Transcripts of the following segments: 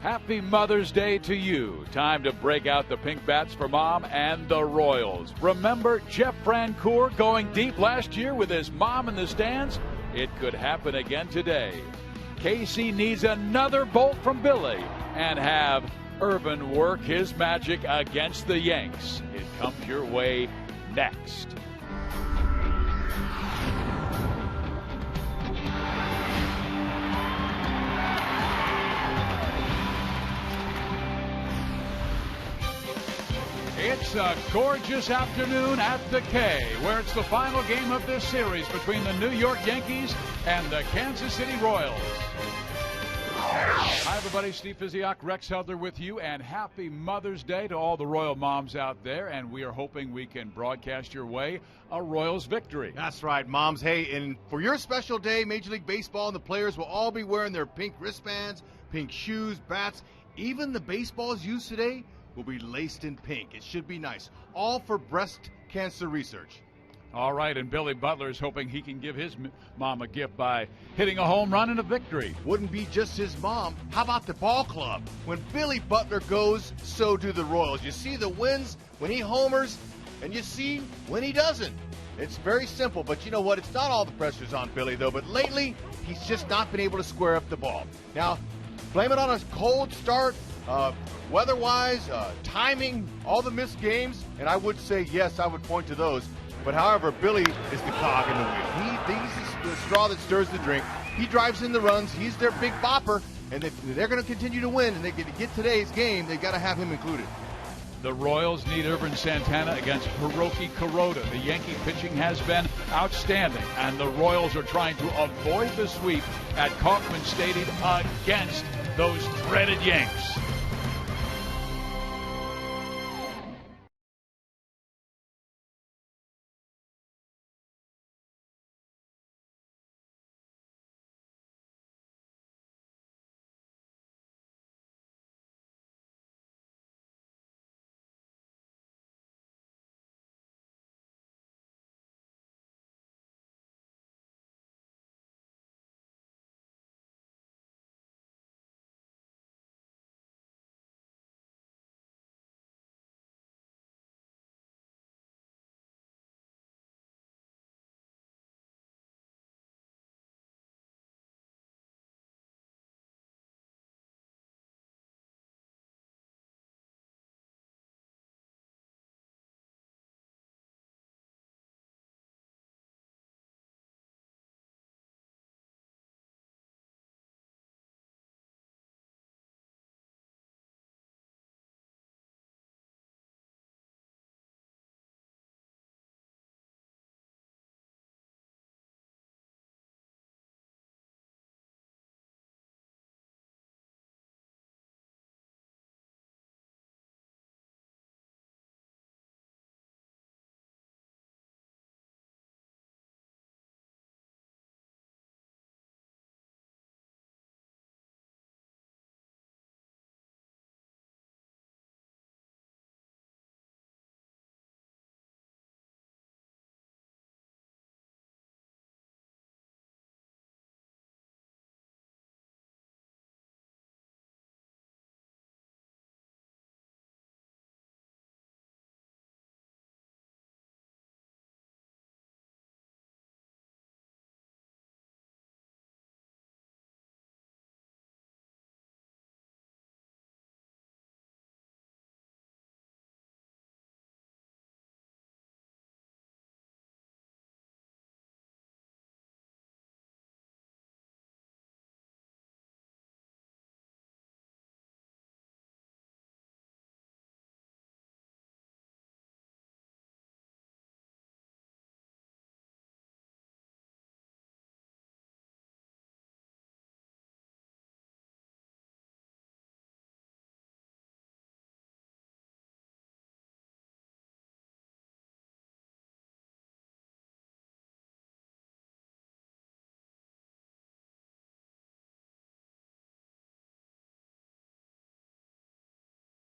Happy Mother's Day to you. Time to break out the pink bats for Mom and the Royals. Remember Jeff Francoeur going deep last year with his mom in the stands? It could happen again today. KC needs another bolt from Billy and have Irvin work his magic against the Yanks. It comes your way next. It's a gorgeous afternoon at the K, where it's the final game of this series between the New York Yankees and the Kansas City Royals. Hi, everybody. Steve Physiak, Rex Heldler with you, and happy Mother's Day to all the Royal moms out there. And we are hoping we can broadcast your way a Royals victory. That's right, moms. Hey, and for your special day, Major League Baseball and the players will all be wearing their pink wristbands, pink shoes, bats. Even the baseballs used today will be laced in pink. It should be nice. All for breast cancer research. All right, and Billy Butler is hoping he can give his mom a gift by hitting a home run in a victory. Wouldn't be just his mom. How about the ball club? When Billy Butler goes, so do the Royals. You see the wins when he homers, and you see when he doesn't. It's very simple, but you know what? It's not all the pressure's on Billy, though. But lately, he's just not been able to square up the ball. Now, blame it on a cold start, weather-wise, timing, all the missed games, and I would say, yes, I would point to those. But however, Billy is the cog in the wheel. He's the straw that stirs the drink. He drives in the runs. He's their big bopper, and if they're going to continue to win and they get today's game, they've got to have him included. The Royals need Irvin Santana against Hiroki Kuroda. The Yankee pitching has been outstanding, and the Royals are trying to avoid the sweep at Kauffman Stadium against those dreaded Yanks.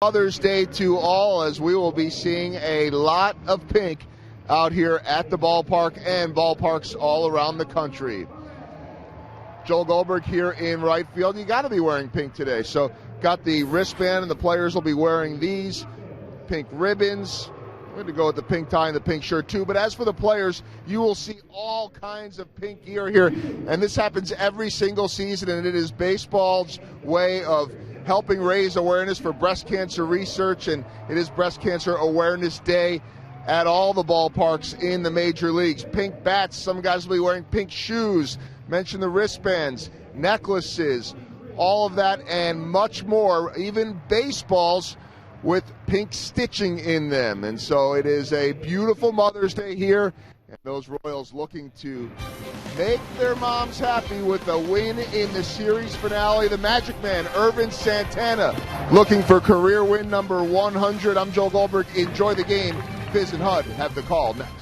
Mother's Day to all, as we will be seeing a lot of pink out here at the ballpark and ballparks all around the country. Joel Goldberg here in right field. You got to be wearing pink today. So got the wristband, and the players will be wearing these pink ribbons. I'm going to go with the pink tie and the pink shirt too. But as for the players, you will see all kinds of pink gear here. And this happens every single season, and it is baseball's way of helping raise awareness for breast cancer research. And it is Breast Cancer Awareness Day at all the ballparks in the major leagues. Pink bats, some guys will be wearing pink shoes. Mention the wristbands, necklaces, all of that and much more, even baseballs with pink stitching in them. And so it is a beautiful Mother's Day here, and those Royals looking to make their moms happy with a win in the series finale. The Magic Man, Irvin Santana, looking for career win number 100. I'm Joel Goldberg. Enjoy the game. Fizz and Hud have the call next.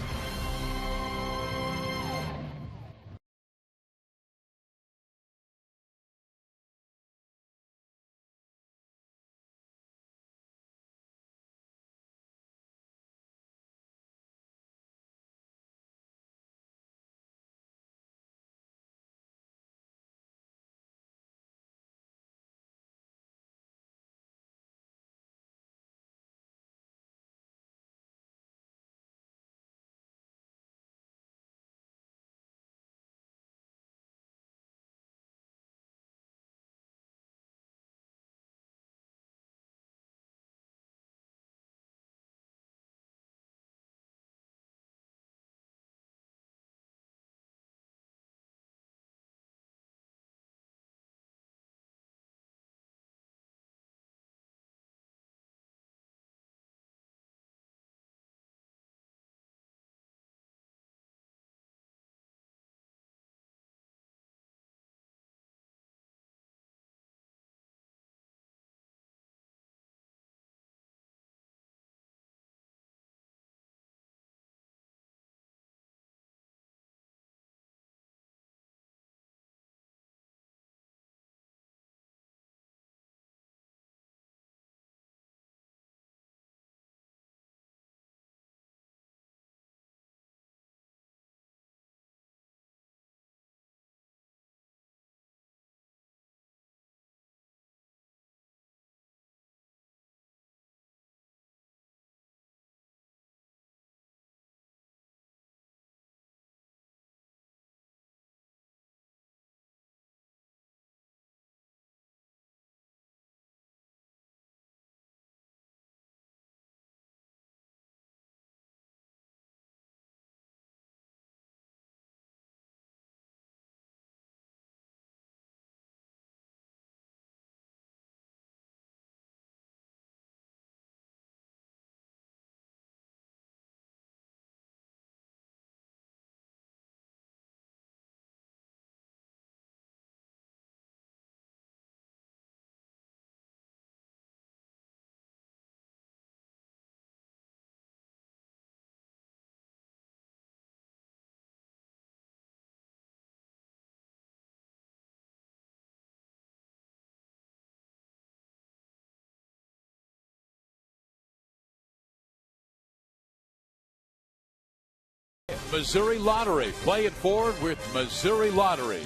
Missouri Lottery. Play it forward with Missouri Lottery.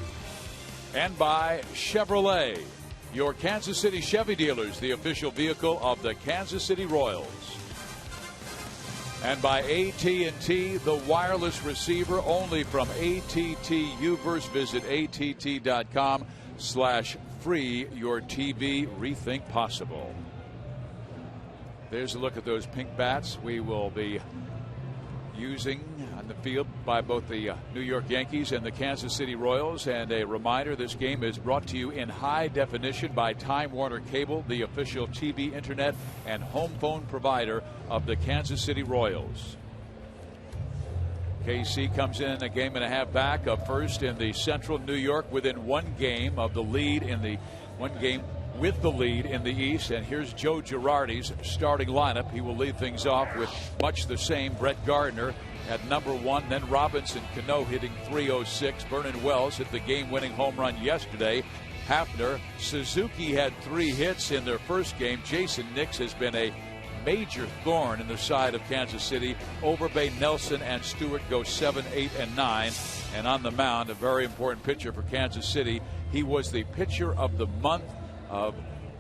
And by Chevrolet, your Kansas City Chevy dealers, the official vehicle of the Kansas City Royals. And by AT&T, the wireless receiver only from AT&T Uverse. Visit att.com/free. Your TV rethink possible. There's a look at those pink bats we will be using on the field by both the New York Yankees and the Kansas City Royals. And a reminder, this game is brought to you in high definition by Time Warner Cable, the official TV, internet, and home phone provider of the Kansas City Royals. KC comes in a game and a half back, up first in the Central New York, within one game of the lead in the with the lead in the East. And here's Joe Girardi's starting lineup. He will lead things off with much the same Brett Gardner at number one, then Robinson Cano hitting .306. Vernon Wells hit the game-winning home run yesterday. Hafner, Suzuki had 3 hits in their first game. Jason Nix has been a major thorn in the side of Kansas City. Overbay, Nelson, and Stewart go 7, 8, and 9. And on the mound, a very important pitcher for Kansas City. He was the pitcher of the month of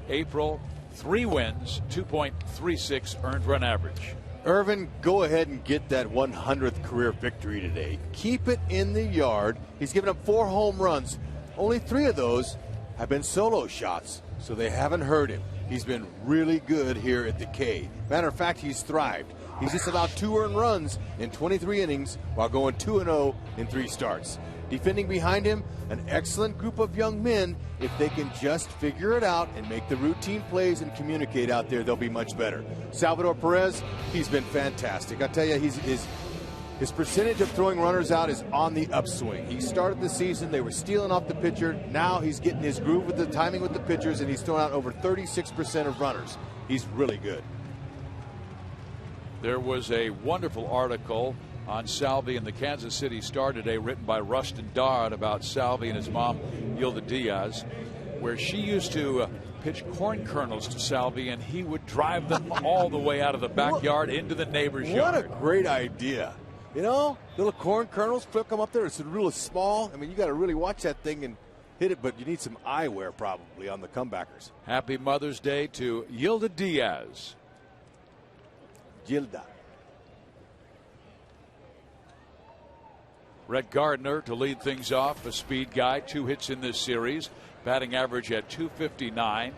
April, 3 wins, 2.36 earned run average. Irvin, go ahead and get that 100th career victory today. Keep it in the yard. He's given up 4 home runs. Only 3 of those have been solo shots, so they haven't hurt him. He's been really good here at the K. Matter of fact, he's thrived. He's just allowed 2 earned runs in 23 innings while going 2-0 in 3 starts. Defending behind him, an excellent group of young men. If they can just figure it out and make the routine plays and communicate out there, they'll be much better. Salvador Perez, he's been fantastic. I tell you, his percentage of throwing runners out is on the upswing. He started the season, they were stealing off the pitcher. Now he's getting his groove with the timing with the pitchers, and he's thrown out over 36% of runners. He's really good. There was a wonderful article on Salvi in the Kansas City Star today, written by Rustin Dodd, about Salvi and his mom, Yilda Diaz, where she used to pitch corn kernels to Salvi, and he would drive them all the way out of the backyard into the neighbor's yard. What a great idea. You know, little corn kernels, flip them up there. It's really small. I mean, you got to really watch that thing and hit it, but you need some eyewear probably on the comebackers. Happy Mother's Day to Yilda Diaz. Yilda. Brett Gardner to lead things off, a speed guy, 2 hits in this series, batting average at .259.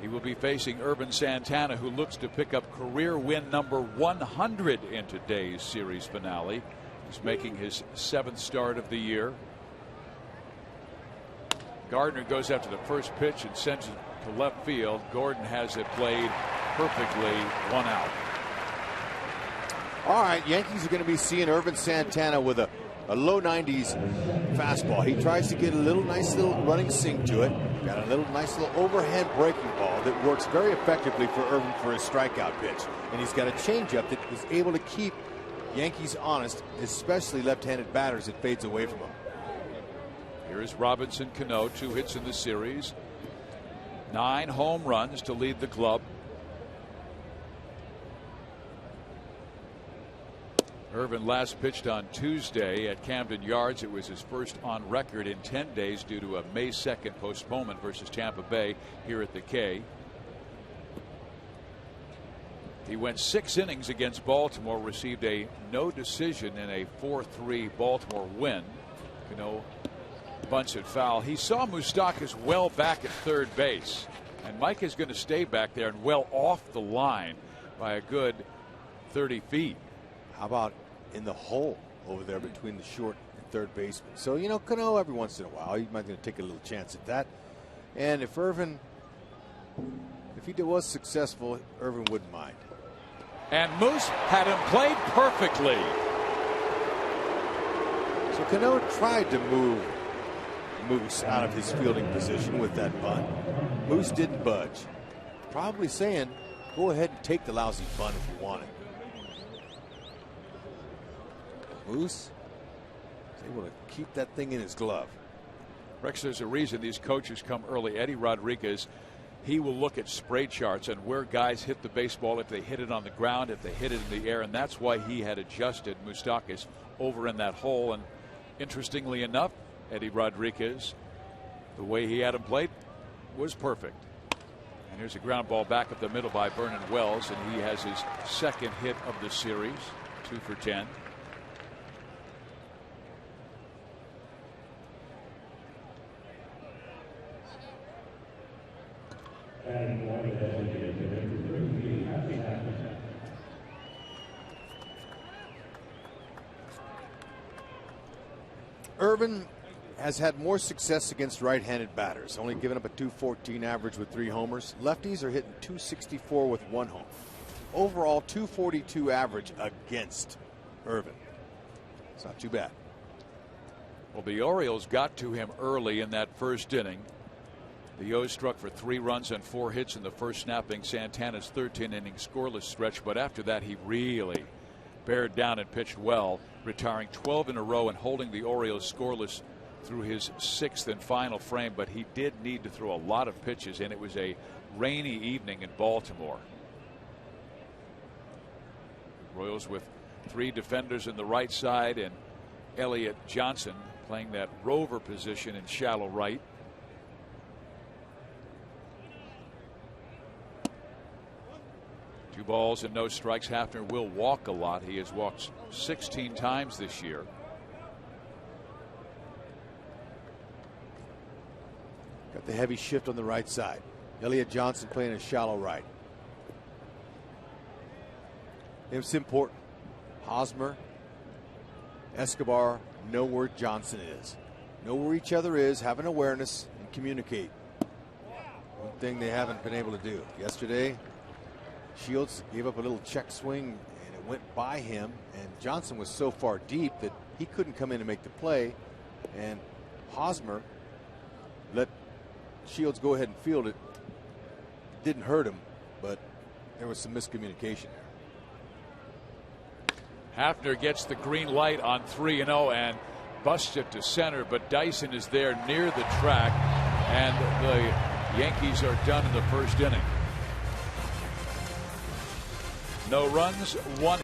He will be facing Irvin Santana, who looks to pick up career win number 100 in today's series finale. He's making his 7th start of the year. Gardner goes after the first pitch and sends it to left field. Gordon has it played perfectly, 1 out. All right, Yankees are going to be seeing Irvin Santana with a low 90s fastball. He tries to get a nice little running sink to it. Got a nice little overhand breaking ball that works very effectively for Irvin for his strikeout pitch. And he's got a changeup that is able to keep Yankees honest, especially left-handed batters. It fades away from him. Here is Robinson Cano, 2 hits in the series, 9 home runs to lead the club. Irvin last pitched on Tuesday at Camden Yards. It was his first on record in 10 days due to a May 2nd postponement versus Tampa Bay here at the K. He went 6 innings against Baltimore, received a no decision in a 4-3 Baltimore win. Cano bunts it foul. He saw Moustakas well back at third base, and Mike is going to stay back there and well off the line by a good 30 feet. How about in the hole over there between the short and third baseman? So, you know, Cano every once in a while, he might take a little chance at that. And if Irvin, if he was successful, Irvin wouldn't mind. And Moose had him played perfectly. So Cano tried to move Moose out of his fielding position with that bunt. Moose didn't budge. Probably saying, go ahead and take the lousy bunt if you want it. Moose is able to keep that thing in his glove. Rex, there's a reason these coaches come early. Eddie Rodriguez, he will look at spray charts and where guys hit the baseball, if they hit it on the ground, if they hit it in the air, and that's why he had adjusted Moustakas over in that hole. And interestingly enough, Eddie Rodriguez, the way he had him played was perfect. And here's a ground ball back up the middle by Vernon Wells, and he has his 2nd hit of the series, 2 for 10. Irvin has had more success against right-handed batters, only giving up a .214 average with 3 homers. Lefties are hitting .264 with 1 home. Overall, .242 average against Irvin. It's not too bad. Well, the Orioles got to him early in that first inning. The O's struck for 3 runs and 4 hits in the first, snapping Santana's 13-inning scoreless stretch. But after that, he really bared down and pitched well, retiring 12 in a row and holding the Orioles scoreless through his 6th and final frame. But he did need to throw a lot of pitches, and it was a rainy evening in Baltimore. Royals with 3 defenders in the right side, and Elliott Johnson playing that rover position in shallow right. 2 balls and no strikes. Hafner will walk a lot. He has walked 16 times this year. Got the heavy shift on the right side. Elliott Johnson playing a shallow right. It's important. Hosmer, Escobar know where Johnson is. Know where each other is, have an awareness, and communicate. One thing they haven't been able to do. Yesterday, Shields gave up a little check swing, and it went by him, and Johnson was so far deep that he couldn't come in and make the play, and Hosmer let Shields go ahead and field it. Didn't hurt him, but there was some miscommunication there. Hafner gets the green light on 3-0 and busts it to center, but Dyson is there near the track, and the Yankees are done in the first inning. No runs, 1.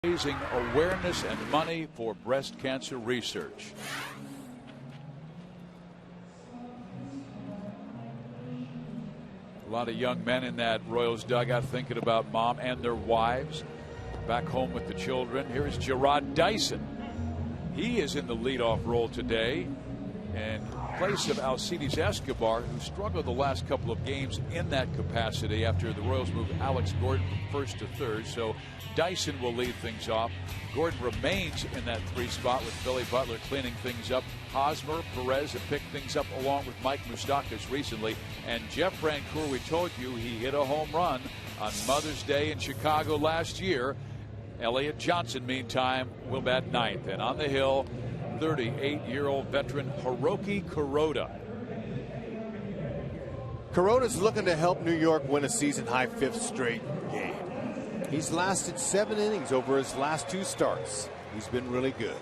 Raising awareness and money for breast cancer research. A lot of young men in that Royals dugout thinking about mom and their wives back home with the children. Here is Gerard Dyson. He is in the leadoff role today in place of Alcides Escobar, who struggled the last couple of games in that capacity after the Royals moved Alex Gordon from first to third. So Dyson will lead things off. Gordon remains in that 3 spot with Billy Butler cleaning things up. Hosmer, Perez have picked things up along with Mike Moustakas recently. And Jeff Francoeur, we told you he hit a home run on Mother's Day in Chicago last year. Elliott Johnson, meantime, will bat 9th. And on the hill, 38-year-old veteran Hiroki Kuroda. Kuroda's looking to help New York win a season-high 5th straight game. He's lasted 7 innings over his last 2 starts. He's been really good.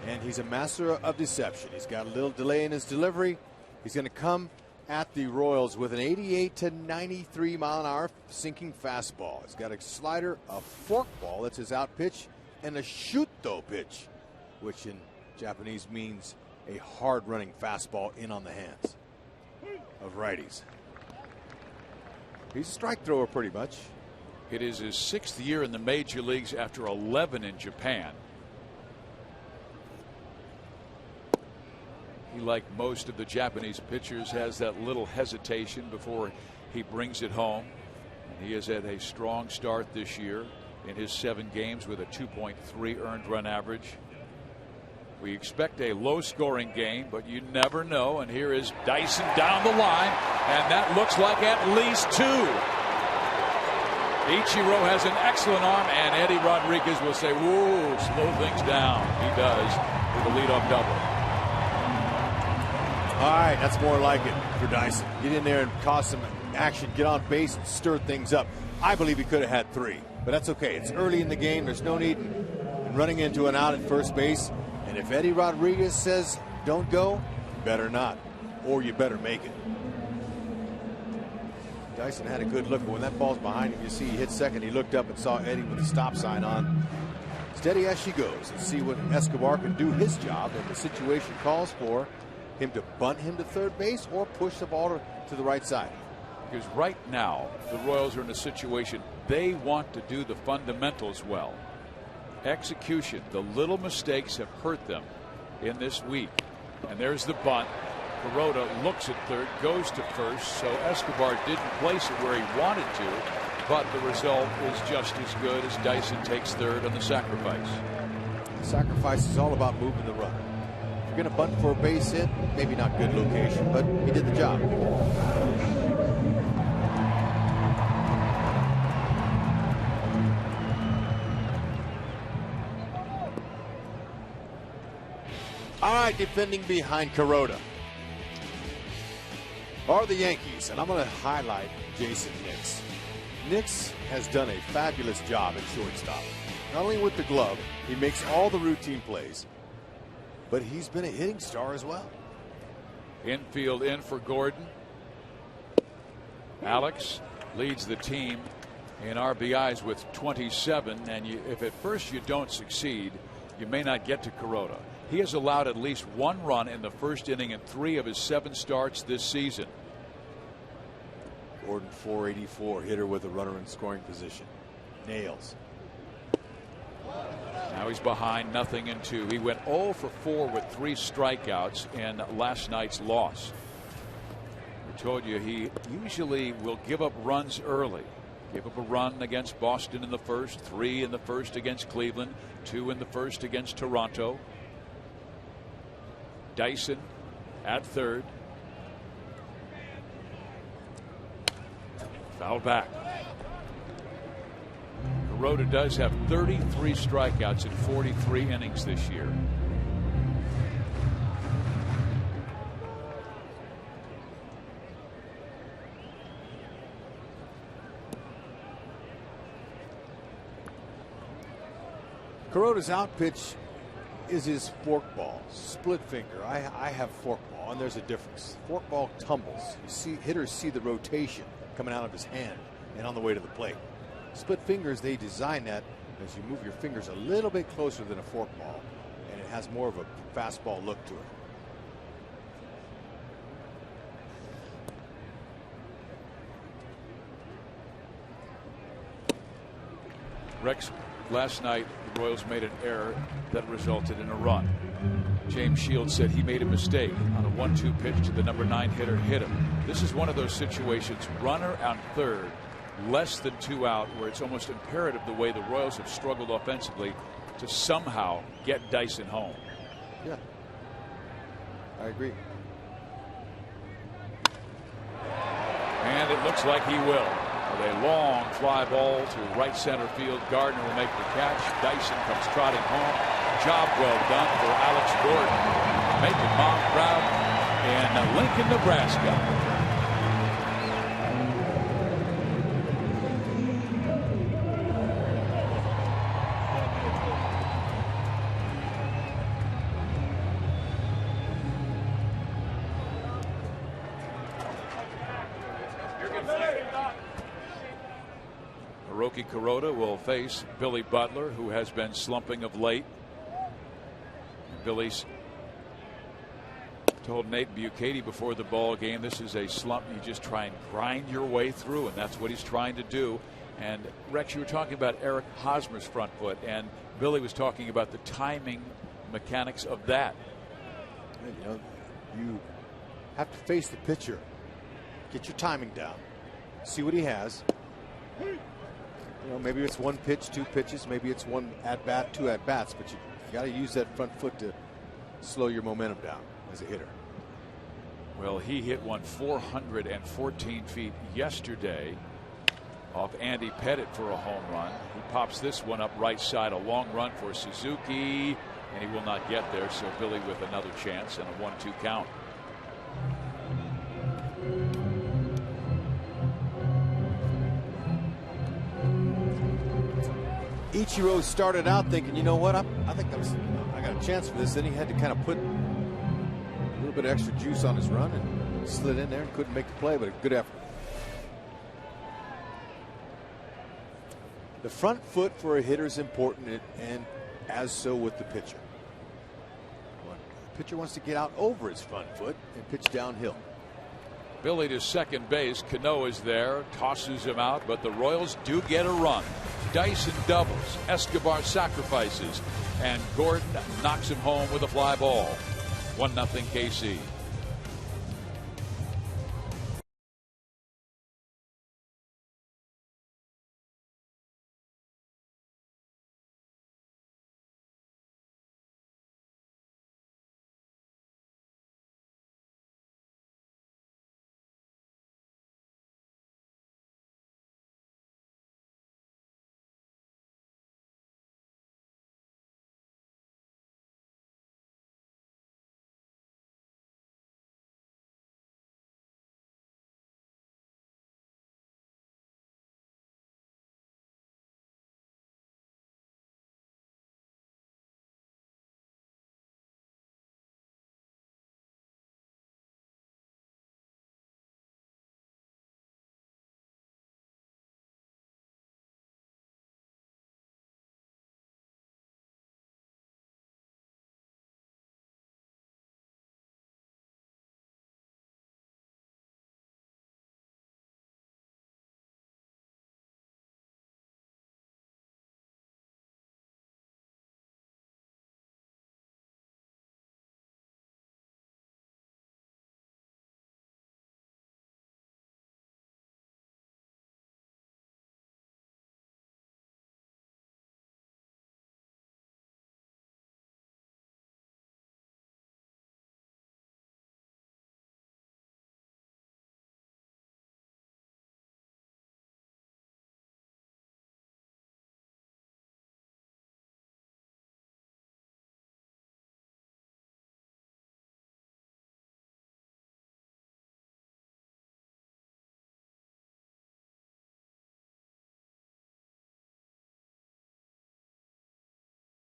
And he's a master of deception. He's got a little delay in his delivery. He's going to come at the Royals with an 88 to 93 mile an hour sinking fastball. He's got a slider, a forkball, that's his out pitch, and a shuto pitch, which in Japanese means a hard running fastball in on the hands of righties. He's a strike thrower pretty much. It is his 6th year in the major leagues after 11 in Japan. He, like most of the Japanese pitchers, has that little hesitation before he brings it home. And he has had a strong start this year in his 7 games with a 2.3 earned run average. We expect a low-scoring game, but you never know. And here is Dyson down the line, and that looks like at least 2. Ichiro has an excellent arm, and Eddie Rodriguez will say, whoa, slow things down. He does with a leadoff double. All right, that's more like it for Dyson. Get in there and cause some action, get on base, and stir things up. I believe he could have had 3, but that's okay. It's early in the game. There's no need running into an out at first base. And if Eddie Rodriguez says don't go, you better not, or you better make it. Dyson had a good look, but when that ball's behind him, you see he hit second. He looked up and saw Eddie with the stop sign on. Steady as she goes. Let's see what Escobar can do his job, and the situation calls for him to bunt him to third base or push the ball to the right side. Because right now, the Royals are in a situation they want to do the fundamentals well. Execution, the little mistakes have hurt them in this week. And there's the bunt. Kuroda looks at third, goes to first, so Escobar didn't place it where he wanted to, but the result is just as good as Dyson takes third on the sacrifice. The sacrifice is all about moving the runner. If you're going to bunt for a base hit, maybe not good location, but he did the job. All right, defending behind Kuroda are the Yankees, and I'm going to highlight Jason Nix. Nix has done a fabulous job at shortstop. Not only with the glove, he makes all the routine plays, but he's been a hitting star as well. Infield in for Gordon. Alex leads the team in RBIs with 27, and if at first you don't succeed, you may not get to Kuroda. He has allowed at least one run in the first inning in 3 of his 7 starts this season. Gordon, 484, hitter with a runner in scoring position. Nails. Now he's behind 0-2. He went 0 for 4 with 3 strikeouts in last night's loss. I told you he usually will give up runs early. Gave up a run against Boston in the first, 3 in the first against Cleveland, 2 in the first against Toronto. Dyson at third. Foul back. Kuroda does have 33 strikeouts in 43 innings this year. Kuroda's out pitch is his forkball, split finger. I have forkball, and there's a difference. Forkball tumbles. You see, hitters see the rotation coming out of his hand and on the way to the plate. Split fingers, they design that as you move your fingers a little bit closer than a forkball, and it has more of a fastball look to it. Rex, last night the Royals made an error that resulted in a run. James Shields said he made a mistake on a 1-2 pitch to the number 9 hitter, hit him. This is one of those situations, runner on third, less than 2 out, where it's almost imperative, the way the Royals have struggled offensively, to somehow get Dyson home. Yeah, I agree. And it looks like he will. With a long fly ball to right center field. Gardner will make the catch. Dyson comes trotting home. Job well done for Alex Gordon. Making Mom proud in Lincoln, Nebraska. Hiroki Kuroda will face Billy Butler, who has been slumping of late. Billy's told Nate Bukaty before the ball game, this is a slump. You just try and grind your way through, and that's what he's trying to do. And Rex, you were talking about Eric Hosmer's front foot, and Billy was talking about the timing mechanics of that. You know, you have to face the pitcher, get your timing down, see what he has. You know, maybe it's 1 pitch, 2 pitches, maybe it's 1 at bat, 2 at bats, but you got to use that front foot to slow your momentum down as a hitter. Well, he hit one 414 feet yesterday off Andy Pettit for a home run. He pops this one up right side, a long run for Suzuki, and he will not get there. So Billy with another chance and a 1-2 count. Ichiro started out thinking, you know what, I think I got a chance for this. Then he had to kind of put a little bit of extra juice on his run and slid in there and couldn't make the play, but a good effort. The front foot for a hitter is important, and as so with the pitcher. The pitcher wants to get out over his front foot and pitch downhill. Billy to second base. Cano is there, tosses him out, but the Royals do get a run. Dyson doubles, Escobar sacrifices, and Gordon knocks him home with a fly ball. 1-0 KC.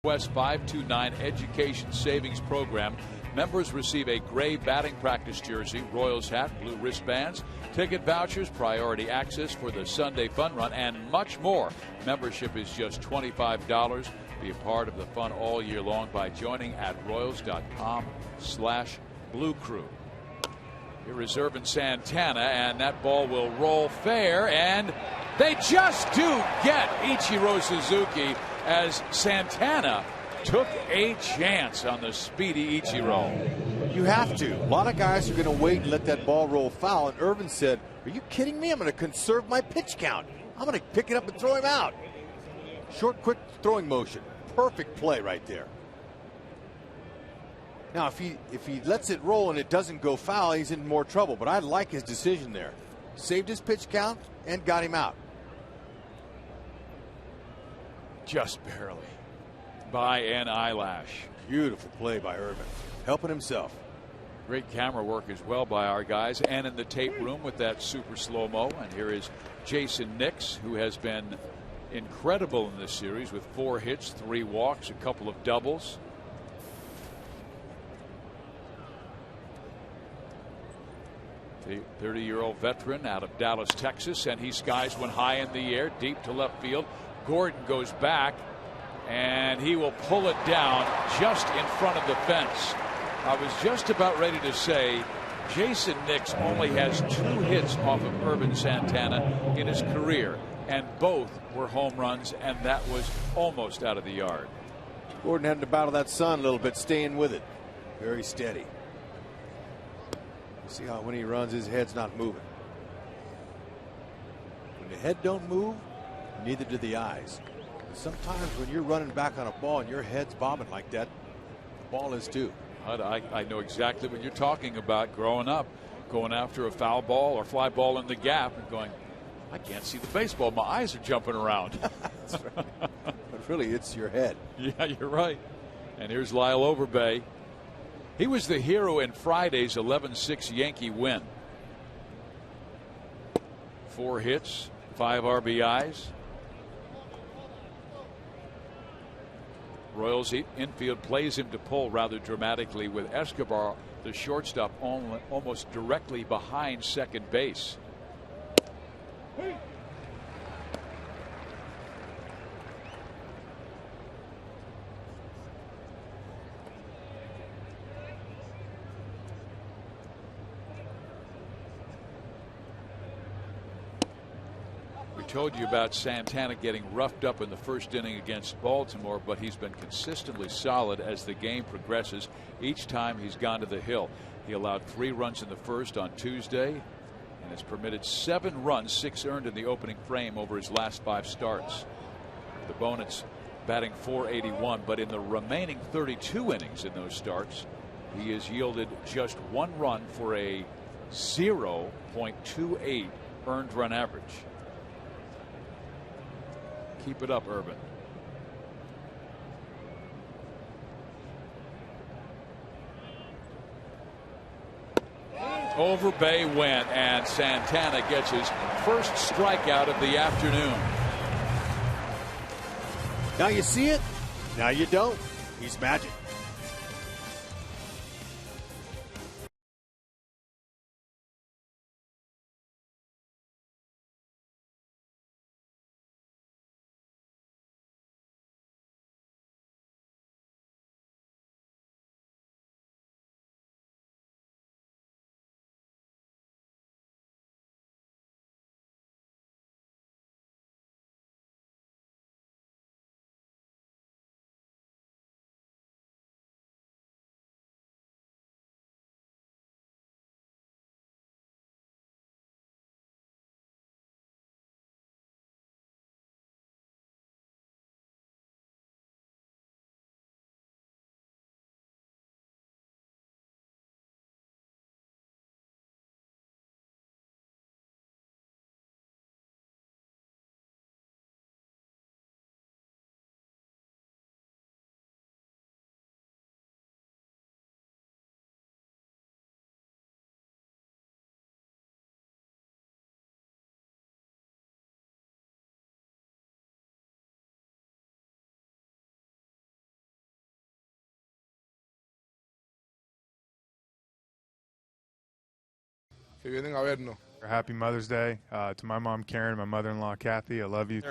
West 529 Education Savings Program. Members receive a gray batting practice jersey, Royals hat, blue wristbands, ticket vouchers, priority access for the Sunday Fun Run, and much more. Membership is just $25. Be a part of the fun all year long by joining at royals.com/Blue Crew. You're reserving Santana, and that ball will roll fair, and they just do get Ichiro Suzuki as Santana took a chance on the speedy Ichiro. You have to. A lot of guys are going to wait and let that ball roll foul, and Irvin said, are you kidding me? I'm going to conserve my pitch count. I'm going to pick it up and throw him out. Short, quick throwing motion. Perfect play right there. Now, if he lets it roll and it doesn't go foul, he's in more trouble. But I like his decision there. Saved his pitch count and got him out. Just barely. By an eyelash. Beautiful play by Irvin. Helping himself. Great camera work as well by our guys. And in the tape room with that super slow-mo. And here is Jason Nix, who has been incredible in this series with 4 hits, 3 walks, a couple of doubles. The 30-year-old veteran out of Dallas, Texas, and he skies one high in the air, deep to left field. Gordon goes back, and he will pull it down just in front of the fence. I was just about ready to say Jason Nix only has 2 hits off of Irvin Santana in his career, and both were home runs, and that was almost out of the yard. Gordon had to battle that sun a little bit, staying with it. Very steady. You see how when he runs, his head's not moving. When the head don't move, neither do the eyes. Sometimes when you're running back on a ball and your head's bobbing like that, the ball is too. I know exactly what you're talking about. Growing up, going after a foul ball or fly ball in the gap and going, I can't see the baseball. My eyes are jumping around. That's right. But really, it's your head. Yeah, you're right. And here's Lyle Overbay. He was the hero in Friday's 11-6 Yankee win. 4 hits, 5 RBIs. Royals infield plays him to pull rather dramatically, with Escobar, the shortstop, almost directly behind second base. Told you about Santana getting roughed up in the first inning against Baltimore, but he's been consistently solid as the game progresses. Each time he's gone to the hill. He allowed 3 runs in the first on Tuesday and has permitted 7 runs, 6 earned in the opening frame over his last 5 starts. The Bonets batting .481, but in the remaining 32 innings in those starts, he has yielded just 1 run for a 0.28 earned run average. Keep it up, Urban. Over Bay went, and Santana gets his first strikeout of the afternoon. Now you see it, now you don't. He's magic. Que vienen a vernos. Happy Mother's Day to my mom Karen and my mother-in-law Kathy. I love you.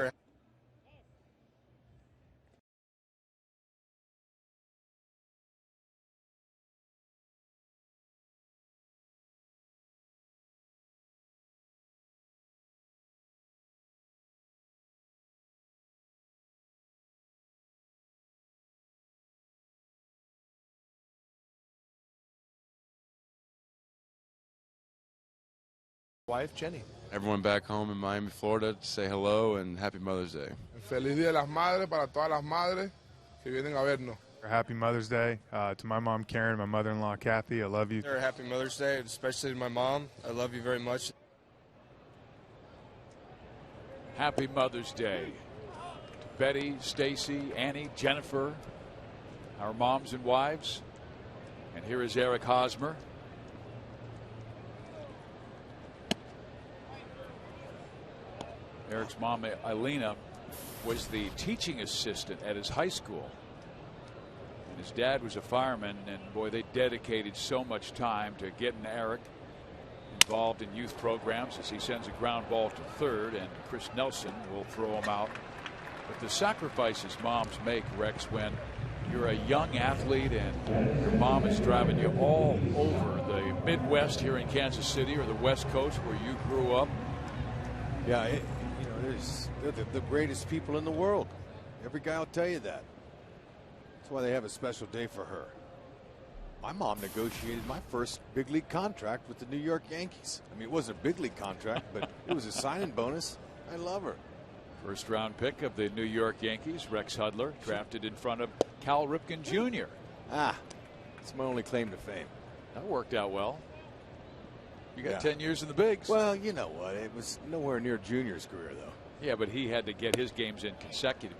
Wife Jenny. Everyone back home in Miami, Florida, to say hello and happy Mother's Day. Feliz Día de las Madres para todas las madres que vienen a vernos. Happy Mother's Day to my mom Karen and my mother-in-law Kathy. I love you. Happy Mother's Day, especially to my mom. I love you very much. Happy Mother's Day to Betty, Stacy, Annie, Jennifer, our moms and wives. And here is Eric Hosmer. Eric's mom, Elena, was the teaching assistant at his high school. And his dad was a fireman, and boy, they dedicated so much time to getting Eric involved in youth programs as he sends a ground ball to third, and Chris Nelson will throw him out. But the sacrifices moms make, Rex, when you're a young athlete and your mom is driving you all over the Midwest here in Kansas City or the West Coast where you grew up. Yeah, they're the greatest people in the world. Every guy will tell you that. That's why they have a special day for her. My mom negotiated my first big league contract with the New York Yankees. I mean, it wasn't a big league contract, but it was a signing bonus. I love her. First round pick of the New York Yankees, Rex Hudler, drafted in front of Cal Ripken Jr. That's my only claim to fame. That worked out well. You got 10 years in the bigs. Well, you know what? It was nowhere near Junior's career, though. Yeah, but he had to get his games in consecutive.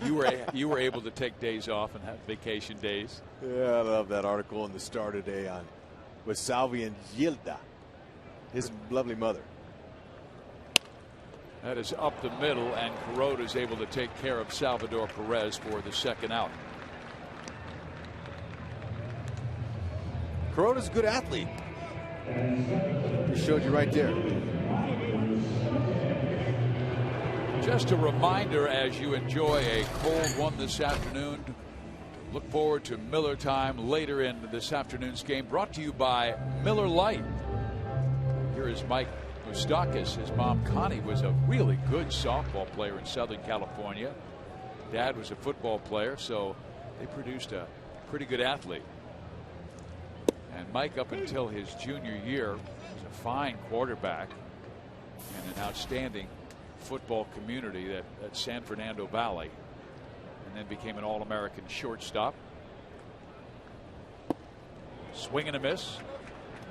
You were able to take days off and have vacation days. Yeah, I love that article in the Star today with Salvi and Gilda, his lovely mother. That is up the middle, and Kuroda is able to take care of Salvador Perez for the second out. Kuroda's a good athlete. Just showed you right there. Just a reminder as you enjoy a cold one this afternoon, look forward to Miller time later in this afternoon's game, brought to you by Miller Lite. Here is Mike Moustakis. His mom Connie was a really good softball player in Southern California. Dad was a football player, so they produced a pretty good athlete. And Mike, up until his junior year, was a fine quarterback and an outstanding football community at San Fernando Valley, and then became an All-American shortstop. Swing and a miss,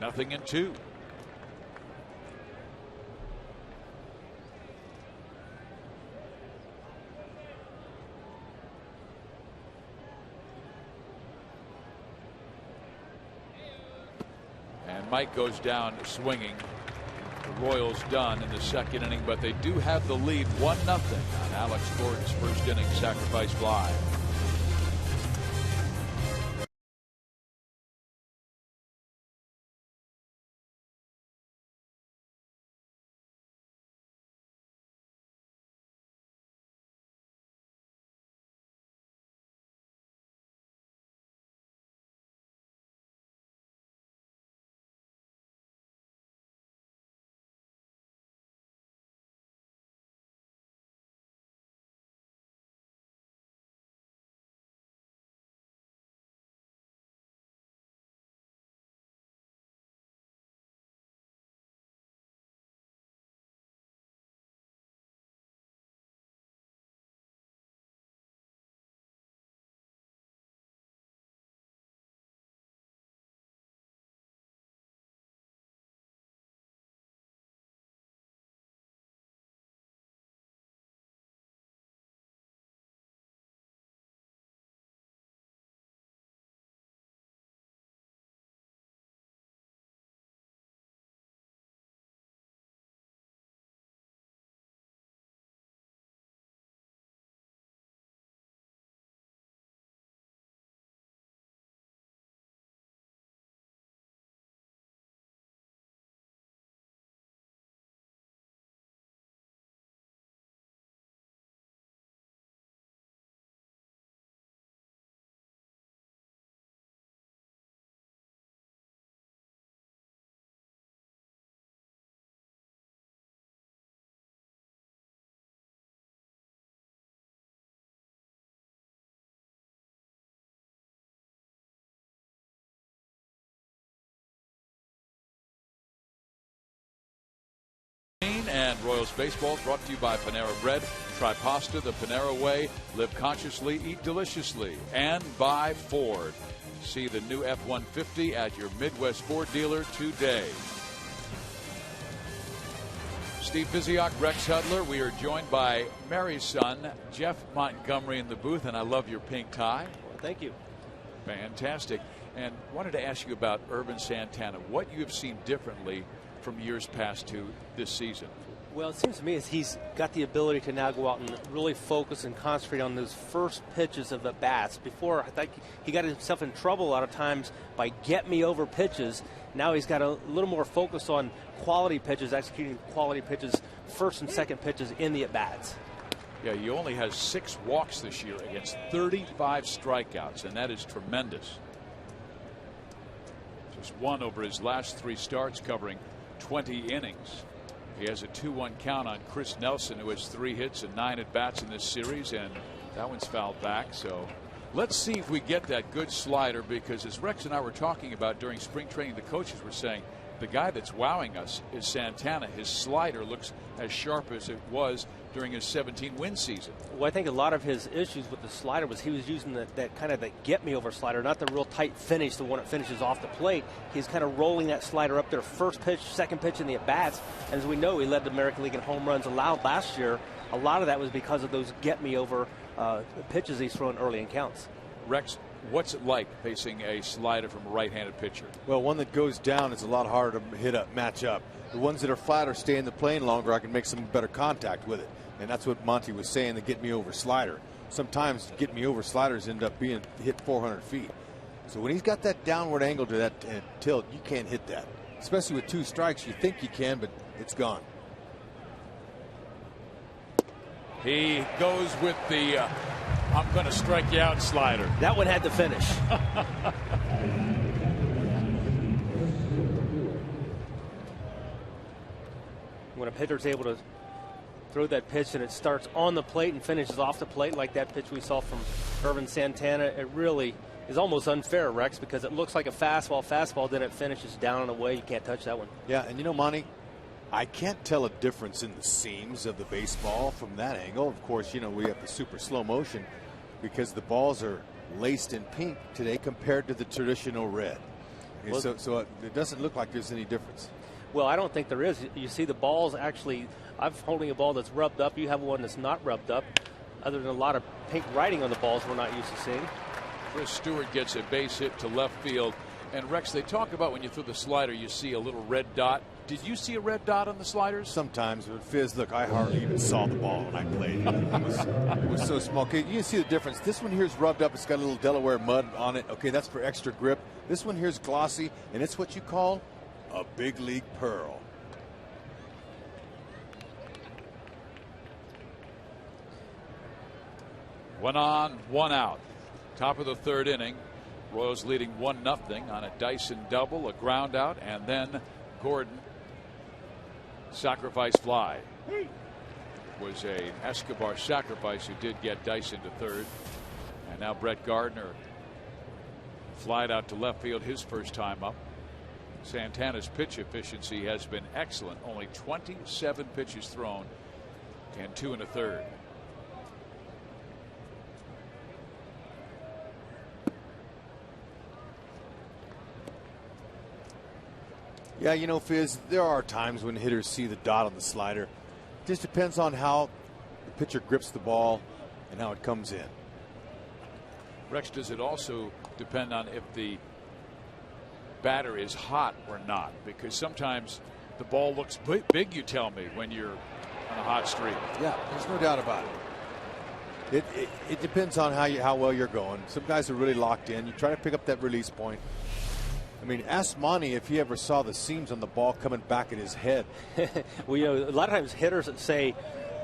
0-2. And Mike goes down swinging. The Royals done in the second inning, but they do have the lead 1-0 on Alex Gordon's first inning sacrifice fly. And Royals baseball brought to you by Panera Bread. Try pasta the Panera way. Live consciously, eat deliciously. And by Ford. See the new F-150 at your Midwest Ford dealer today. Steve Biziak, Rex Hudler. We are joined by Mary's son, Jeff Montgomery, in the booth. And I love your pink tie. Well, thank you. Fantastic. And wanted to ask you about Urban Santana. What you have seen differently from years past to this season? Well, it seems to me as he's got the ability to now go out and really focus and concentrate on those first pitches of the bats. Before, I think he got himself in trouble a lot of times by get-me-over pitches. Now he's got a little more focus on quality pitches, executing quality pitches, first and second pitches in the at-bats. Yeah, he only has 6 walks this year against 35 strikeouts, and that is tremendous. Just 1 over his last 3 starts, covering 20 innings. He has a 2-1 count on Chris Nelson, who has 3 hits and 9 at-bats in this series, and that one's fouled back. So let's see if we get that good slider, because as Rex and I were talking about during spring training, the coaches were saying the guy that's wowing us is Santana. His slider looks as sharp as it was during his 17-win season. Well, I think a lot of his issues with the slider was he was using that kind of the get-me-over slider, not the real tight finish, the one that finishes off the plate. He's kind of rolling that slider up there, first pitch, second pitch in the at-bats. And as we know, he led the American League in home runs allowed last year. A lot of that was because of those get-me-over pitches he's throwing early in counts. Rex, what's it like facing a slider from a right-handed pitcher? Well, one that goes down is a lot harder to hit up, match up. The ones that are flatter stay in the plane longer. I can make some better contact with it. And that's what Monty was saying, the get-me-over slider. Sometimes get-me-over sliders end up being hit 400 feet. So when he's got that downward angle to that tilt, you can't hit that. Especially with 2 strikes, you think you can, but it's gone. He goes with the I'm going to strike you out slider. That one had to finish. When a pitcher's able to throw that pitch and it starts on the plate and finishes off the plate like that pitch we saw from Ervin Santana, it really is almost unfair, Rex, because it looks like a fastball, then it finishes down and away. You can't touch that one. Yeah, and you know, Monty, I can't tell a difference in the seams of the baseball from that angle. Of course, you know, we have the super slow motion because the balls are laced in pink today compared to the traditional red. Well, so it doesn't look like there's any difference. Well, I don't think there is. You see the balls actually, I'm holding a ball that's rubbed up. You have one that's not rubbed up. Other than a lot of pink writing on the balls we're not used to seeing. Chris Stewart gets a base hit to left field. And Rex, they talk about when you throw the slider, you see a little red dot. Did you see a red dot on the sliders? Sometimes, but Fizz, look, I hardly even saw the ball when I played. It was so small. Okay, you can see the difference. This one here is rubbed up. It's got a little Delaware mud on it. Okay, that's for extra grip. This one here is glossy, and it's what you call a big league pearl. One on, one out. Top of the 3rd inning. Royals leading 1-0 on a Dyson double, a ground out, and then Gordon sacrifice fly. Was a Escobar sacrifice who did get Dyson to 3rd. And now Brett Gardner flied out to left field his first time up. Santana's pitch efficiency has been excellent. Only 27 pitches thrown and 2 1/3. Yeah, you know, Fizz, there are times when hitters see the dot on the slider. It just depends on how the pitcher grips the ball and how it comes in. Rex, does it also depend on if the batter is hot or not? Because sometimes the ball looks big, you tell me, when you're on a hot streak. Yeah, there's no doubt about it. It depends on how well you're going. Some guys are really locked in. You try to pick up that release point. I mean, ask Monty if he ever saw the seams on the ball coming back at his head. Well, you know, a lot of times hitters that say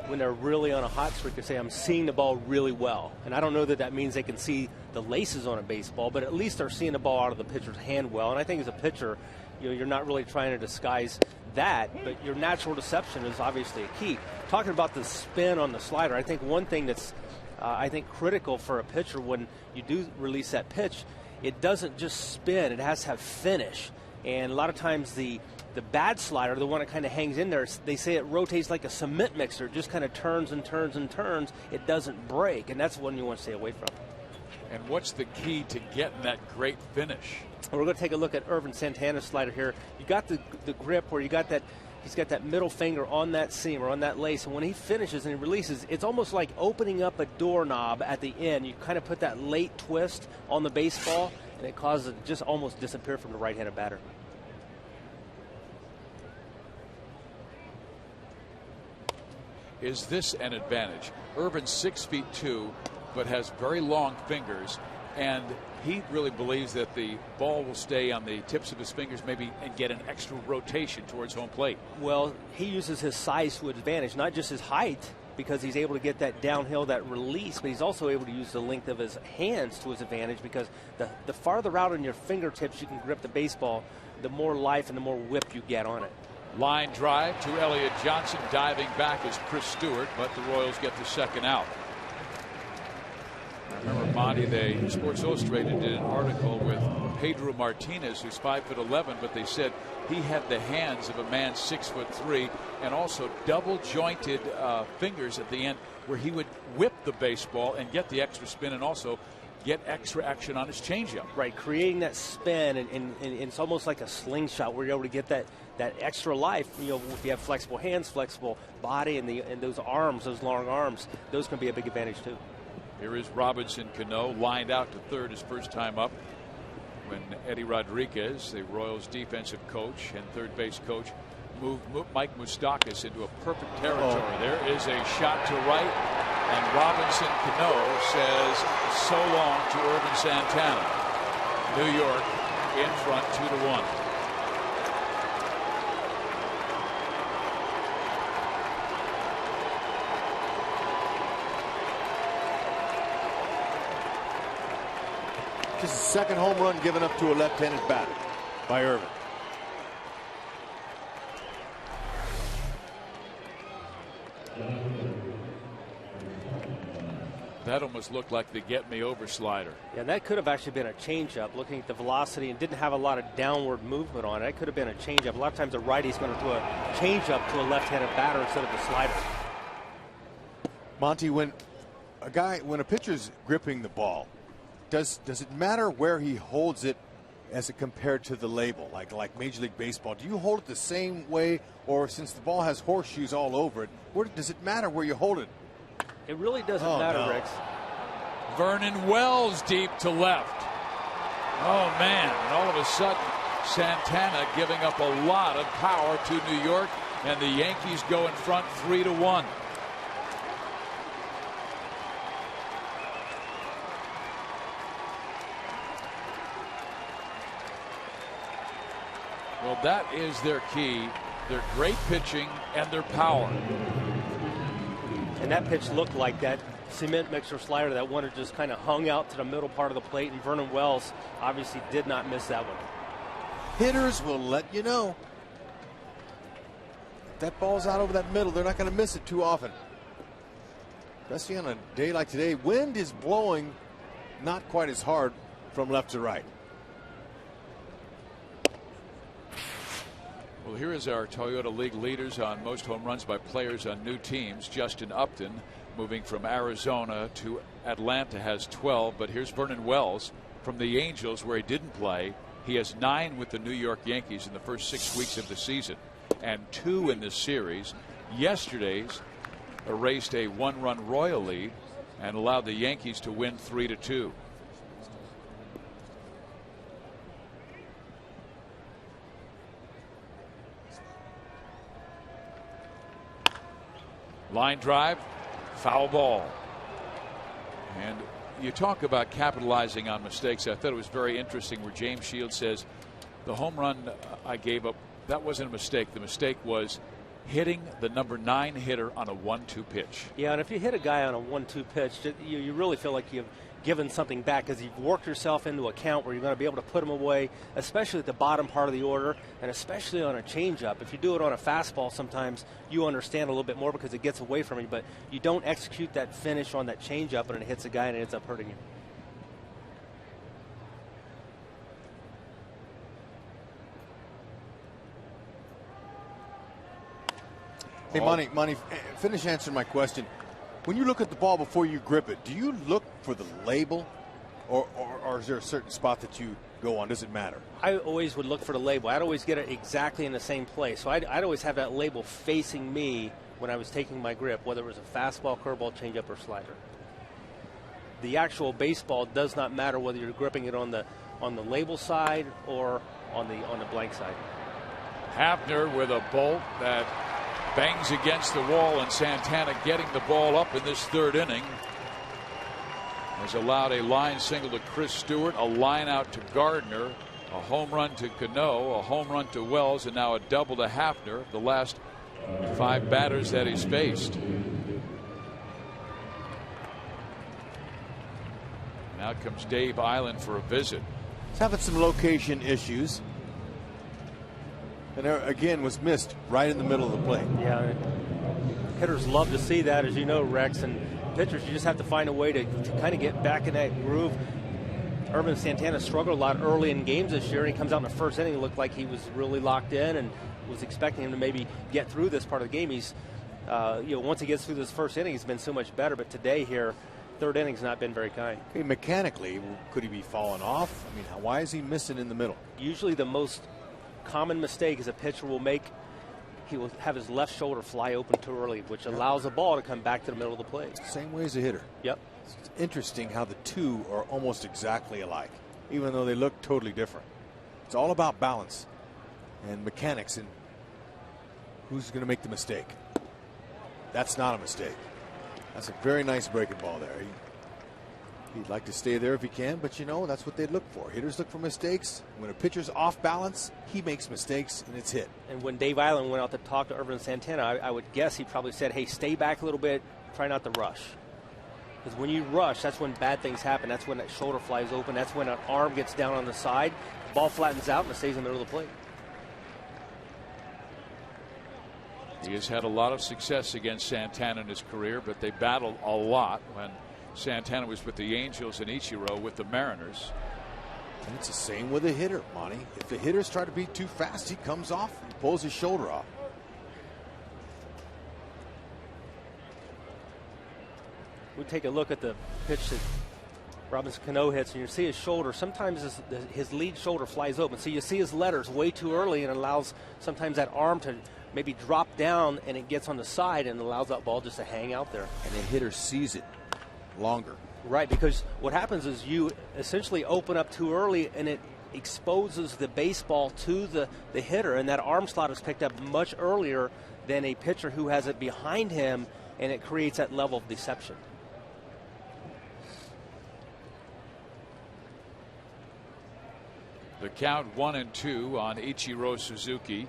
when they're really on a hot streak, they say, I'm seeing the ball really well. And I don't know that means they can see the laces on a baseball, but at least they're seeing the ball out of the pitcher's hand well. And I think as a pitcher, you know, you're not really trying to disguise that, but your natural deception is obviously a key. Talking about the spin on the slider, I think one thing that's I think critical for a pitcher when you do release that pitch, it doesn't just spin, it has to have finish. And a lot of times the bad slider, the one that kind of hangs in there, they say it rotates like a cement mixer. It just kind of turns and turns and turns. It doesn't break, and that's one you want to stay away from. And what's the key to getting that great finish? We're going to take a look at Ervin Santana's slider here. You got the grip where you got that. He's got that middle finger on that seam or on that lace, and when he finishes and he releases, it's almost like opening up a doorknob at the end. You kind of put that late twist on the baseball, and it causes it to just almost disappear from the right-handed batter. Is this an advantage? Ervin's 6'2", but has very long fingers, and he really believes that the ball will stay on the tips of his fingers maybe and get an extra rotation towards home plate. Well, he uses his size to his advantage, not just his height, because he's able to get that downhill, that release, but he's also able to use the length of his hands to his advantage, because the farther out on your fingertips you can grip the baseball, the more life and the more whip you get on it. Line drive to Elliott Johnson. Diving back is Chris Stewart, but the Royals get the second out. I remember, Monty, Sports Illustrated did an article with Pedro Martinez, who's 5'11", but they said he had the hands of a man 6'3", and also double jointed fingers at the end, where he would whip the baseball and get the extra spin and also get extra action on his changeup. Right, creating that spin, and it's almost like a slingshot where you're able to get that extra life. You know, if you have flexible hands, flexible body, and those arms, those long arms, those can be a big advantage too. Here is Robinson Cano, lined out to third his first time up, when Eddie Rodriguez, the Royals defensive coach and third base coach, moved Mike Moustakas into a perfect territory. There is a shot to right, and Robinson Cano says so long to Ervin Santana. New York in front 2-1. Just a second home run given up to a left-handed batter by Irvin. That almost looked like the get-me-over slider. Yeah, that could have actually been a changeup. Looking at the velocity and didn't have a lot of downward movement on it. That could have been a changeup. A lot of times a righty's going to throw a changeup to a left-handed batter instead of the slider. Monty, when a pitcher's gripping the ball, does it matter where he holds it as it compared to the label, like Major League Baseball? Do you hold it the same way, or since the ball has horseshoes all over it, does it matter where you hold it? It really doesn't matter, no. Rex. Vernon Wells deep to left. Oh, man. And all of a sudden, Santana giving up a lot of power to New York, and the Yankees go in front 3-1. Well, that is their key. Their great pitching and their power. And that pitch looked like that cement mixer slider that one had just kind of hung out to the middle part of the plate, and Vernon Wells obviously did not miss that one. Hitters will let you know. If that ball's out over that middle, they're not going to miss it too often. Especially on a day like today. Wind is blowing not quite as hard from left to right. Well, here is our Toyota League leaders on most home runs by players on new teams. Justin Upton, moving from Arizona to Atlanta, has 12. But here's Vernon Wells from the Angels, where he didn't play. He has 9 with the New York Yankees in the first 6 weeks of the season, and 2 in this series. Yesterday's erased a 1-run Royal lead and allowed the Yankees to win 3-2. Line drive, foul ball. And you talk about capitalizing on mistakes. I thought it was very interesting where James Shields says the home run I gave up, that wasn't a mistake. The mistake was hitting the number 9 hitter on a 1-2 pitch. Yeah, and if you hit a guy on a 1-2 pitch, you really feel like you've given something back, because you've worked yourself into a count where you're going to be able to put him away, especially at the bottom part of the order, and especially on a changeup. If you do it on a fastball, sometimes you understand a little bit more because it gets away from you, but you don't execute that finish on that changeup and it hits a guy and it ends up hurting you. Hey, Monty, finish answering my question. When you look at the ball before you grip it, do you look for the label, or is there a certain spot that you go on? Does it matter? I always would look for the label. I'd always get it exactly in the same place. So I'd always have that label facing me when I was taking my grip, whether it was a fastball, curveball, changeup, or slider. The actual baseball does not matter whether you're gripping it on the label side or on the blank side. Hafner with a bolt that bangs against the wall, and Santana getting the ball up in this 3rd inning has allowed a line single to Chris Stewart, a line out to Gardner, a home run to Cano, a home run to Wells, and now a double to Hafner, the last 5 batters that he's faced. Now comes Dave Island for a visit. He's having some location issues. And there, again, was missed right in the middle of the plate. Yeah, hitters love to see that, as you know, Rex. And pitchers, you just have to find a way to kind of get back in that groove. Ervin Santana struggled a lot early in games this year, and he comes out in the 1st inning. It looked like he was really locked in and was expecting him to maybe get through this part of the game. He's, once he gets through this 1st inning, he's been so much better. But today here, 3rd inning's not been very kind. Okay, mechanically, could he be falling off? I mean, why is he missing in the middle? Usually the most common mistake is a pitcher will make, he will have his left shoulder fly open too early, which allows the ball to come back to the middle of the plate. Same way as a hitter. Yep. It's interesting how the two are almost exactly alike, even though they look totally different. It's all about balance and mechanics and who's going to make the mistake. That's not a mistake. That's a very nice breaking ball there. He'd like to stay there if he can, but you know, that's what they look for. Hitters look for mistakes. When a pitcher's off balance, he makes mistakes, and it's hit. And when Dave Island went out to talk to Irvin Santana, I would guess he probably said, hey, stay back a little bit, try not to rush. Because when you rush, that's when bad things happen. That's when that shoulder flies open. That's when an arm gets down on the side, the ball flattens out, and it stays in the middle of the plate. He has had a lot of success against Santana in his career, but they battled a lot when Santana was with the Angels and Ichiro with the Mariners. And it's the same with a hitter, Monty. If the hitters try to be too fast, he comes off and pulls his shoulder off. We take a look at the pitch that Robinson Cano hits, and you see his shoulder. Sometimes his lead shoulder flies open. So you see his letters way too early, and it allows sometimes that arm to maybe drop down, and it gets on the side and allows that ball just to hang out there. And the hitter sees it longer. Right, because what happens is you essentially open up too early, and it exposes the baseball to the hitter, and that arm slot is picked up much earlier than a pitcher who has it behind him, and it creates that level of deception. The count 1-2 on Ichiro Suzuki.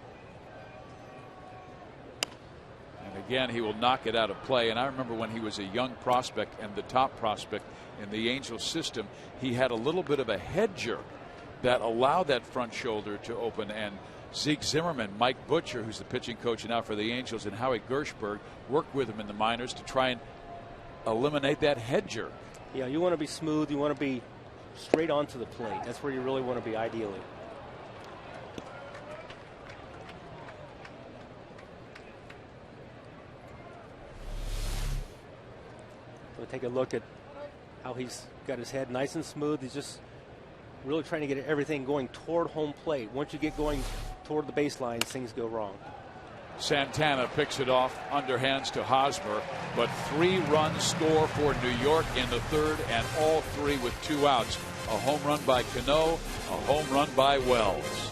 And again, he will knock it out of play. And I remember when he was a young prospect and the top prospect in the Angels system, he had a little bit of a head jerk that allowed that front shoulder to open. And Zeke Zimmerman, Mike Butcher, who's the pitching coach now for the Angels, and Howie Gershberg worked with him in the minors to try and eliminate that head jerk. Yeah, you want to be smooth. You want to be straight onto the plate. That's where you really want to be ideally. We'll take a look at how he's got his head nice and smooth. He's just really trying to get everything going toward home plate. Once you get going toward the baseline, things go wrong. Santana picks it off underhands to Hosmer, but 3-run score for New York in the third, and all three with 2 outs. A home run by Cano, a home run by Wells.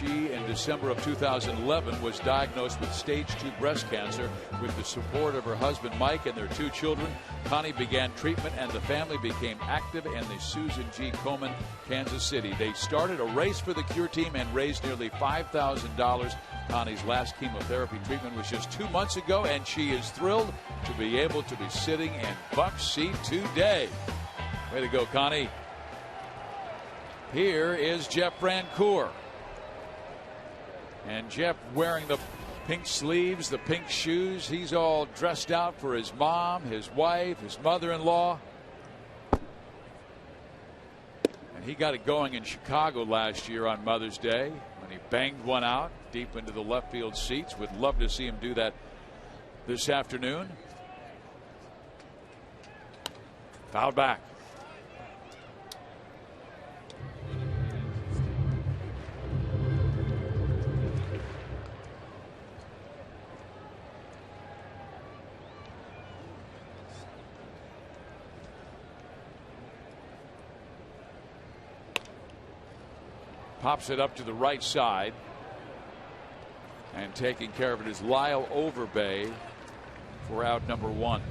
She, in December of 2011, was diagnosed with stage 2 breast cancer. With the support of her husband Mike and their 2 children, Connie began treatment, and the family became active in the Susan G. Komen, Kansas City. They started a race for the cure team and raised nearly $5,000. Connie's last chemotherapy treatment was just 2 months ago, and she is thrilled to be able to be sitting in Buck's seat today. Way to go, Connie. Here is Jeff Francoeur. And Jeff wearing the pink sleeves, the pink shoes. He's all dressed out for his mom, his wife, his mother-in-law. And he got it going in Chicago last year on Mother's Day when he banged one out deep into the left field seats. Would love to see him do that this afternoon. Fouled back. Pops it up to the right side. And taking care of it is Lyle Overbay for out number 1.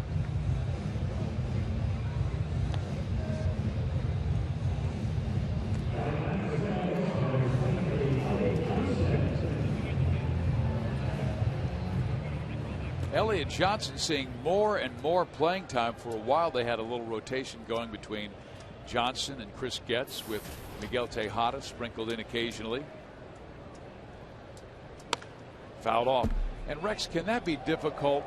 Elliott Johnson seeing more and more playing time. For a while they had a little rotation going between Johnson and Chris Getz, with Miguel Tejada sprinkled in occasionally. Fouled off. And Rex, can that be difficult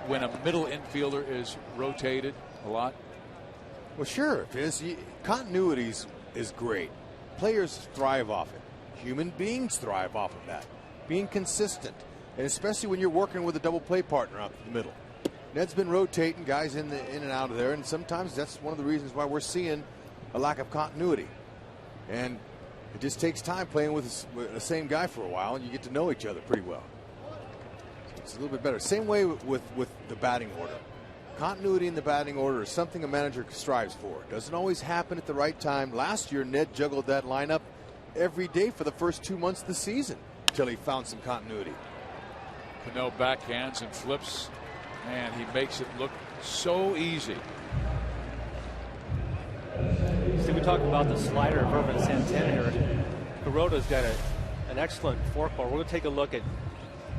when a middle infielder is rotated a lot? Well, sure. Continuity is great. Players thrive off it. Human beings thrive off of that. Being consistent. And especially when you're working with a double play partner out the middle. Ned's been rotating guys in and out of there, and sometimes that's one of the reasons why we're seeing a lack of continuity. And it just takes time playing with the same guy for a while, and you get to know each other pretty well. So it's a little bit better. Same way with the batting order. Continuity in the batting order is something a manager strives for. It doesn't always happen at the right time. Last year, Ned juggled that lineup every day for the first 2 months of the season until he found some continuity. Cano backhands and flips, and he makes it look so easy. See, we talk about the slider of Irvin Santana here. Kuroda's got an excellent forkball. We're going to take a look at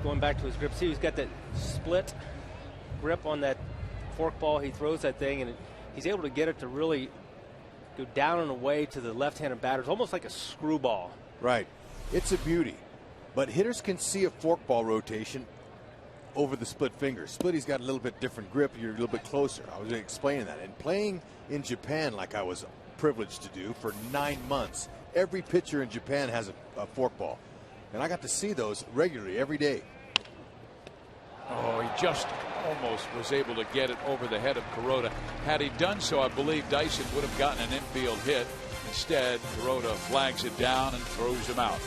going back to his grip. See, he's got that split grip on that forkball. He throws that thing, and he's able to get it to really go down and away to the left-handed batters, almost like a screwball. Right. It's a beauty. But hitters can see a forkball rotation over the split fingers. Splitty's got a little bit different grip. You're a little bit closer. I was explaining that. And playing in Japan, like I was privileged to do for 9 months, every pitcher in Japan has a forkball. And I got to see those regularly every day. Oh, he just almost was able to get it over the head of Kuroda. Had he done so, I believe Dyson would have gotten an infield hit. Instead, Kuroda flags it down and throws him out.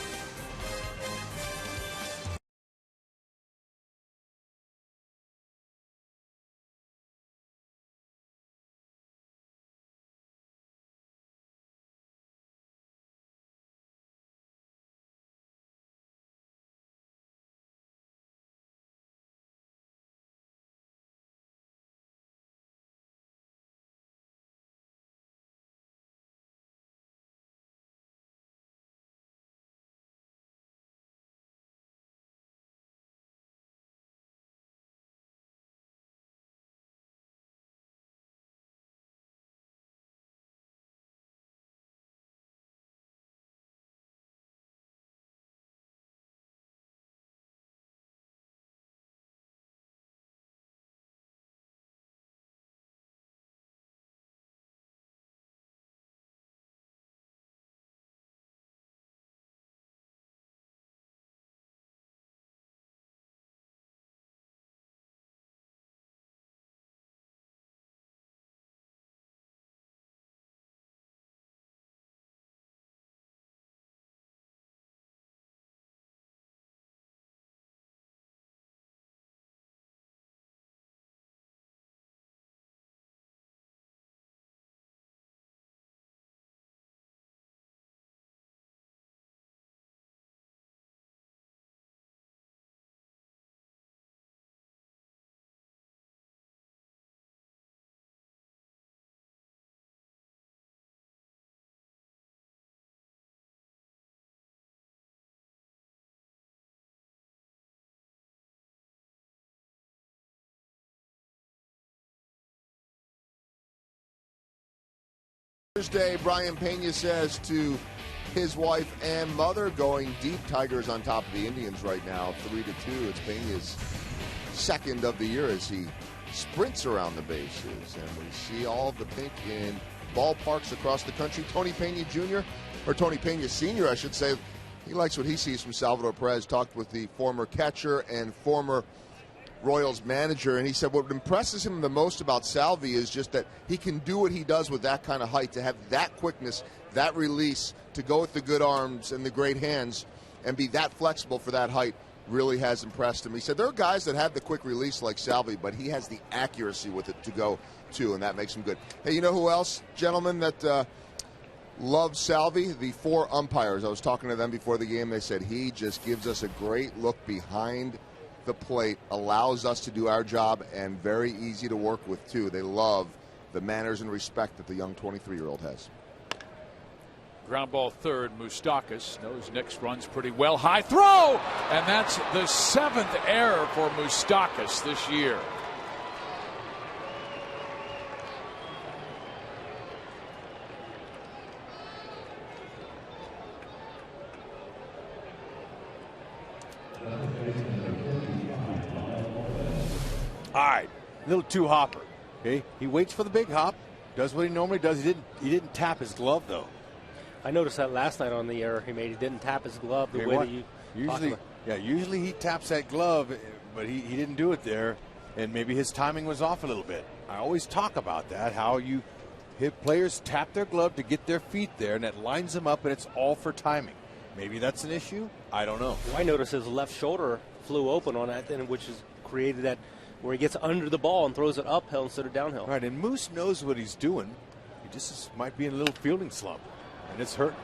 Thursday, Brian Pena says to his wife and mother, going deep. Tigers on top of the Indians right now, 3-2. It's Pena's second of the year as he sprints around the bases. And we see all of the pink in ballparks across the country. Tony Pena Jr., or Tony Pena Sr., I should say, he likes what he sees from Salvador Perez. Talked with the former catcher and former Royals manager, and he said what impresses him the most about Salvi is just that he can do what he does with that kind of height, to have that quickness, that release, to go with the good arms and the great hands and be that flexible for that height really has impressed him. He said there are guys that have the quick release like Salvi, but he has the accuracy with it to go too, and that makes him good. Hey, you know who else, gentlemen, that loves Salvi? The 4 umpires. I was talking to them before the game. They said he just gives us a great look behind the plate, allows us to do our job, and very easy to work with too. They love the manners and respect that the young 23-year-old has. Ground ball third, Moustakas knows Nix runs pretty well. High throw! And that's the 7th error for Moustakas this year. All right, little two hopper. Okay, he waits for the big hop, does what he normally does. He didn't tap his glove though. I noticed that last night on the error he made. He didn't tap his glove the way that you usually he taps that glove, but he didn't do it there, and maybe his timing was off a little bit. I always talk about that, how you hit players tap their glove to get their feet there, and that lines them up, and it's all for timing. Maybe that's an issue. I don't know. Well, I noticed his left shoulder flew open on that, which has created that where he gets under the ball and throws it uphill instead of downhill. Right, and Moose knows what he's doing. He just might be in a little fielding slump, and it's hurting.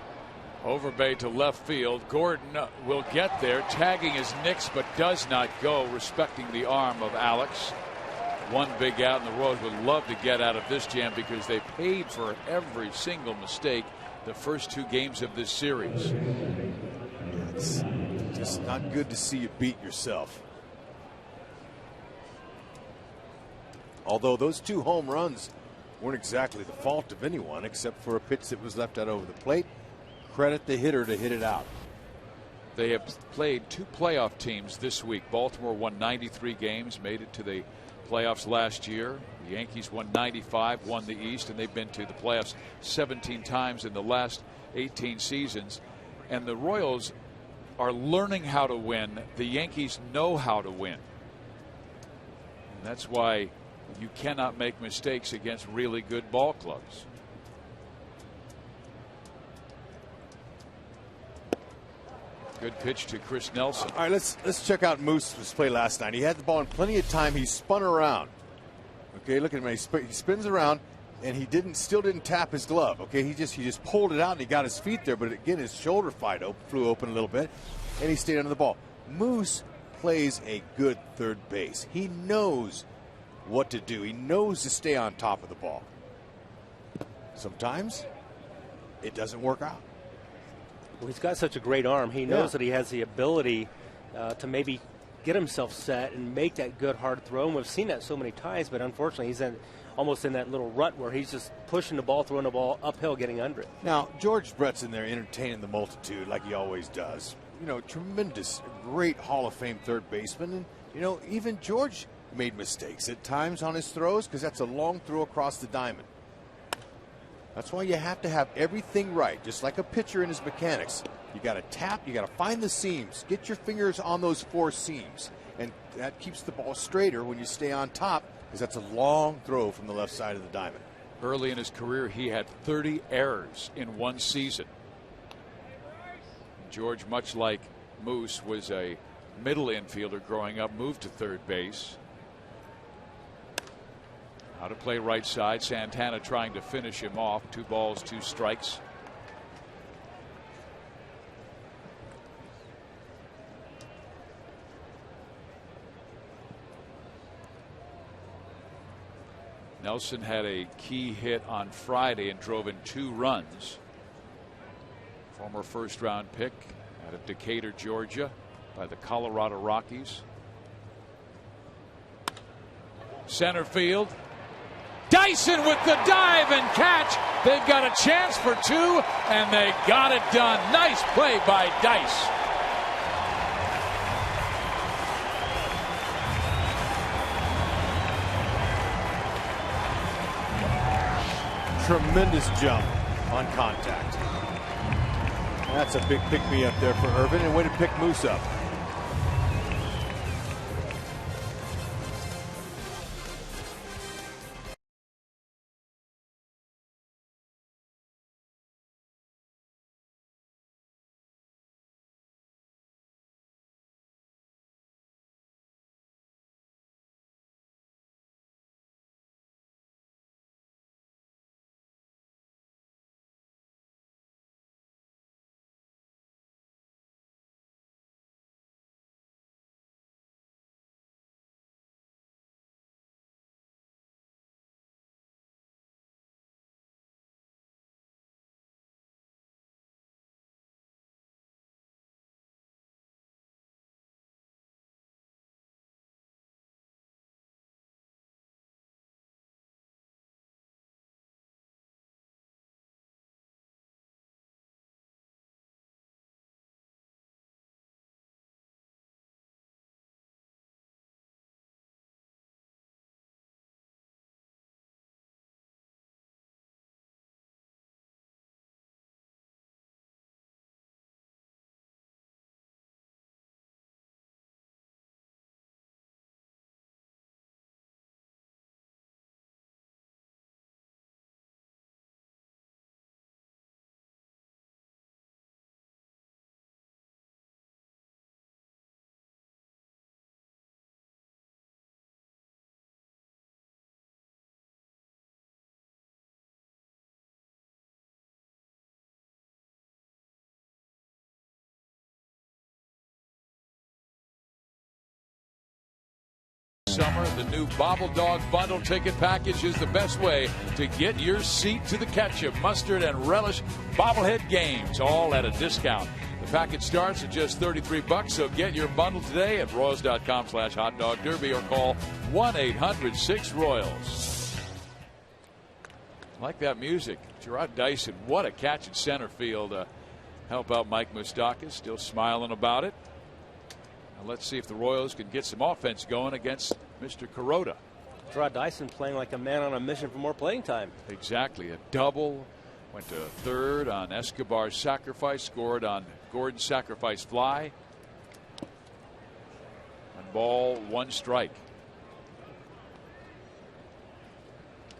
Overbay to left field. Gordon will get there, tagging his Nix, but does not go, respecting the arm of Alex. One big out, and the Royals would love to get out of this jam because they paid for every single mistake the first 2 games of this series. It's just not good to see you beat yourself. Although those 2 home runs weren't exactly the fault of anyone except for a pitch that was left out over the plate. Credit the hitter to hit it out. They have played 2 playoff teams this week. Baltimore won 93 games, made it to the playoffs last year. The Yankees won 95, won the East, and they've been to the playoffs 17 times in the last 18 seasons. And the Royals are learning how to win. The Yankees know how to win. And that's why you cannot make mistakes against really good ball clubs. Good pitch to Chris Nelson. All right, let's check out Moose's play last night. He had the ball in plenty of time. He spun around. Okay, look at him. He spins around, and he still didn't tap his glove. Okay, he just pulled it out and he got his feet there. But again, his shoulder flew open a little bit, and he stayed under the ball. Moose plays a good third base. He knows what to do. He knows to stay on top of the ball. Sometimes it doesn't work out. Well, he's got such a great arm. He knows that he has the ability to maybe get himself set and make that good hard throw. And we've seen that so many times, but unfortunately he's almost in that little rut where he's just pushing the ball, throwing the ball uphill, getting under it. Now, George Brett's in there entertaining the multitude like he always does. You know, tremendous, great Hall of Fame third baseman. And, you know, even George made mistakes at times on his throws because that's a long throw across the diamond. That's why you have to have everything right, just like a pitcher in his mechanics. You got to tap, you got to find the seams, get your fingers on those 4 seams, and that keeps the ball straighter when you stay on top because that's a long throw from the left side of the diamond. Early in his career, he had 30 errors in one season. George, much like Moose, was a middle infielder growing up, moved to third base. How to play right side. Santana trying to finish him off. 2 balls, 2 strikes. Nelson had a key hit on Friday and drove in 2 runs. Former first-round pick out of Decatur, Georgia, by the Colorado Rockies. Center field. Dyson with the dive and catch. They've got a chance for 2, and they got it done. Nice play by Dice. Tremendous jump on contact. That's a big pick-me-up there for Irvin, and way to pick Moose up. summer, the new Bobble Dog Bundle ticket package is the best way to get your seat to the ketchup, mustard, and relish bobblehead games, all at a discount. The package starts at just $33, so get your bundle today at Royals.com/hotdogderby or call 1-800-6-ROYALS. Like that music. Gerard Dyson, what a catch at center field. Help out Mike Moustakas, still smiling about it. Now let's see if the Royals can get some offense going against Mr. Kuroda. Gerard Dyson playing like a man on a mission for more playing time. Exactly. A double. Went to third on Escobar's sacrifice. Scored on Gordon's sacrifice fly. 1 ball, 1 strike.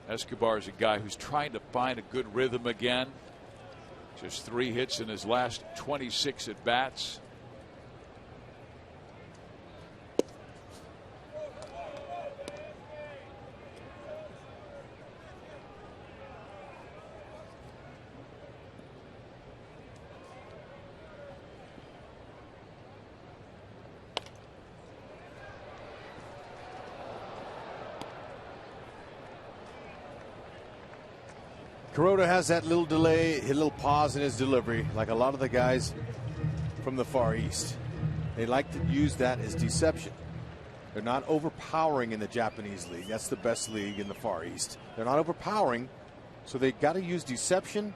Escobar is a guy who's trying to find a good rhythm again. Just 3 hits in his last 26 at bats. Kuroda has that little delay, a little pause in his delivery, like a lot of the guys from the Far East. They like to use that as deception. They're not overpowering in the Japanese league. That's the best league in the Far East. They're not overpowering, so they got to use deception,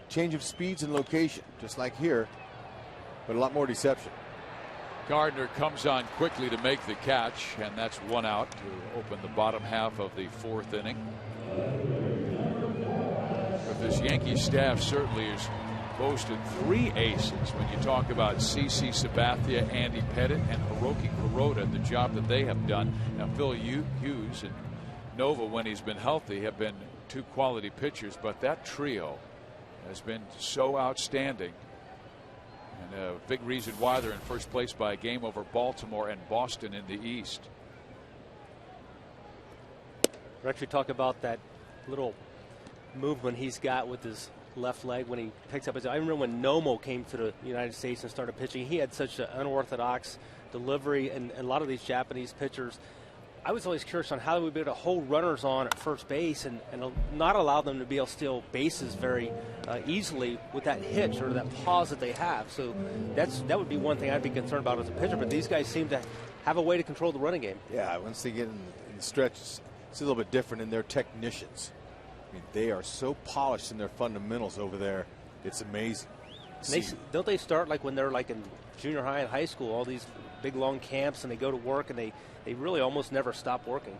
change of speeds and location, just like here, but a lot more deception. Gardner comes on quickly to make the catch, and that's 1 out to open the bottom half of the 4th inning. But this Yankee staff certainly has boasted 3 aces when you talk about CC Sabathia, Andy Pettit, and Hiroki Kuroda, the job that they have done. Now, Phil Hughes and Nova, when he's been healthy, have been 2 quality pitchers, but that trio has been so outstanding. And a big reason why they're in first place by a game over Baltimore and Boston in the East. We actually talk about that little movement he's got with his left leg when he picks up his. I remember when Nomo came to the United States and started pitching, he had such an unorthodox delivery, and a lot of these Japanese pitchers, I was always curious on how they would be able to hold runners on at first base and not allow them to be able to steal bases very easily with that hitch or that pause that they have. So that would be one thing I'd be concerned about as a pitcher, but these guys seem to have a way to control the running game. Yeah, once they get in the stretches, it's a little bit different in their technicians. I mean, they are so polished in their fundamentals over there. It's amazing. Don't they start like when they're like in junior high and high school, all these big long camps, and they go to work and they really almost never stop working.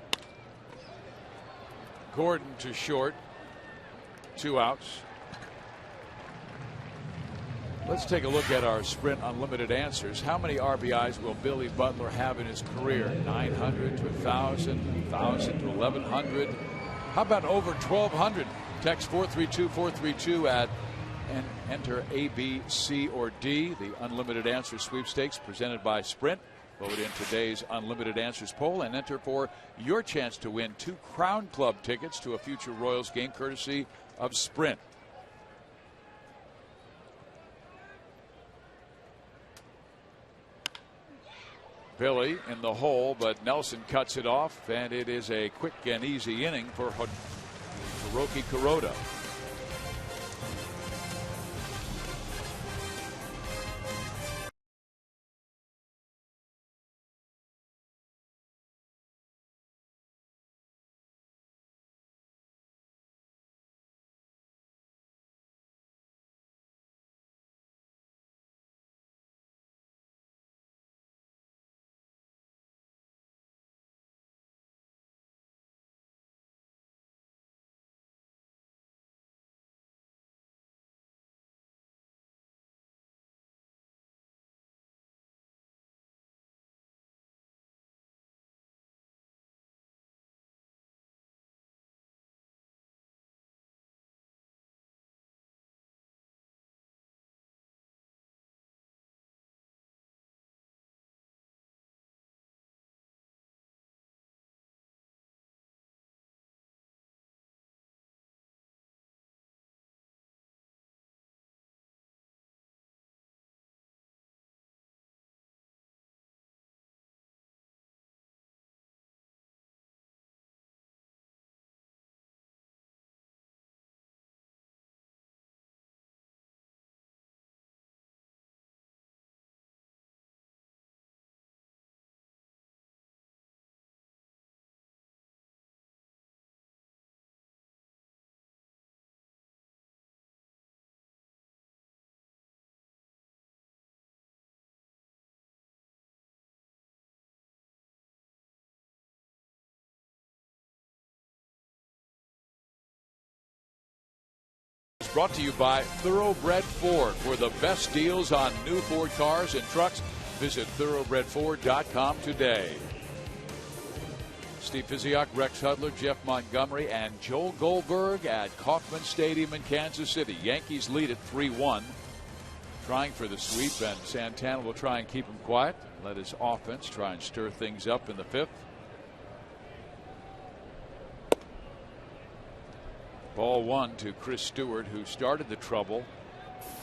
Gordon to short, 2 outs. Let's take a look at our Sprint Unlimited answers. How many RBIs will Billy Butler have in his career? 900 to 1,000, 1,000 to 1,100. How about over 1,200? Text 432-432 and enter A, B, C, or D. The Unlimited Answer Sweepstakes presented by Sprint. Vote in today's Unlimited Answers poll and enter for your chance to win 2 Crown Club tickets to a future Royals game courtesy of Sprint. Billy in the hole, but Nelson cuts it off, and it is a quick and easy inning for Hiroki Kuroda. Brought to you by Thoroughbred Ford. For the best deals on new Ford cars and trucks, visit thoroughbredford.com today. Steve Physiak, Rex Hudler, Jeff Montgomery, and Joel Goldberg at Kauffman Stadium in Kansas City. Yankees lead at 3-1. Trying for the sweep, and Santana will try and keep him quiet. Let his offense try and stir things up in the 5th. Ball 1 to Chris Stewart, who started the trouble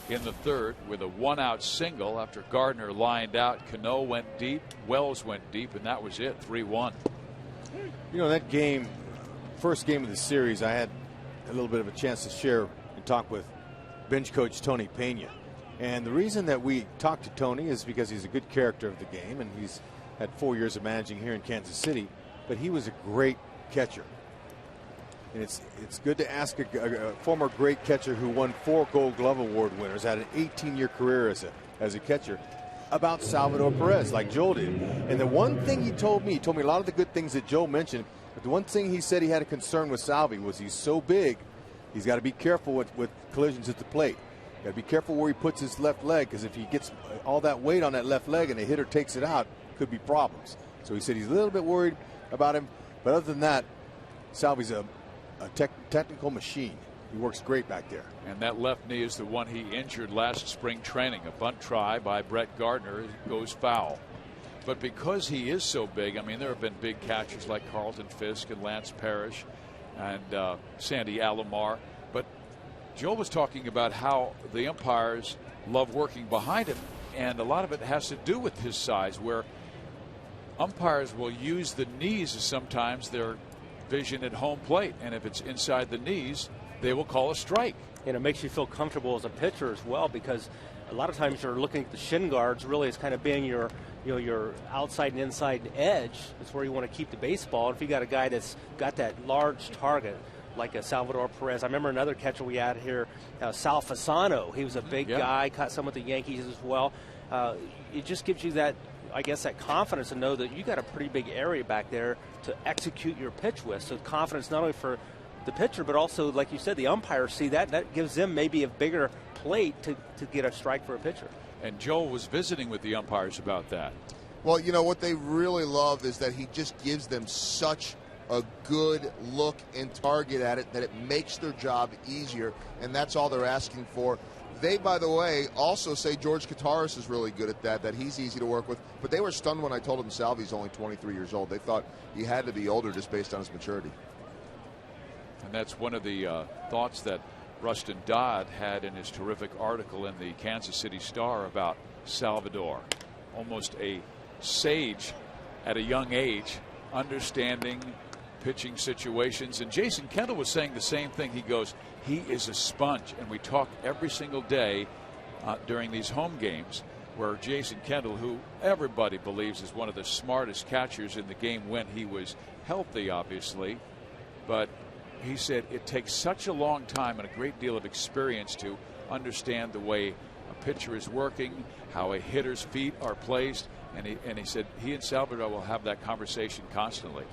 in the 3rd with a 1-out single after Gardner lined out. Cano went deep, Wells went deep, and that was it. 3-1. You know, that game, first game of the series, I had a little bit of a chance to share and talk with bench coach Tony Pena. And the reason that we talked to Tony is because he's a good character of the game, and he's had 4 years of managing here in Kansas City, but he was a great catcher. And it's good to ask a former great catcher who won 4 Gold Glove Award winners, had an 18-year career as a catcher, about Salvador Perez, like Joel did. And the one thing he told me a lot of the good things that Joel mentioned, but the one thing he said he had a concern with Salvi was he's so big, he's got to be careful with collisions at the plate. Got to be careful where he puts his left leg, because if he gets all that weight on that left leg and the hitter takes it out, could be problems. So he said he's a little bit worried about him. But other than that, Salvi's a technical machine. He works great back there. And that left knee is the one he injured last spring training. A bunt try by Brett Gardner goes foul. But because he is so big, I mean, there have been big catchers like Carlton Fisk and Lance Parrish and Sandy Alomar. But Joel was talking about how the umpires love working behind him, and a lot of it has to do with his size, where umpires will use the knees as sometimes their vision at home plate, and if it's inside the knees, they will call a strike. And it makes you feel comfortable as a pitcher as well, because a lot of times you're looking at the shin guards really as kind of being your outside and inside edge. It's where you want to keep the baseball. And if you got a guy that's got that large target like a Salvador Perez. I remember another catcher we had here, Sal Fasano. He was a big guy, caught some with the Yankees as well. It just gives you that, I guess, that confidence to know that you got a pretty big area back there to execute your pitch with. So confidence not only for the pitcher, but also, like you said, the umpires see that. That gives them maybe a bigger plate to get a strike for a pitcher. And Joel was visiting with the umpires about that. Well, you know, what they really love is that he just gives them such a good look and target at it that it makes their job easier, and that's all they're asking for. They, by the way, also say George Kataris is really good at that he's easy to work with. But they were stunned when I told them Salvi's only 23 years old. They thought he had to be older just based on his maturity. And that's one of the thoughts that Rustin Dodd had in his terrific article in the Kansas City Star about Salvador. Almost a sage at a young age, understanding pitching situations. And Jason Kendall was saying the same thing. He goes, he is a sponge. And we talk every single day during these home games where Jason Kendall, who everybody believes is one of the smartest catchers in the game when he was healthy, obviously, but he said it takes such a long time and a great deal of experience to understand the way a pitcher is working, how a hitter's feet are placed. And he said he and Salvador will have that conversation constantly.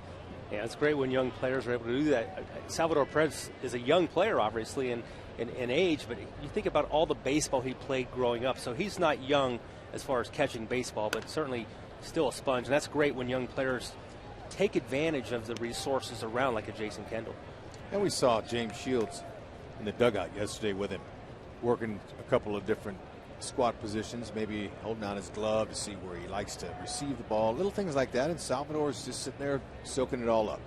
Yeah, it's great when young players are able to do that. Salvador Perez is a young player, obviously, in age, but you think about all the baseball he played growing up. So he's not young as far as catching baseball, but certainly still a sponge. And that's great when young players take advantage of the resources around, like a Jason Kendall. And we saw James Shields in the dugout yesterday with him, working a couple of different squat positions, maybe holding on his glove to see where he likes to receive the ball, little things like that. And Salvador's just sitting there soaking it all up.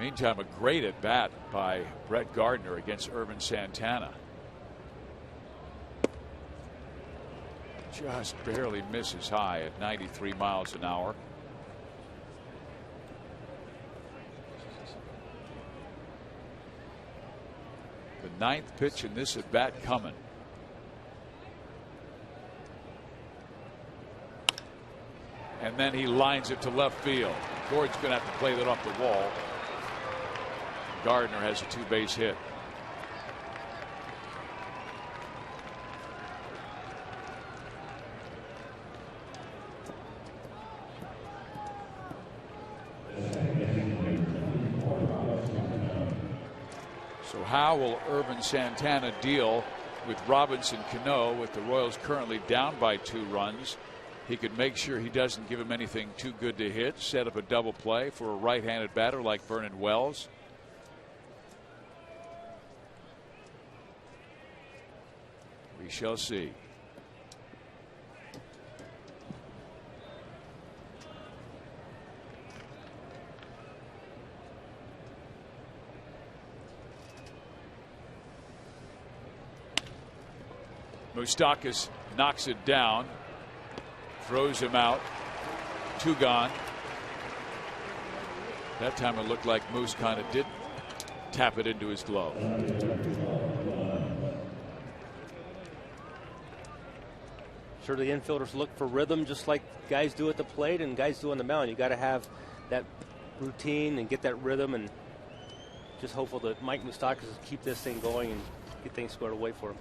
Meantime, a great at bat by Brett Gardner against Irvin Santana. Just barely misses high at 93 miles an hour. The 9th pitch in this at bat coming. And then he lines it to left field. Gordon's going to have to play that off the wall. Gardner has a 2-base hit. So how will Irvin Santana deal with Robinson Cano with the Royals currently down by 2 runs? He could make sure he doesn't give him anything too good to hit, set up a double play for a right-handed batter like Vernon Wells. We shall see. Moustakas knocks it down, throws him out. 2 gone. That time it looked like Moose kind of did tap it into his glove. Sure, the infielders look for rhythm just like guys do at the plate and guys do on the mound. You got to have that routine and get that rhythm, and just hopeful that Mike Moustakas will keep this thing going and get things squared away for him.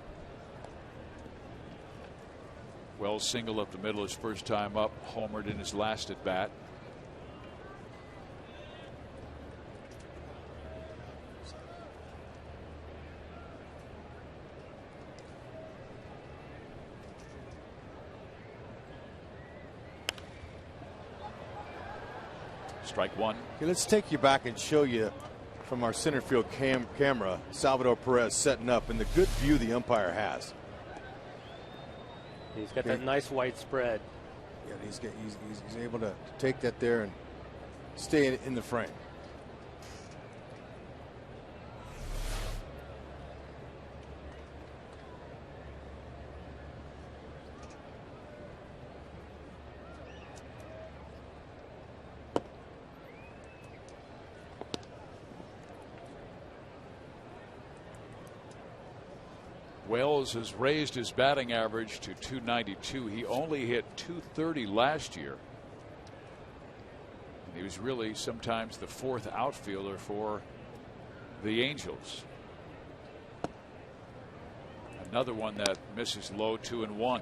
Wells single up the middle his first time up, homered in his last at bat. Strike 1. Okay, let's take you back and show you from our center field camera Salvador Perez setting up and the good view the umpire has. He's got that nice white spread. Yeah, he's able to take that there and stay in the frame. Wells has raised his batting average to .292. He only hit .230 last year. And he was really sometimes the 4th outfielder for the Angels. Another one that misses low, 2-1.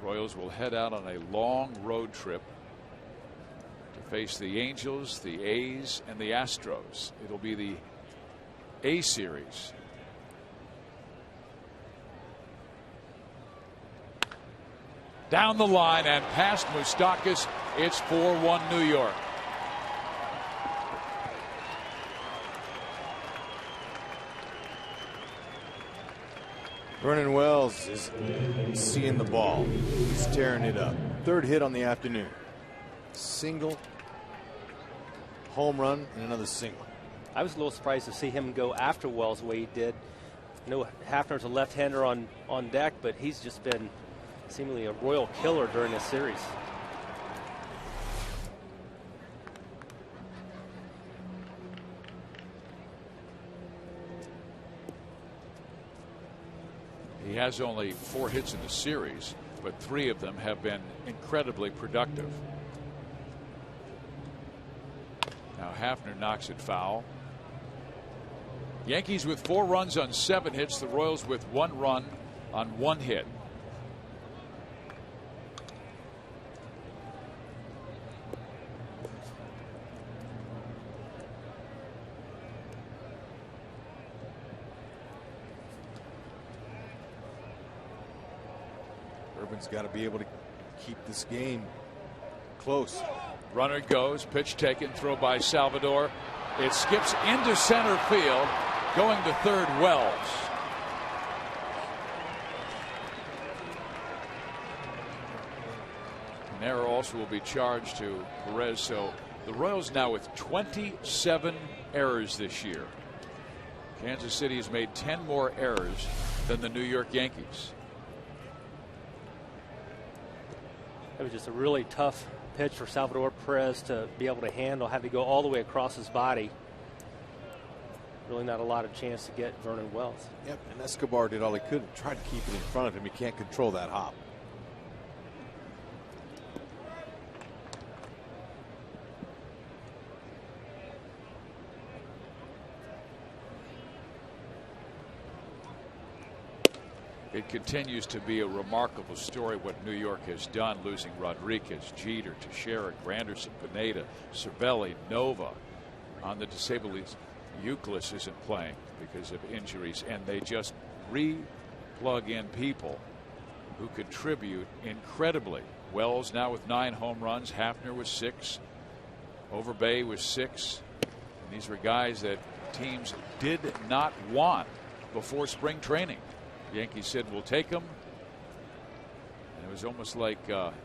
Royals will head out on a long road trip to face the Angels, the A's, and the Astros. It'll be the A series. Down the line and past Moustakas. It's 4-1 New York. Vernon Wells is seeing the ball. He's tearing it up. 3rd hit on the afternoon. Single, home run, and another single. I was a little surprised to see him go after Wells the way he did. I know Hafner's a left-hander on deck, but he's just been seemingly a royal killer during this series. He has only 4 hits in the series, but 3 of them have been incredibly productive. Now Hafner knocks it foul. Yankees with 4 runs on 7 hits. The Royals with 1 run on 1 hit. Urban's got to be able to keep this game close. Runner goes, pitch taken, throw by Salvador. It skips into center field, going to third. Wells. An error also will be charged to Perez. So the Royals now with 27 errors this year. Kansas City has made 10 more errors than the New York Yankees. It was just a really tough pitch for Salvador Perez to be able to handle. Had to go all the way across his body. Really not a lot of chance to get Vernon Wells. Yep, and Escobar did all he could to try to keep it in front of him. He can't control that hop. It continues to be a remarkable story what New York has done, losing Rodriguez, Jeter, Teixeira, Granderson, Pineda, Cervelli, Nova. On the disabled list, Euclid isn't playing because of injuries, and they just plug in people who contribute incredibly. Wells now with 9 home runs, Hafner with 6, Overbay with 6. And these were guys that teams did not want before spring training. The Yankees said, we'll take them. And it was almost like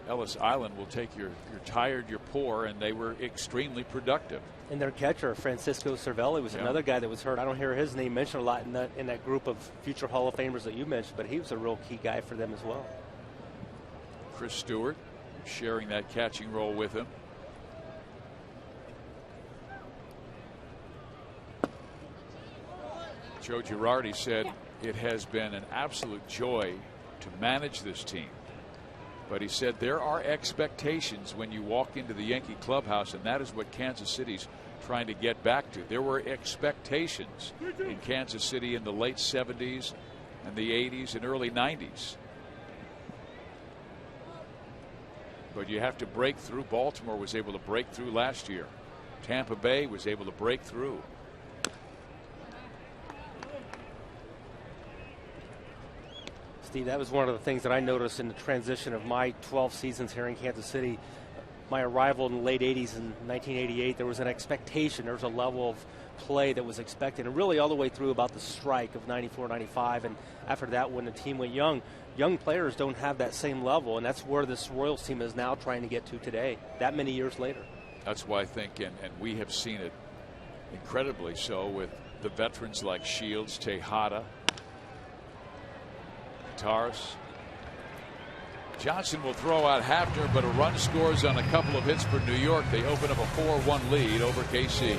Ellis Island, will take your tired, your poor, and they were extremely productive. And their catcher, Francisco Cervelli, was another guy that was hurt. I don't hear his name mentioned a lot in that group of future Hall of Famers that you mentioned, but he was a real key guy for them as well. Chris Stewart sharing that catching role with him. Joe Girardi said it has been an absolute joy to manage this team. But he said there are expectations when you walk into the Yankee clubhouse, and that is what Kansas City's trying to get back to. There were expectations in Kansas City in the late 70s and the 80s and early 90s. But you have to break through. Baltimore was able to break through last year. Tampa Bay was able to break through. Steve, that was one of the things that I noticed in the transition of my 12 seasons here in Kansas City. My arrival in the late 80s in 1988, there was an expectation. There was a level of play that was expected, and really all the way through about the strike of 94, 95. And after that, when the team went young players don't have that same level, and that's where this Royals team is now trying to get to today, that many years later. That's why I think, and we have seen it incredibly so with the veterans like Shields, Tejada, Taurus. Johnson will throw out Hafner, but a run scores on a couple of hits for New York. They open up a 4-1 lead over KC.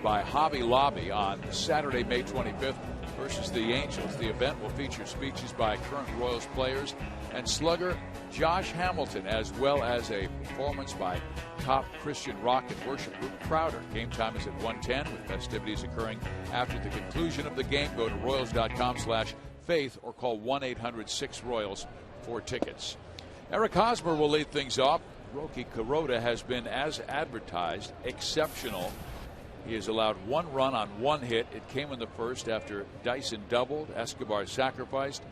By Hobby Lobby on Saturday, May 25th versus the Angels. The event will feature speeches by current Royals players and slugger Josh Hamilton, as well as a performance by top Christian rock and worship group Crowder. Game time is at 1:10 with festivities occurring after the conclusion of the game. Go to Royals.com/faith or call 1-800-6-ROYALS for tickets. Eric Hosmer will lead things off. Roki Kuroda has been, as advertised, exceptional. He has allowed 1 run on 1 hit. It came in the first after Dyson doubled. Escobar sacrificed.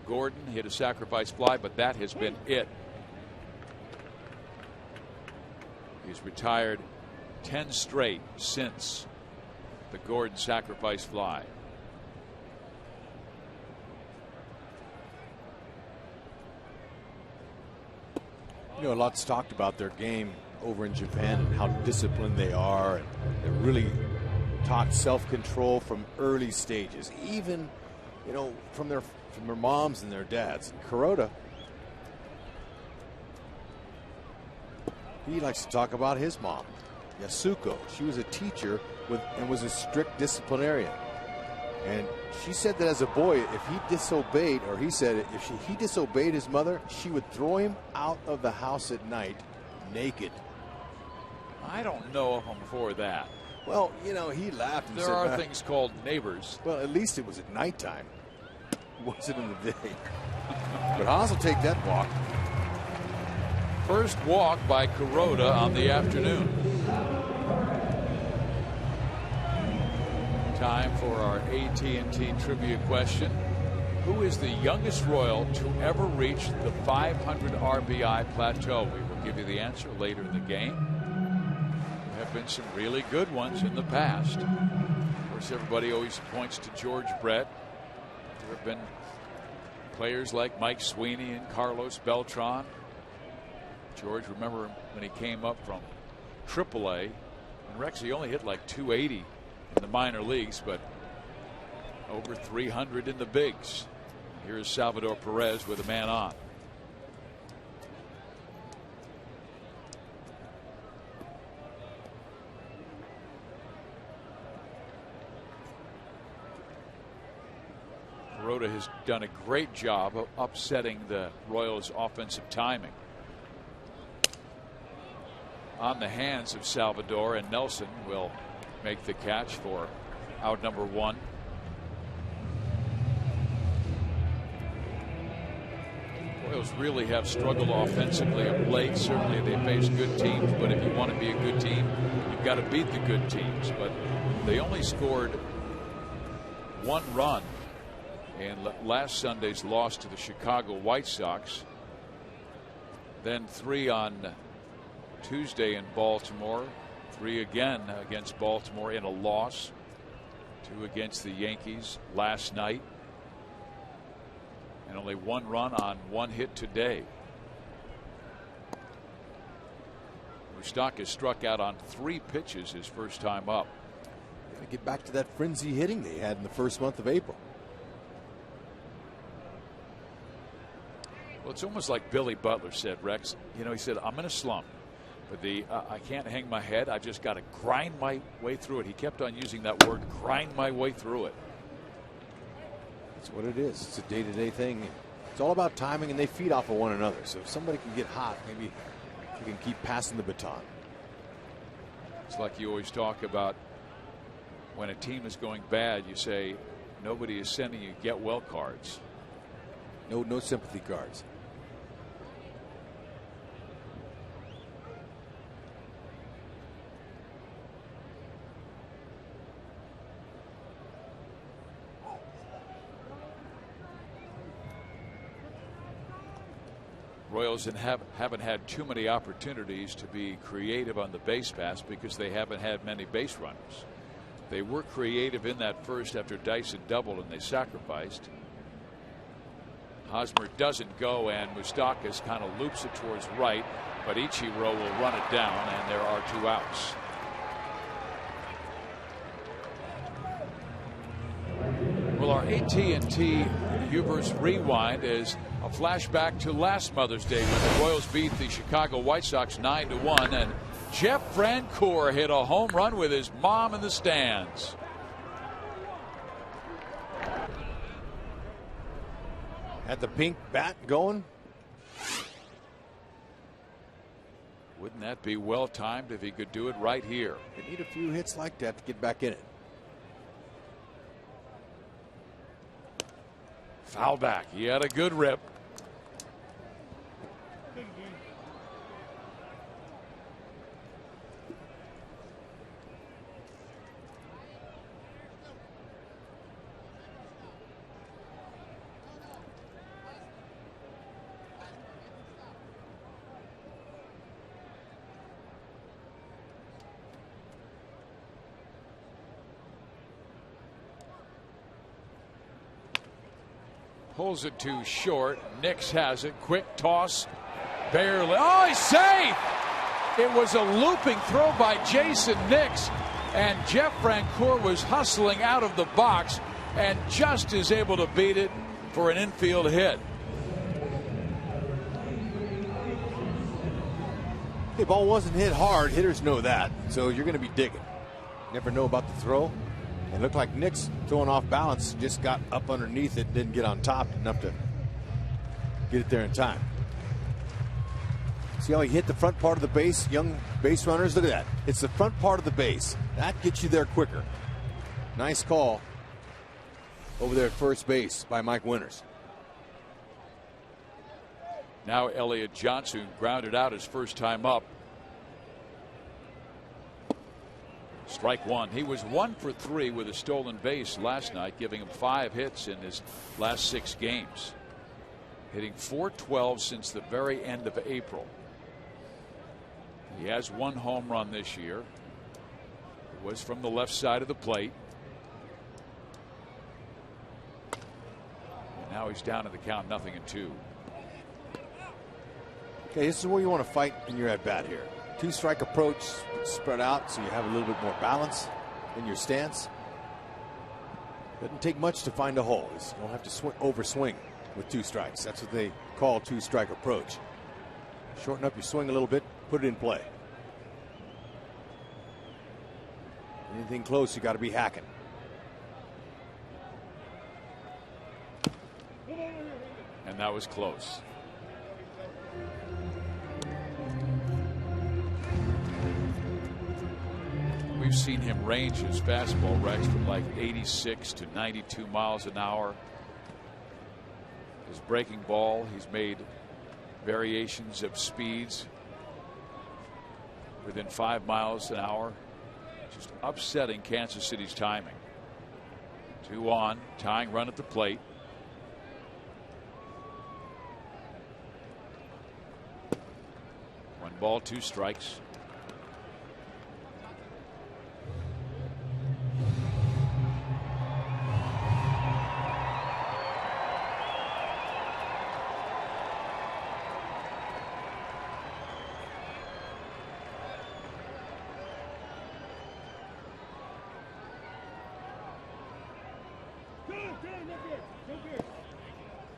Gordon hit a sacrifice fly, but that has been it. He's retired 10 straight since the Gordon sacrifice fly. You know, a lot's talked about their game over in Japan and how disciplined they are, and they're really taught self-control from early stages, even, you know, from their moms and their dads. Kuroda, he likes to talk about his mom, Yasuko. She was a teacher and was a strict disciplinarian. And she said that as a boy, if he disobeyed, or he said if he disobeyed his mother, she would throw him out of the house at night naked. I don't know if I'm for that. Well, you know, he laughed and there said, are things called neighbors. Well, at least it was at nighttime. It wasn't in the day. But Haas will take that walk. First walk by Kuroda on the afternoon. Time for our AT&T trivia question. Who is the youngest Royal to ever reach the 500 RBI plateau? We will give you the answer later in the game. There have been some really good ones in the past. Of course, everybody always points to George Brett. There have been players like Mike Sweeney and Carlos Beltran. George, remember when he came up from AAA, and Rex, he only hit like 280 in the minor leagues, but over 300 in the bigs. Here's Salvador Perez with a man on. Kuroda has done a great job of upsetting the Royals' offensive timing. On the hands of Salvador, and Nelson will make the catch for out number one. Royals really have struggled offensively of late. Certainly they face good teams, but if you want to be a good team, you've got to beat the good teams. But they only scored one run in last Sunday's loss to the Chicago White Sox. Then 3 on Tuesday in Baltimore. 3 again against Baltimore in a loss. 2 against the Yankees last night. And only 1 run on 1 hit today. Moustakas struck out on 3 pitches his first time up. Got to get back to that frenzy hitting they had in the first month of April. Well, it's almost like Billy Butler said, Rex. You know, he said, I'm in a slump. But I can't hang my head. I just got to grind my way through it. He kept on using that word, grind my way through it. That's what it is. It's a day-to-day thing. It's all about timing, and they feed off of one another. So if somebody can get hot, maybe you can keep passing the baton. It's like you always talk about when a team is going bad, you say nobody is sending you get well cards. No sympathy cards. Royals haven't had too many opportunities to be creative on the base pass because they haven't had many base runners. They were creative in that first after Dice had doubled and they sacrificed. Hosmer doesn't go, and Moustakas kind of loops it towards right, but Ichiro will run it down, and there are 2 outs. Well, our AT&T Hubers Rewind is a flashback to last Mother's Day when the Royals beat the Chicago White Sox 9-1, and Jeff Francoeur hit a home run with his mom in the stands. Had the pink bat going. Wouldn't that be well timed if he could do it right here? They need a few hits like that to get back in it. Foul back. He had a good rip. Pulls it too short. Nix has it. Quick toss. Barely. Oh, he's safe. It was a looping throw by Jason Nix, and Jeff Francoeur was hustling out of the box and just is able to beat it for an infield hit. The ball wasn't hit hard. Hitters know that, so you're going to be digging. Never know about the throw. It looked like Nix throwing off balance, just got up underneath it, didn't get on top enough to get it there in time. See how he hit the front part of the base? Young base runners, look at that. It's the front part of the base. That gets you there quicker. Nice call over there at first base by Mike Winters. Now Elliott Johnson grounded out his first time up. Strike one. He was 1 for 3 with a stolen base last night, giving him 5 hits in his last 6 games. Hitting .412 since the very end of April. He has 1 home run this year. It was from the left side of the plate. And now he's down in the count, 0-2. Okay, this is where you want to fight in your at bat here. 2-strike approach, spread out so you have a little bit more balance in your stance. Doesn't take much to find a hole. You don't have to overswing with 2 strikes. That's what they call 2-strike approach. Shorten up your swing a little bit, put it in play. Anything close, you got to be hacking. And that was close. We've seen him range his fastball, Rex, from like 86 to 92 miles an hour. His breaking ball, he's made variations of speeds within 5 miles an hour. Just upsetting Kansas City's timing. 2 on, tying run at the plate. One ball, 2 strikes.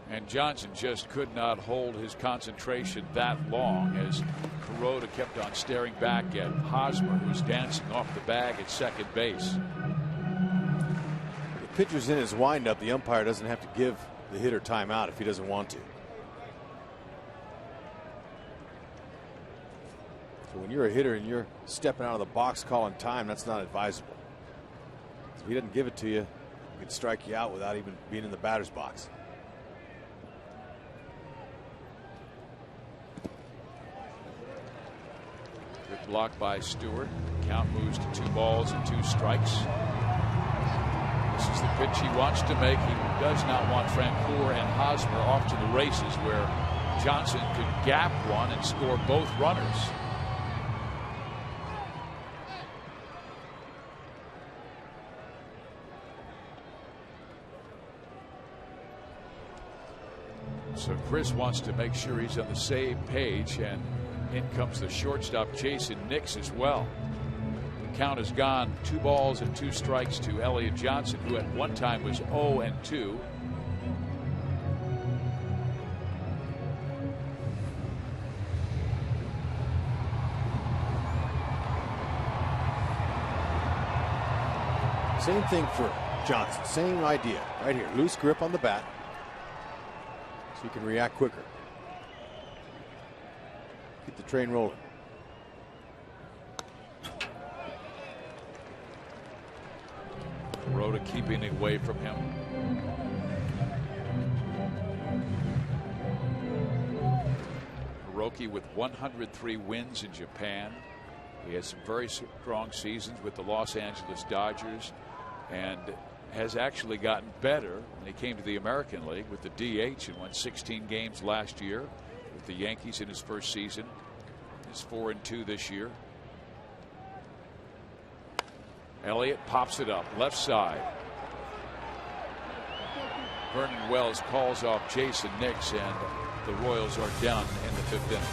And Johnson just could not hold his concentration that long as Kuroda kept on staring back at Hosmer, who's dancing off the bag at second base. The pitcher's in his windup. The umpire doesn't have to give the hitter timeout if he doesn't want to. So when you're a hitter and you're stepping out of the box calling time, that's not advisable. If he doesn't give it to you, he can strike you out without even being in the batter's box. Good block by Stewart. Count moves to 2 balls and 2 strikes. This is the pitch he wants to make. He does not want Francoeur and Hosmer off to the races where Johnson could gap one and score both runners. So Chris wants to make sure he's on the same page, and in comes the shortstop Jason Nix as well. The count has gone 2 balls and 2 strikes to Elliott Johnson, who at one time was 0-2. Same thing for Johnson. Same idea right here. Loose grip on the bat so you can react quicker. Keep the train rolling. Rhoda keeping it away from him. Hiroki with 103 wins in Japan. He has some very strong seasons with the Los Angeles Dodgers and has actually gotten better when he came to the American League with the DH and won 16 games last year with the Yankees in his first season. He's 4-2 this year. Elliott pops it up left side. Vernon Wells calls off Jason Nix, and the Royals are down in the 5th inning.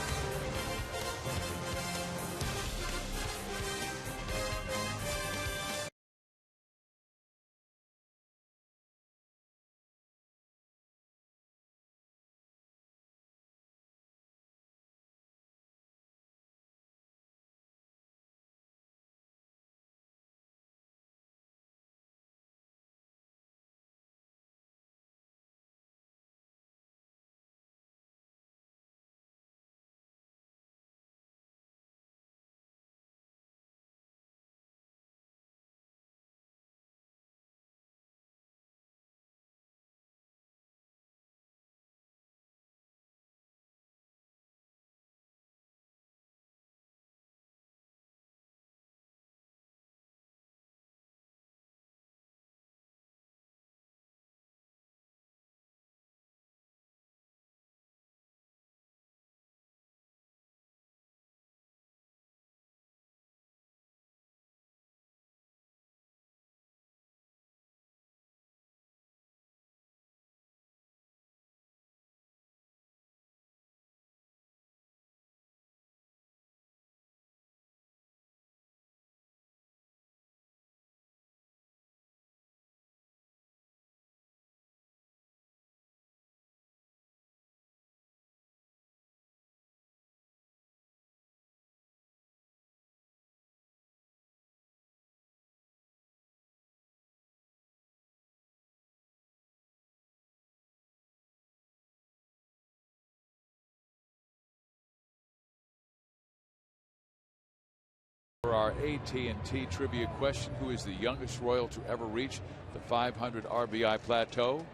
For our AT&T trivia question, who is the youngest Royal to ever reach the 500 RBI plateau?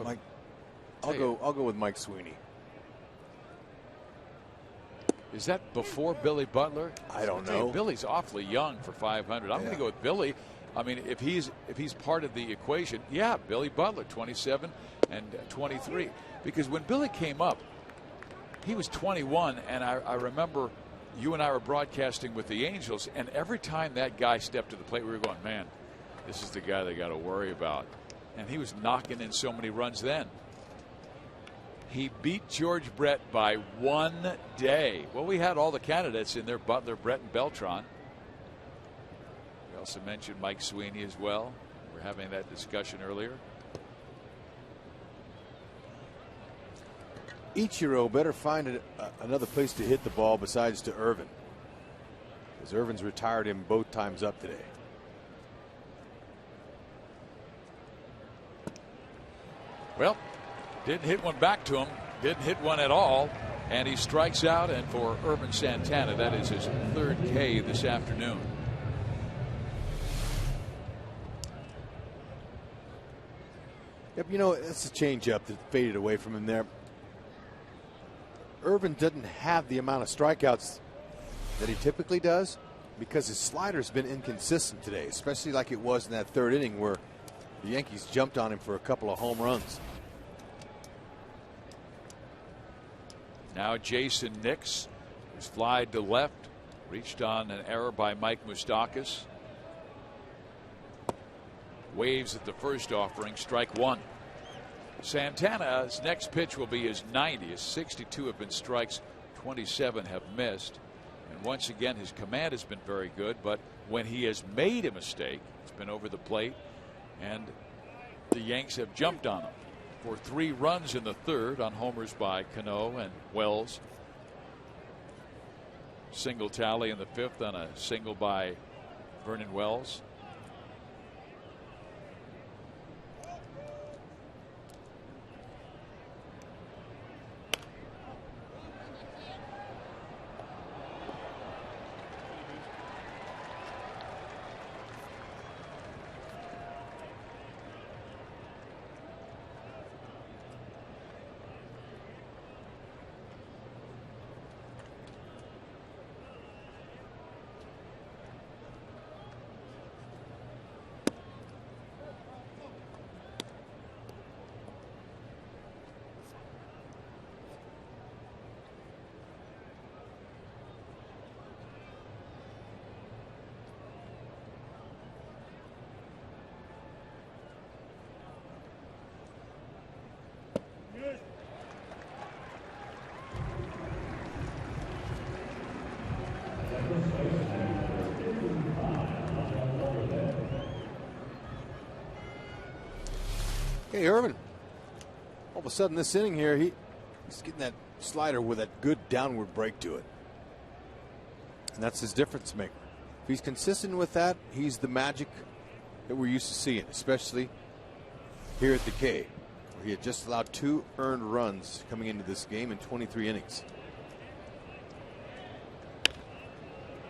Mike, I'll go with Mike Sweeney. Is that before Billy Butler? I don't know. Billy's awfully young for 500. I'm going to go with Billy. I mean, if he's part of the equation, yeah, Billy Butler, 27 and 23. Because when Billy came up, he was 21, and I remember you and I were broadcasting with the Angels, and every time that guy stepped to the plate, we were going, man, this is the guy they got to worry about. And he was knocking in so many runs then. He beat George Brett by 1 day. Well, we had all the candidates in there, Butler, Brett, and Beltran. We also mentioned Mike Sweeney as well. We were having that discussion earlier. Ichiro better find another place to hit the ball besides to Irvin, because Irvin's retired him both times up today. Well, didn't hit one back to him, didn't hit one at all, and he strikes out. And for Irvin Santana, that is his 3rd K this afternoon. Yep, you know, it's a changeup that faded away from him there. Irvin doesn't have the amount of strikeouts that he typically does because his slider's been inconsistent today, especially like it was in that 3rd inning where the Yankees jumped on him for a couple of home runs. Now Jason Nix, who's flied to left, reached on an error by Mike Moustakas. Waves at the first offering, strike 1. Santana's next pitch will be his 90th. 62 have been strikes, 27 have missed. And once again, his command has been very good, but when he has made a mistake, it's been over the plate, and the Yanks have jumped on him for 3 runs in the 3rd on homers by Cano and Wells. Single tally in the 5th on a single by Vernon Wells. Hey, Irvin, all of a sudden this inning here, he's getting that slider with a good downward break to it. And that's his difference maker. If he's consistent with that, he's the magic that we're used to seeing, especially here at the K, where he had just allowed 2 earned runs coming into this game in 23 innings.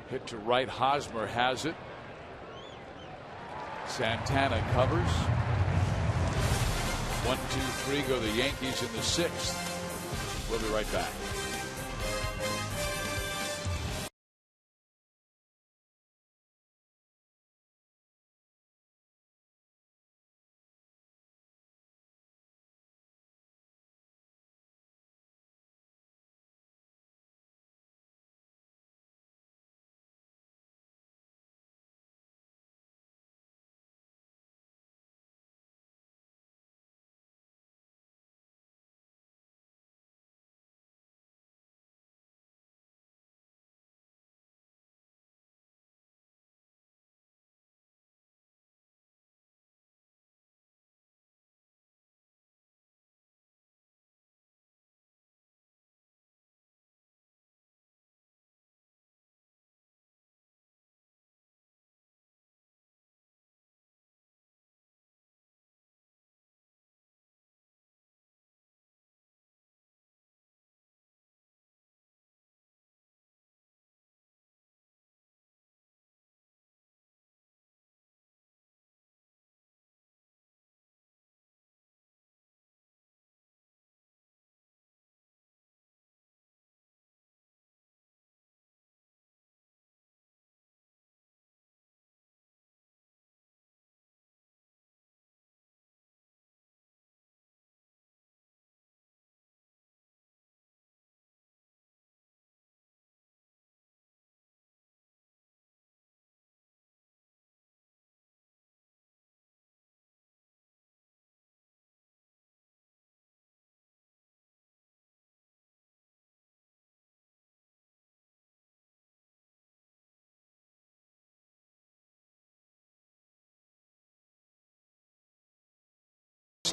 Hit to right, Hosmer has it. Santana covers. 1, 2, 3 go the Yankees in the 6th. We'll be right back.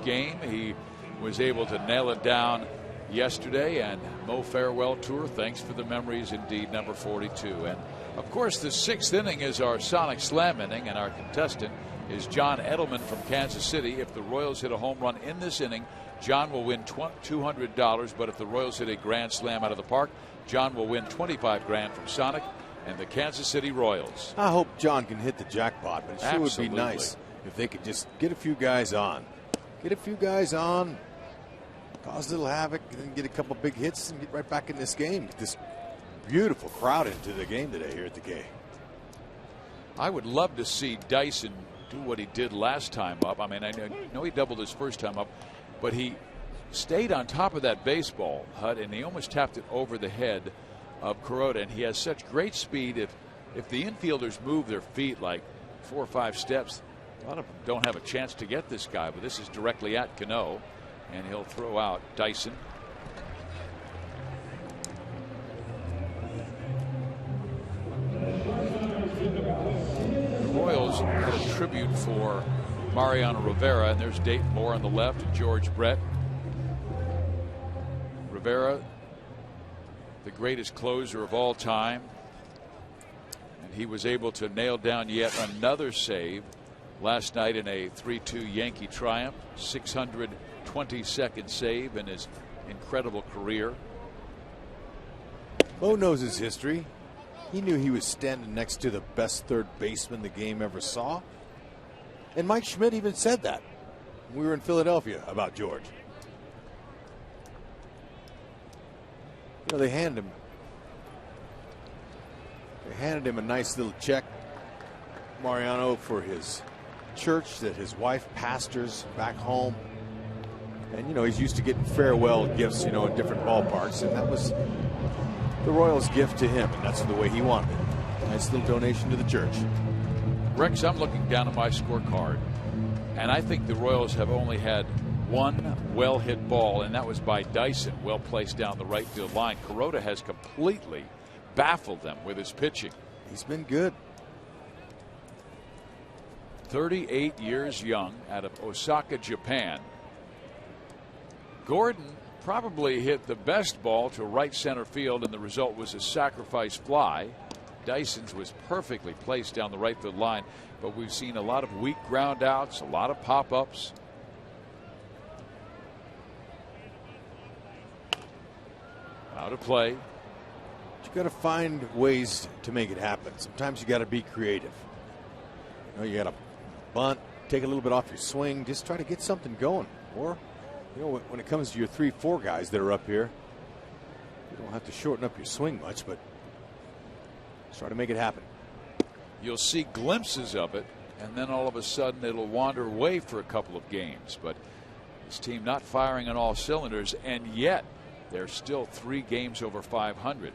game. He was able to nail it down yesterday. And Mo Farewell Tour, thanks for the memories indeed, number 42. And of course, the 6th inning is our Sonic Slam inning, and our contestant is John Edelman from Kansas City. If the Royals hit a home run in this inning, John will win $200, but if the Royals hit a grand slam out of the park, John will win $25,000 from Sonic and the Kansas City Royals. I hope John can hit the jackpot, but it sure would be nice if they could just get a few guys on. Get a few guys on, cause a little havoc, and then get a couple big hits and get right back in this game. Get this beautiful crowd into the game today here at the K. I would love to see Dyson do what he did last time up. I mean, I know he doubled his first time up, but he stayed on top of that baseball, Hut, and he almost tapped it over the head of Kuroda. And he has such great speed. If the infielders move their feet like 4 or 5 steps, a lot of them don't have a chance to get this guy. But this is directly at Cano, and he'll throw out Dyson. The Royals had a tribute for Mariano Rivera, and there's Dayton Moore on the left and George Brett. Rivera, the greatest closer of all time, and he was able to nail down yet another save last night in a 3-2 Yankee triumph. 622nd save in his incredible career. Bo knows his history. He knew he was standing next to the best third baseman the game ever saw. And Mike Schmidt even said that when we were in Philadelphia about George. You know, they handed him a nice little check, Mariano, for his church that his wife pastors back home. And, you know, he's used to getting farewell gifts, you know, in different ballparks. And that was the Royals' gift to him. And that's the way he wanted it. Nice little donation to the church. Rex, I'm looking down at my scorecard, and I think the Royals have only had one well-hit ball, and that was by Dyson, well placed down the right field line. Kuroda has completely baffled them with his pitching. He's been good. 38 years young, out of Osaka, Japan. Gordon probably hit the best ball to right center field, and the result was a sacrifice fly. Dyson's was perfectly placed down the right field line, but we've seen a lot of weak ground outs, a lot of pop-ups. Out of play. You got to find ways to make it happen. Sometimes you got to be creative. You know, you got to bunt, take a little bit off your swing, just try to get something going. Or, you know, when it comes to your 3-4 guys that are up here, you don't have to shorten up your swing much, but try to make it happen. You'll see glimpses of it, and then all of a sudden it'll wander away for a couple of games. But this team not firing on all cylinders, and yet they're still 3 games over 500.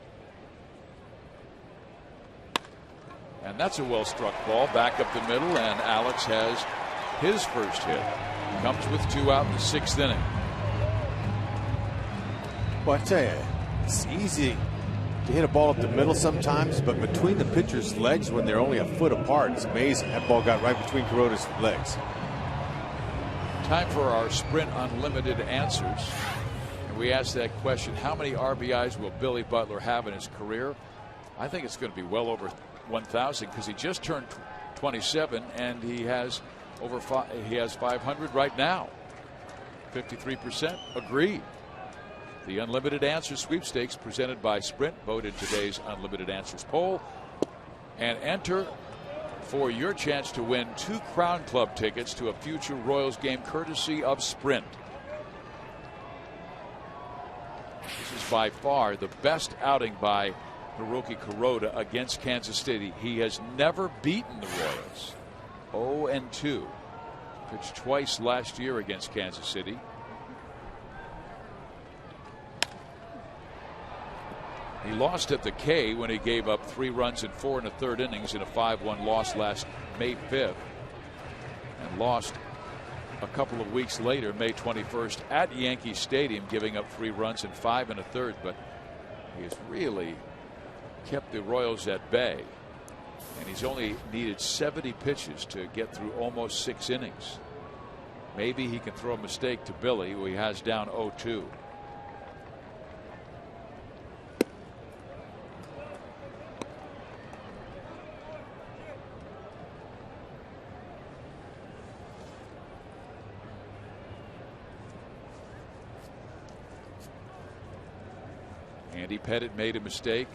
And that's a well struck ball back up the middle, and Alex has his first hit. Comes with 2 out in the 6th inning. Well, I tell you, it's easy to hit a ball up the middle sometimes, but between the pitcher's legs when they're only a foot apart, it's amazing. That ball got right between Kuroda's legs. Time for our Sprint Unlimited answers. And we asked that question, how many RBIs will Billy Butler have in his career? I think it's going to be well over 1,000 because he just turned 27 and he has over 500 right now. 53% agreed. The Unlimited Answer Sweepstakes presented by Sprint. Vote in today's Unlimited Answers poll and enter for your chance to win 2 Crown Club tickets to a future Royals game courtesy of Sprint. This is by far the best outing by Hiroki Kuroda against Kansas City. He has never beaten the Royals. 0-2. Pitched twice last year against Kansas City. He lost at the K when he gave up 3 runs in 4 1/3 innings in a 5-1 loss last May 5th, and lost a couple of weeks later, May 21st, at Yankee Stadium, giving up 3 runs in 5 1/3. But he has really kept the Royals at bay, and he's only needed 70 pitches to get through almost 6 innings. Maybe he can throw a mistake to Billy, who he has down 0-2. Andy Pettit made a mistake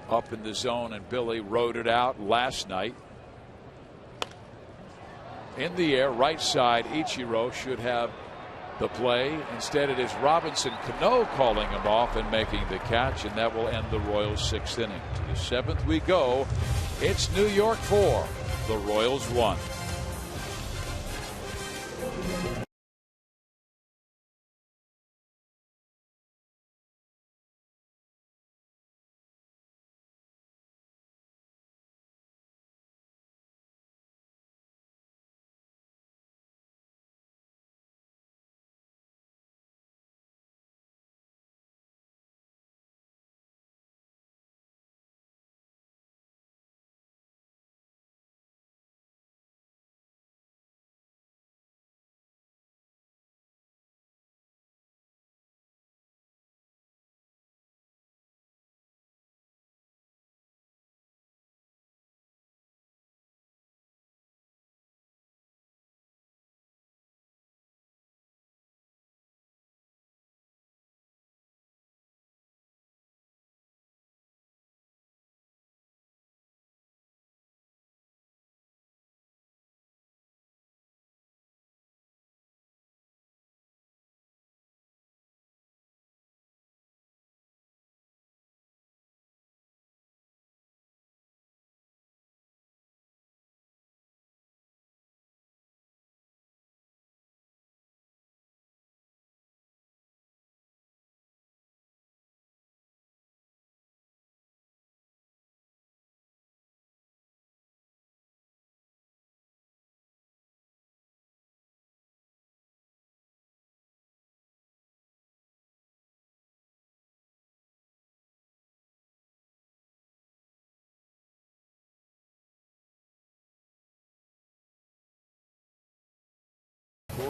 up in the zone, and Billy rode it out last night. In the air, right side, Ichiro should have the play. Instead, it is Robinson Cano calling him off and making the catch, and that will end the Royals' 6th inning. To the 7th we go. It's New York 4, the Royals 1.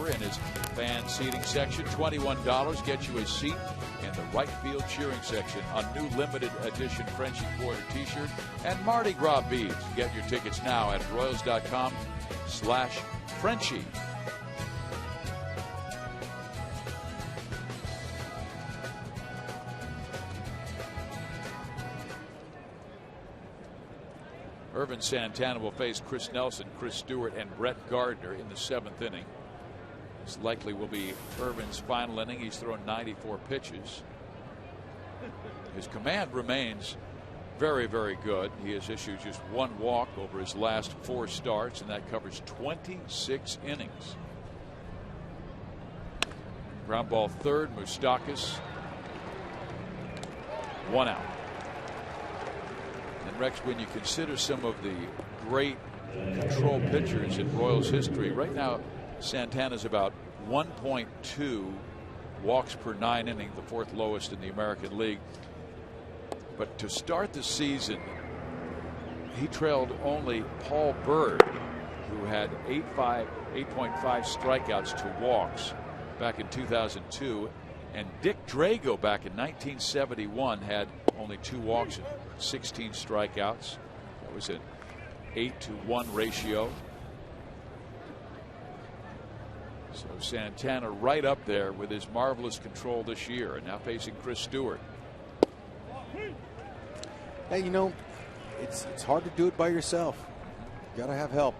In his fan seating section, $21 gets you a seat in the right field cheering section, a new limited edition Frenchie Quarter t-shirt, and Mardi Gras beads. Get your tickets now at Royals.com/Frenchie. Irvin Santana will face Chris Nelson, Chris Stewart, and Brett Gardner in the 7th inning. This likely will be Irvin's final inning. He's thrown 94 pitches. His command remains very, very good. He has issued just 1 walk over his last 4 starts, and that covers 26 innings. Ground ball third, Moustakas. 1 out. And Rex, when you consider some of the great control pitchers in Royals history, right now Santana's about 1.2 walks per 9 inning, the 4th lowest in the American League. But to start the season, he trailed only Paul Byrd, who had 8.5 strikeouts to walks back in 2002, and Dick Drago back in 1971 had only 2 walks and 16 strikeouts. That was an 8-to-1 ratio. So Santana right up there with his marvelous control this year, and now facing Chris Stewart. Hey, you know, it's hard to do it by yourself. You got to have help.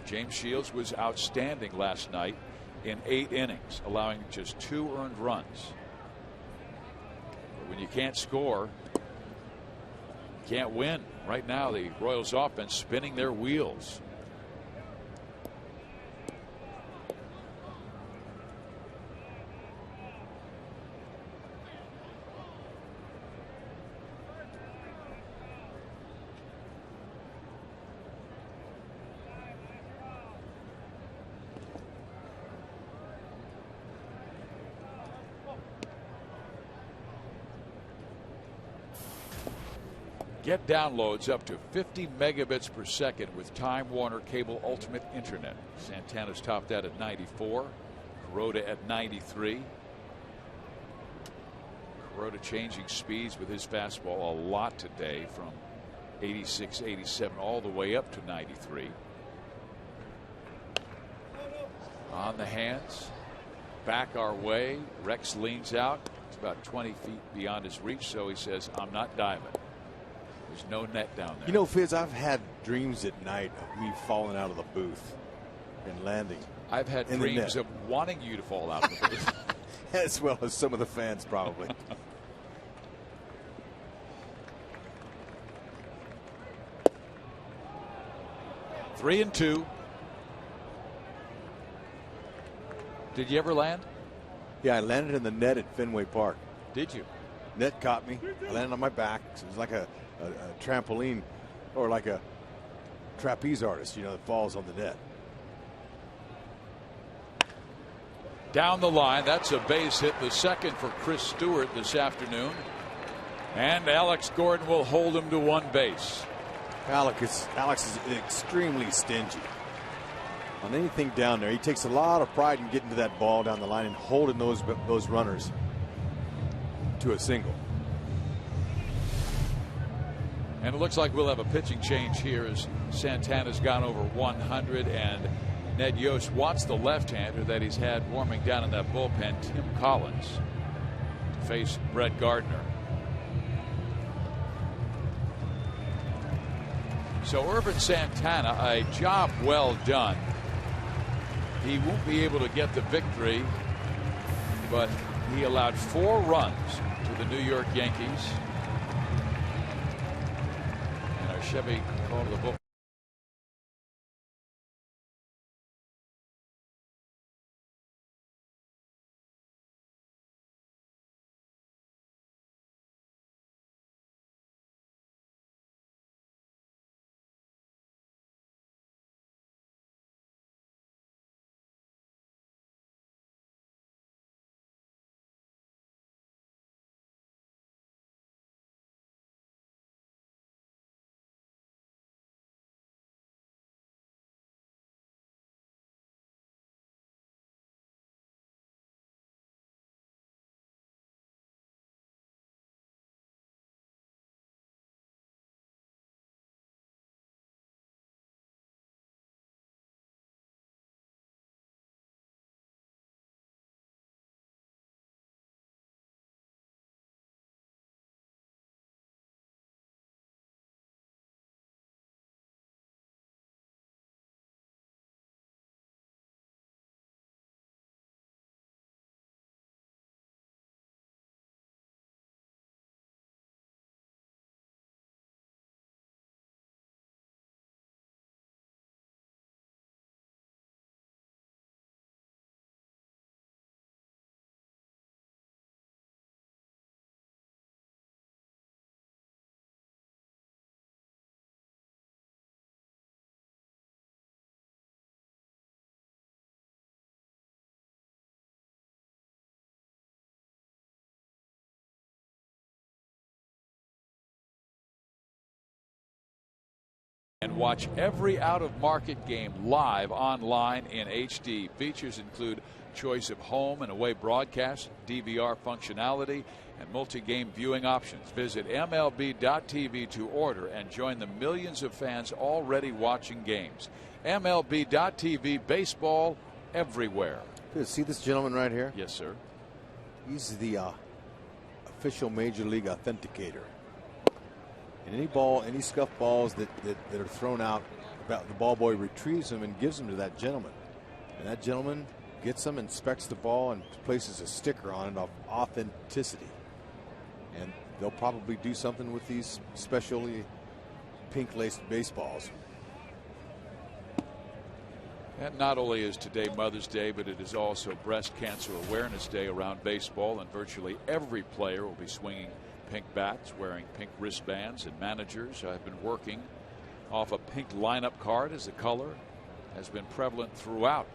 James Shields was outstanding last night in 8 innings, allowing just 2 earned runs. But when you can't score, you can't win. Right now, the Royals offense spinning their wheels. Get downloads up to 50 megabits per second with Time Warner Cable Ultimate Internet. Santana's topped that at 94. Kuroda at 93. Kuroda changing speeds with his fastball a lot today, from 86, 87 all the way up to 93. On the hands, back our way. Rex leans out. It's about 20 feet beyond his reach, so he says, I'm not diving. There's no net down there. You know, Fizz, I've had dreams at night of me falling out of the booth and landing. I've had dreams of wanting you to fall out of the booth. As well as some of the fans, probably. Three and two. Did you ever land? Yeah, I landed in the net at Fenway Park. Did you? Net caught me. I landed on my back. So it was like a trampoline, or like a trapeze artist, you know, that falls on the net. Down the line, that's a base hit, the second for Chris Stewart this afternoon. And Alex Gordon will hold him to one base. Alex is extremely stingy on anything down there. He takes a lot of pride in getting to that ball down the line and holding those runners to a single. And it looks like we'll have a pitching change here as Santana's gone over 100, and Ned Yost wants the left-hander that he's had warming down in that bullpen, Tim Collins, to face Brett Gardner. So Irvin Santana, a job well done. He won't be able to get the victory, but he allowed 4 runs to the New York Yankees. And our Chevy call to the book. And watch every out-of-market game live online in HD. Features include choice of home and away broadcast, DVR functionality, and multi-game viewing options. Visit MLB.tv to order and join the millions of fans already watching games. MLB.tv, baseball everywhere. See this gentleman right here? Yes, sir. He's the official Major League authenticator. And any ball, any scuff balls that are thrown out, the ball boy retrieves them and gives them to that gentleman. And that gentleman gets them, inspects the ball, and places a sticker on it of authenticity. And they'll probably do something with these specially pink-laced baseballs. And not only is today Mother's Day, but it is also Breast Cancer Awareness Day around baseball, and virtually every player will be swinging pink bats, wearing pink wristbands, and managers have been working off a pink lineup card, as the color has been prevalent throughout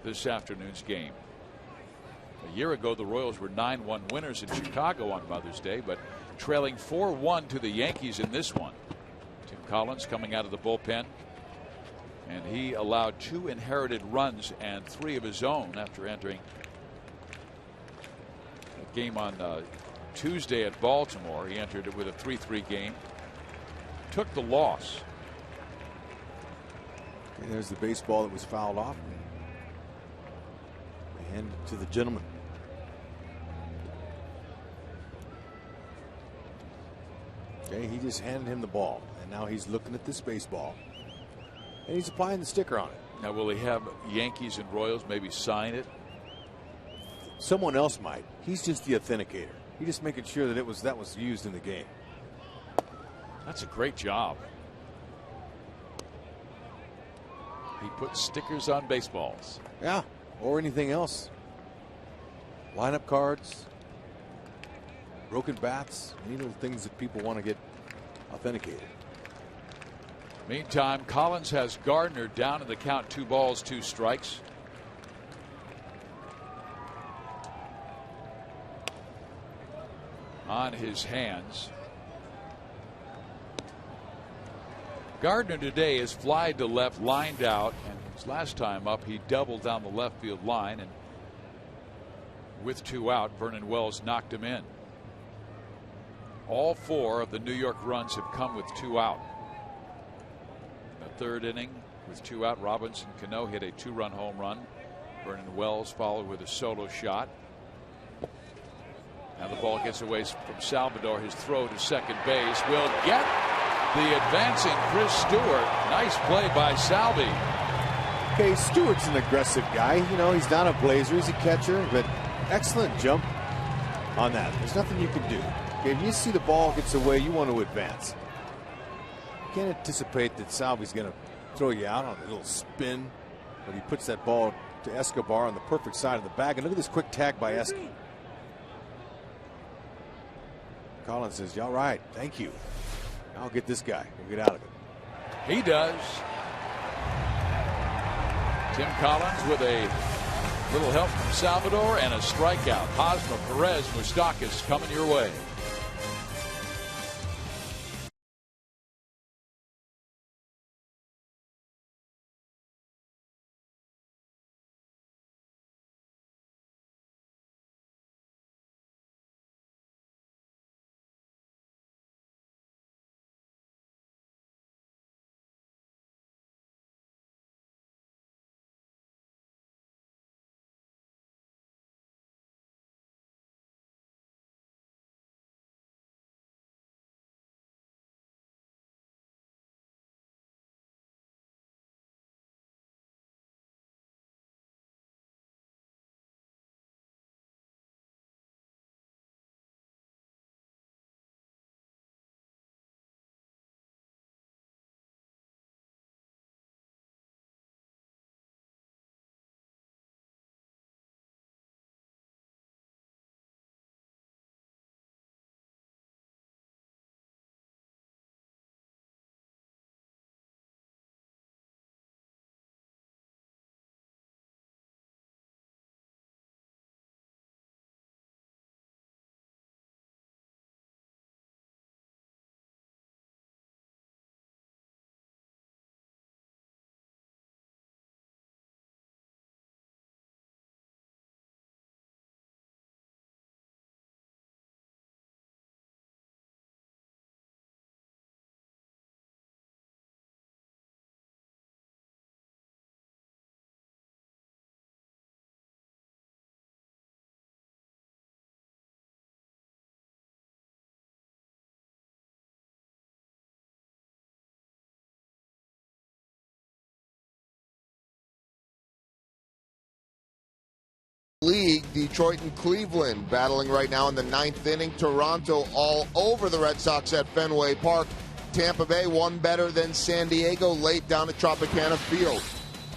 this afternoon's game. A year ago, the Royals were 9-1 winners in Chicago on Mother's Day, but trailing 4-1 to the Yankees in this one. Tim Collins coming out of the bullpen, and he allowed 2 inherited runs and 3 of his own after entering a game on Tuesday at Baltimore. He entered it with a 3-3 game, took the loss. And there's the baseball that was fouled off. Hand it to the gentleman. Okay, he just handed him the ball, and now he's looking at this baseball, and he's applying the sticker on it. Now, will he have Yankees and Royals maybe sign it? Someone else might. He's just the authenticator. He's just making sure that that was used in the game. That's a great job. He puts stickers on baseballs. Yeah, or anything else. Lineup cards, broken bats, any little things that people want to get authenticated. Meantime, Collins has Gardner down in the count, 2 balls, 2 strikes. On his hands. Gardner today is fly to left, lined out, and his last time up he doubled down the left field line, and with 2 out, Vernon Wells knocked him in. All 4 of the New York runs have come with 2 out. In the 3rd inning with 2 out, Robinson Cano hit a 2-run home run. Vernon Wells followed with a solo shot. Now the ball gets away from Salvador. His throw to second base will get the advancing Chris Stewart. Nice play by Salvi. Okay, Stewart's an aggressive guy. You know, he's not a Blazer, he's a catcher, but excellent jump on that. There's nothing you can do. Okay, if you see the ball gets away, you want to advance. You can't anticipate that Salvi's going to throw you out on a little spin, but he puts that ball to Escobar on the perfect side of the bag. And look at this quick tag by Escobar. Collins says, "All right, thank you. I'll get this guy. We'll get out of it." He does. Tim Collins with a little help from Salvador and a strikeout. Hosmer, Perez, Moustakas coming your way. League, Detroit and Cleveland battling right now in the 9th inning. Toronto all over the Red Sox at Fenway Park. Tampa Bay one better than San Diego late down at Tropicana Field.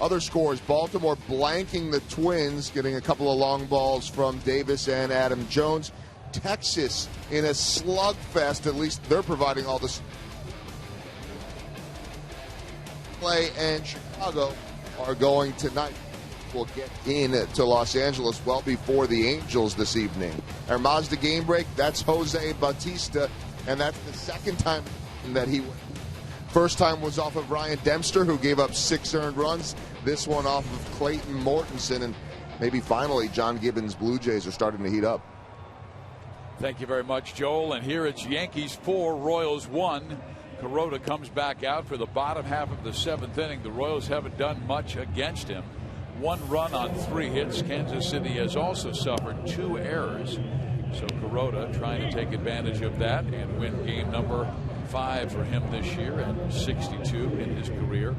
Other scores, Baltimore blanking the Twins, getting a couple of long balls from Davis and Adam Jones. Texas in a slugfest, at least they're providing all this play, and Chicago are going tonight. will get in to Los Angeles well before the Angels this evening. Our Mazda game break, that's Jose Bautista, and that's the second time that he went. First time was off of Ryan Dempster, who gave up 6 earned runs. This one off of Clayton Mortensen, and maybe finally John Gibbons' Blue Jays are starting to heat up. Thank you very much, Joel. And here it's Yankees 4, Royals 1. Kuroda comes back out for the bottom half of the 7th inning. The Royals haven't done much against him. 1 run on 3 hits. Kansas City has also suffered 2 errors. So Kuroda trying to take advantage of that and win game number 5 for him this year and 62 in his career.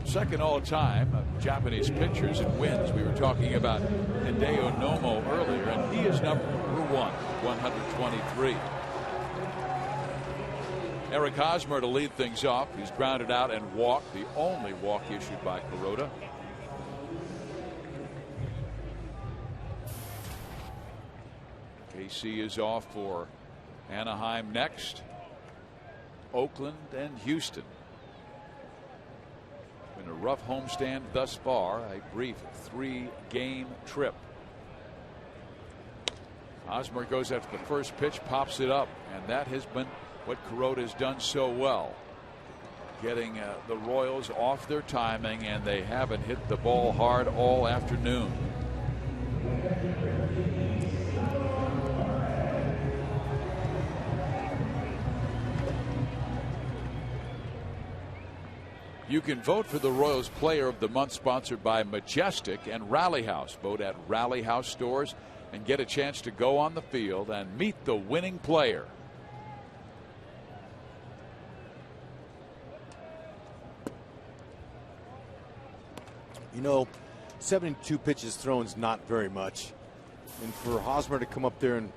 Second all-time of Japanese pitchers and wins. We were talking about Hideo Nomo earlier, and he is number 1, 123. Eric Hosmer to lead things off. He's grounded out and walked, the only walk issued by Kuroda. KC is off for Anaheim next. Oakland and Houston. Been a rough homestand thus far. A brief 3-game trip. Hosmer goes after the first pitch, pops it up, and that has been what Kuroda has done so well. Getting the Royals off their timing, and they haven't hit the ball hard all afternoon. You can vote for the Royals Player of the Month, sponsored by Majestic and Rally House. Vote at Rally House stores and get a chance to go on the field and meet the winning player. You know, 72 pitches thrown is not very much. And for Hosmer to come up there and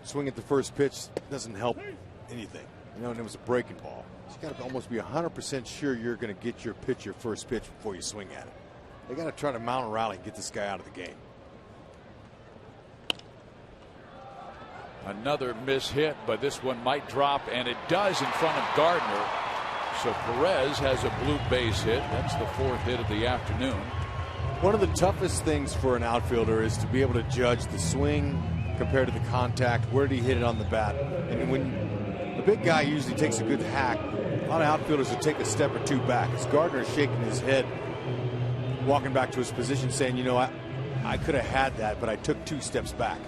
swing at the first pitch doesn't help anything. You know, and it was a breaking ball. So you got to almost be 100% sure you're going to get your pitch, your first pitch, before you swing at it. They got to try to mount a rally and get this guy out of the game. Another miss hit, but this one might drop, and it does in front of Gardner. So Perez has a blue base hit. That's the 4th hit of the afternoon. One of the toughest things for an outfielder is to be able to judge the swing compared to the contact. Where did he hit it on the bat? And when the big guy usually takes a good hack, a lot of outfielders will take a step or 2 back. As Gardner is shaking his head, walking back to his position, saying, you know, I could have had that, but I took 2 steps back.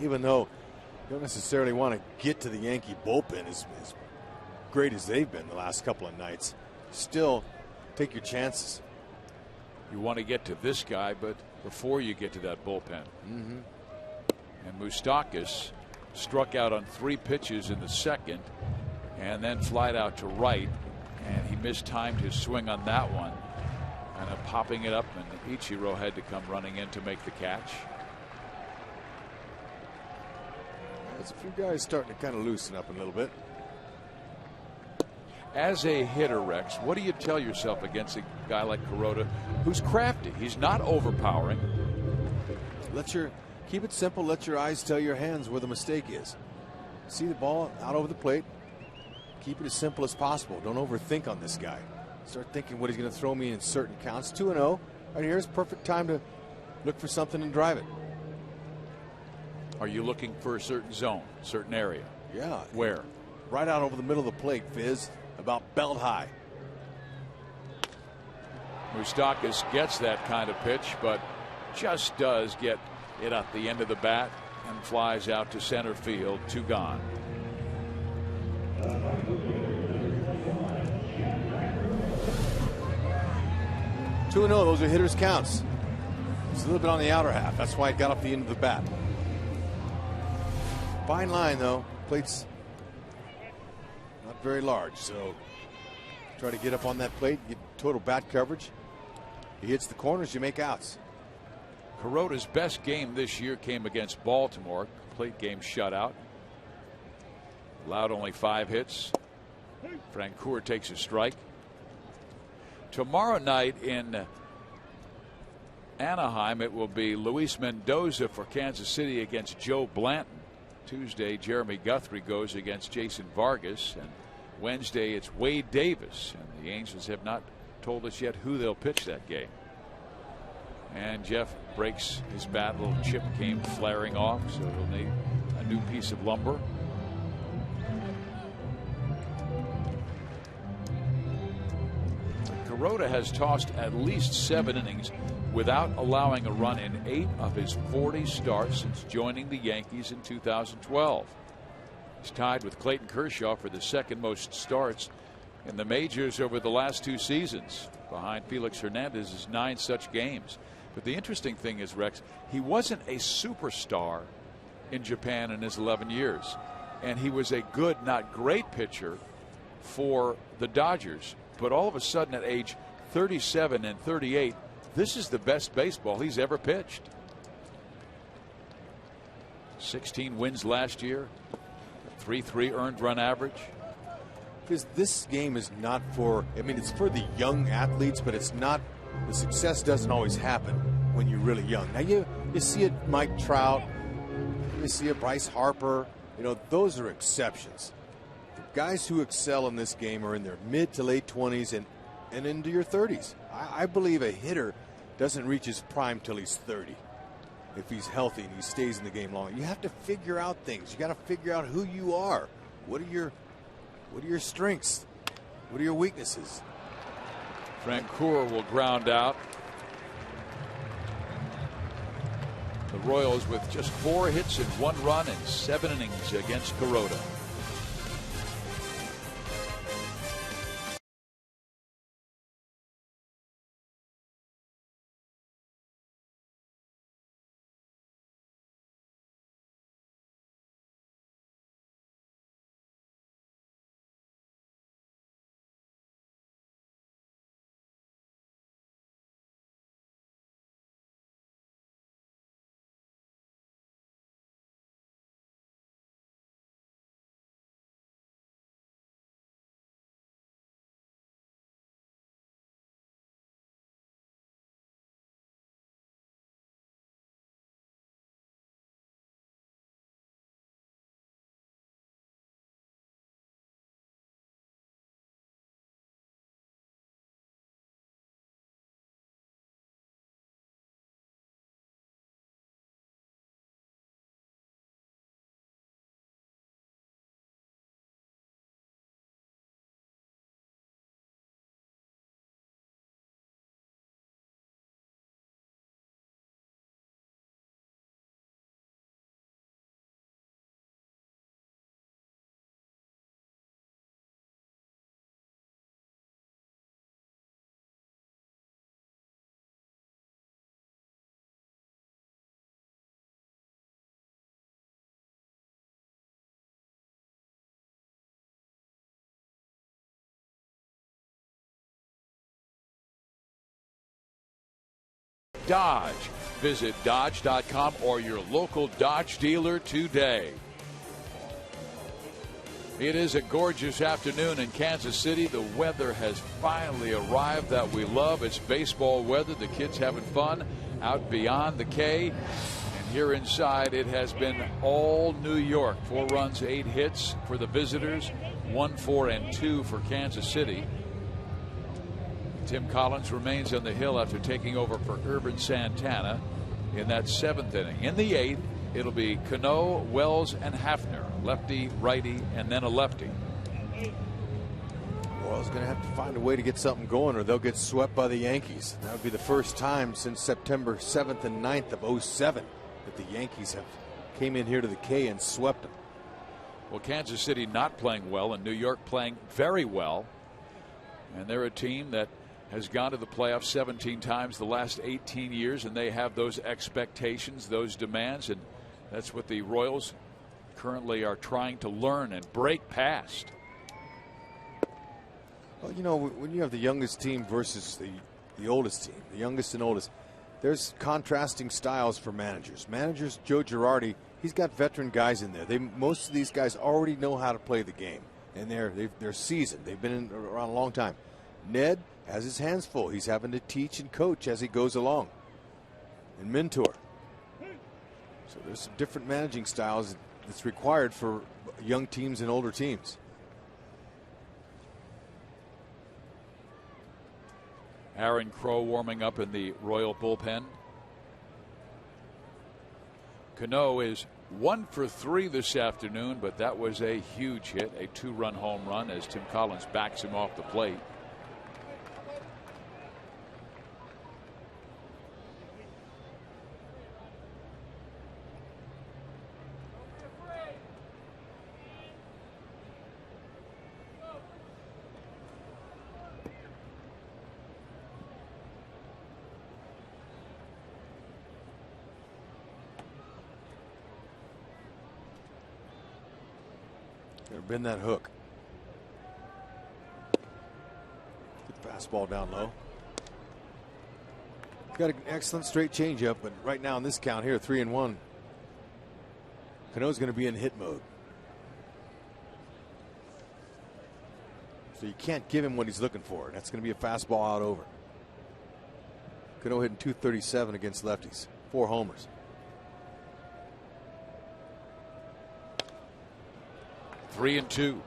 Even though you don't necessarily want to get to the Yankee bullpen as great as they've been the last couple of nights, still take your chances. You want to get to this guy, but before you get to that bullpen. And Moustakas struck out on 3 pitches in the second and then flied out to right, and he mistimed his swing on that one, kind of popping it up, and Ichiro had to come running in to make the catch. There's a few guys starting to kind of loosen up a little bit. As a hitter, Rex, what do you tell yourself against a guy like Kuroda, who's crafty? He's not overpowering. Keep it simple. Let your eyes tell your hands where the mistake is. See the ball out over the plate. Keep it as simple as possible. Don't overthink on this guy. Start thinking what he's going to throw me in certain counts. 2-0. Right here's perfect time to look for something and drive it. Are you looking for a certain zone, certain area? Yeah. Where? Right out over the middle of the plate, Fizz. About belt high. Moustakas gets that kind of pitch, but just does get it at the end of the bat and flies out to center field. 2 gone. Those are hitters' counts. It's a little bit on the outer half. That's why it got off the end of the bat. Fine line, though. Plate's not very large, so try to get up on that plate, get total bat coverage. He hits the corners, you make outs. Kuroda's best game this year came against Baltimore. Complete game shutout. Allowed only 5 hits. Francoeur takes a strike. Tomorrow night in Anaheim, it will be Luis Mendoza for Kansas City against Joe Blanton. Tuesday, Jeremy Guthrie goes against Jason Vargas. And Wednesday, it's Wade Davis. And the Angels have not told us yet who they'll pitch that game. And Jeff breaks his bat. A little chip came flaring off, so he'll need a new piece of lumber. Kuroda has tossed at least 7 innings without allowing a run in 8 of his 40 starts since joining the Yankees in 2012. He's tied with Clayton Kershaw for the second most starts in the majors over the last 2 seasons, behind Felix Hernandez's 9 such games. But the interesting thing is, Rex, he wasn't a superstar in Japan in his 11 years. And he was a good, not great pitcher for the Dodgers. But all of a sudden at age 37 and 38, this is the best baseball he's ever pitched. 16 wins last year, 3.3 earned run average. Because this game is not for, I mean, it's for the young athletes, but it's not, the success doesn't always happen when you're really young. Now you see it, Mike Trout, you see it, Bryce Harper, you know, those are exceptions. The guys who excel in this game are in their mid to late 20s and into your 30s. I believe a hitter doesn't reach his prime till he's 30. If he's healthy and he stays in the game long, you have to figure out things. You got to figure out who you are. What are your strengths? What are your weaknesses? Francoeur will ground out. The Royals with just 4 hits and 1 run in 7 innings against Kuroda. Dodge. Visit Dodge.com or your local Dodge dealer today. It is a gorgeous afternoon in Kansas City. The weather has finally arrived that we love. It's baseball weather. The kids having fun out beyond the K. And here inside, it has been all New York. 4 runs, 8 hits for the visitors. 1, 4, and 2 for Kansas City. Tim Collins remains on the hill after taking over for Urban Santana in that 7th inning. In the 8th, it'll be Cano, Wells, and Hafner. Lefty, righty, and then a lefty. Wells going to have to find a way to get something going or they'll get swept by the Yankees. That would be the first time since September 7th and 9th of 07 that the Yankees have came in here to the K and swept them. Well, Kansas City not playing well and New York playing very well. And they're a team that has gone to the playoffs 17 times the last 18 years, and they have those expectations, those demands, and that's what the Royals currently are trying to learn and break past. Well, you know, when you have the youngest team versus the oldest team, the youngest and oldest, there's contrasting styles for managers. Managers, Joe Girardi, he's got veteran guys in there. Most of these guys already know how to play the game, and they're seasoned. They've been around a long time. Ned has his hands full. He's having to teach and coach as he goes along. and mentor. So there's some different managing styles that's required for young teams and older teams. Aaron Crow warming up in the Royal bullpen. Cano is 1 for 3 this afternoon, but that was a huge hit, a 2-run home run as Tim Collins backs him off the plate. Bend that hook. Good fastball down low. Got an excellent straight changeup, but right now in this count here, 3-1. Cano's going to be in hit mode. So you can't give him what he's looking for. That's going to be a fastball out over. Cano hitting .237 against lefties. 4 homers. 3-2.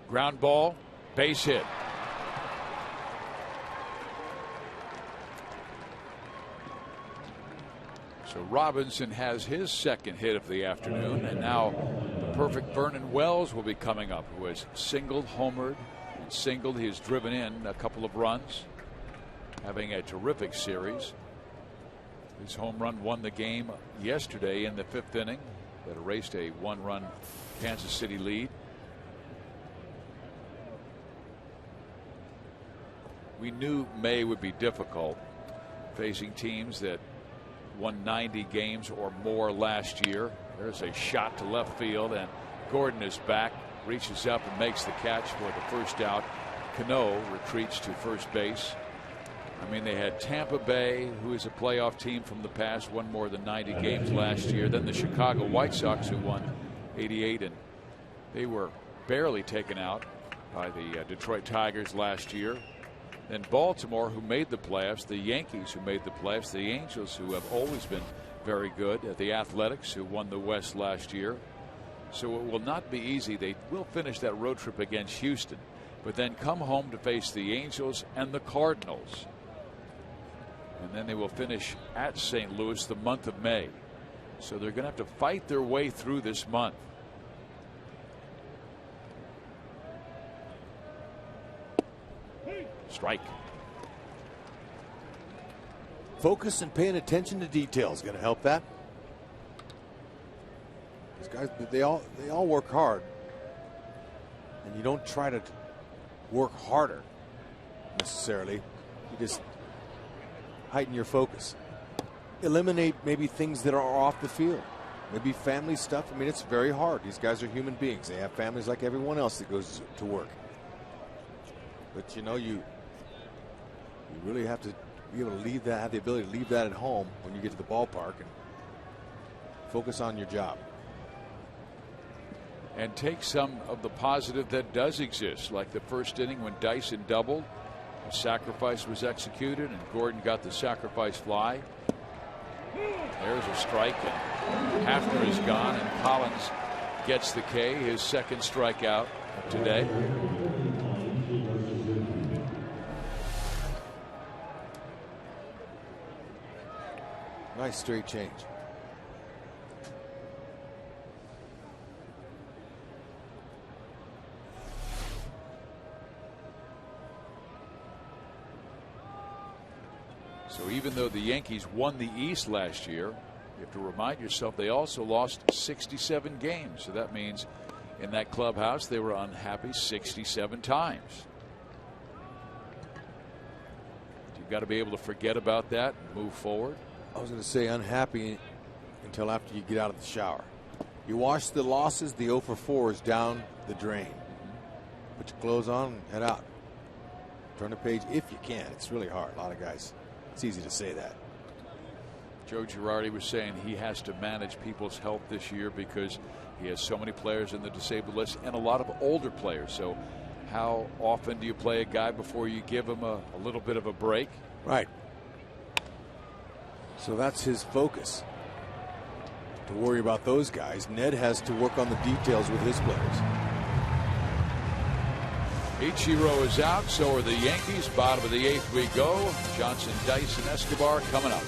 Ground ball, base hit. So Robinson has his second hit of the afternoon, and now the perfect Vernon Wells will be coming up, who has singled, homered, and singled. He has driven in a couple of runs, having a terrific series. His home run won the game yesterday in the 5th inning that erased a 1-run Kansas City lead. We knew May would be difficult, facing teams that won 90 games or more last year. There's a shot to left field, and Gordon is back, reaches up and makes the catch for the first out. Cano retreats to first base. I mean, they had Tampa Bay, who is a playoff team from the past, won more than 90 games last year. Then the Chicago White Sox, who won 88, and they were barely taken out by the Detroit Tigers last year. Then Baltimore, who made the playoffs, the Yankees, who made the playoffs, the Angels, who have always been very good, the Athletics, who won the West last year. So it will not be easy. They will finish that road trip against Houston, but then come home to face the Angels and the Cardinals. And then they will finish at St. Louis the month of May. So they're going to have to fight their way through this month. Strike. Focus and paying attention to details is going to help that. These guys, they all work hard, and you don't try to work harder necessarily. You just heighten your focus. Eliminate maybe things that are off the field. Maybe family stuff. I mean, it's very hard. These guys are human beings. They have families like everyone else that goes to work. But you know, you really have to be able to leave that, have the ability to leave that at home when you get to the ballpark and focus on your job. And take some of the positive that does exist, like the first inning when Dyson doubled. The sacrifice was executed, and Gordon got the sacrifice fly. There's a strike, and Hafner is gone, and Collins gets the K, his second strikeout of today. Nice straight change. So even though the Yankees won the East last year, you have to remind yourself they also lost 67 games. So that means in that clubhouse they were unhappy 67 times. got to be able to forget about that and move forward. I was going to say unhappy until after you get out of the shower. You wash the losses, the 0 for 4 is down the drain. Put your clothes on and head out. Turn the page if you can. It's really hard. A lot of guys, it's easy to say that. Joe Girardi was saying he has to manage people's health this year because he has so many players in the disabled list and a lot of older players. So how often do you play a guy before you give him a little bit of a break? Right. So that's his focus. To worry about those guys. Ned has to work on the details with his players. Ichiro is out, so are the Yankees. Bottom of the 8th we go. Johnson, Dice, and Escobar coming up.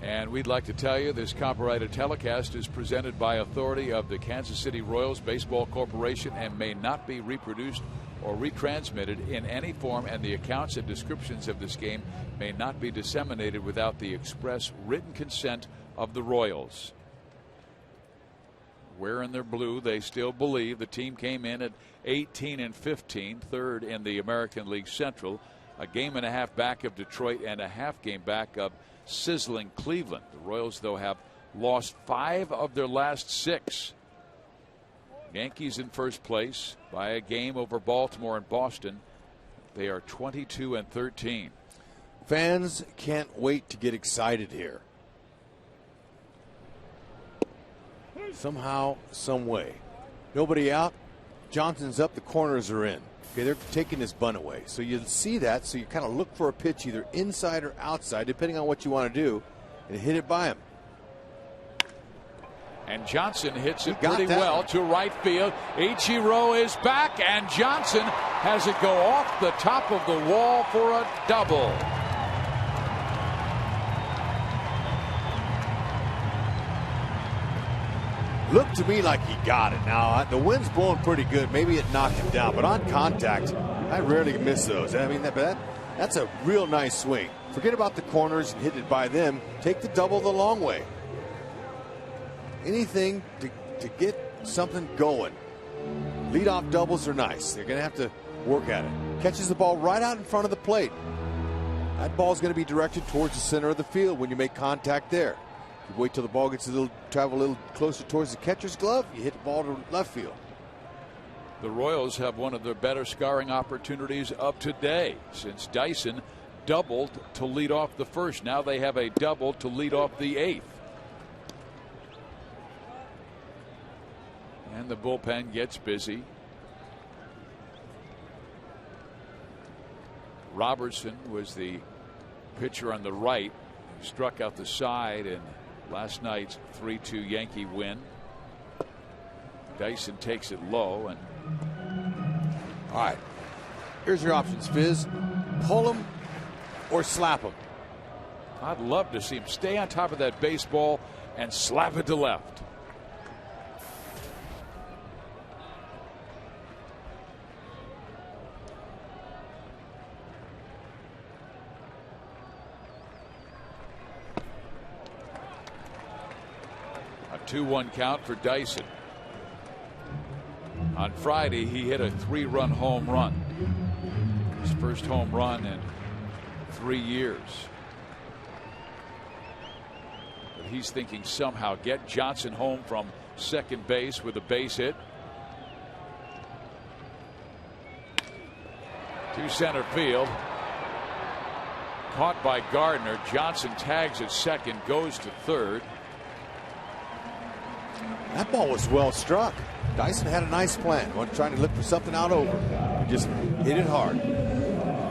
And we'd like to tell you this copyrighted telecast is presented by authority of the Kansas City Royals Baseball Corporation and may not be reproduced or retransmitted in any form, and the accounts and descriptions of this game may not be disseminated without the express written consent of the Royals. Wearing their blue, they still believe. The team came in at 18-15, third in the American League Central, a game and a half back of Detroit and a half game back of sizzling Cleveland. The Royals, though, have lost 5 of their last 6. Yankees in first place by a game over Baltimore and Boston. They are 22-13. Fans can't wait to get excited here. Somehow, some way. Nobody out. Johnson's up. The corners are in. Okay, they're taking this bunt away. So you see that, so you kind of look for a pitch either inside or outside, depending on what you want to do, and hit it by him. And Johnson hits it pretty well to right field. Ichiro is back, and Johnson has it go off the top of the wall for a double. Looked to me like he got it. Now, the wind's blowing pretty good. Maybe it knocked him down, but on contact, I rarely miss those. I mean, that's a real nice swing. Forget about the corners and hit it by them. Take the double the long way. Anything to get something going. Leadoff doubles are nice. They're going to have to work at it. Catches the ball right out in front of the plate. That ball's going to be directed towards the center of the field when you make contact there. You wait till the ball gets travel a little closer towards the catcher's glove, you hit the ball to left field. The Royals have one of their better scoring opportunities of today, since Dyson doubled to lead off the first. Now they have a double to lead off the 8th. And the bullpen gets busy. Robertson was the pitcher on the right, who struck out the side and last night's 3-2 Yankee win. Dyson takes it low, and all right, here's your options, Fizz. Pull him or slap him. I'd love to see him stay on top of that baseball and slap it to left. A 2-1 count for Dyson. On Friday, he hit a 3-run home run. His first home run in 3 years. But he's thinking somehow get Johnson home from second base with a base hit. To center field. Caught by Gardner. Johnson tags at second, goes to third. That ball was well struck. Dyson had a nice plan. Wasn't trying to look for something out over. He just hit it hard.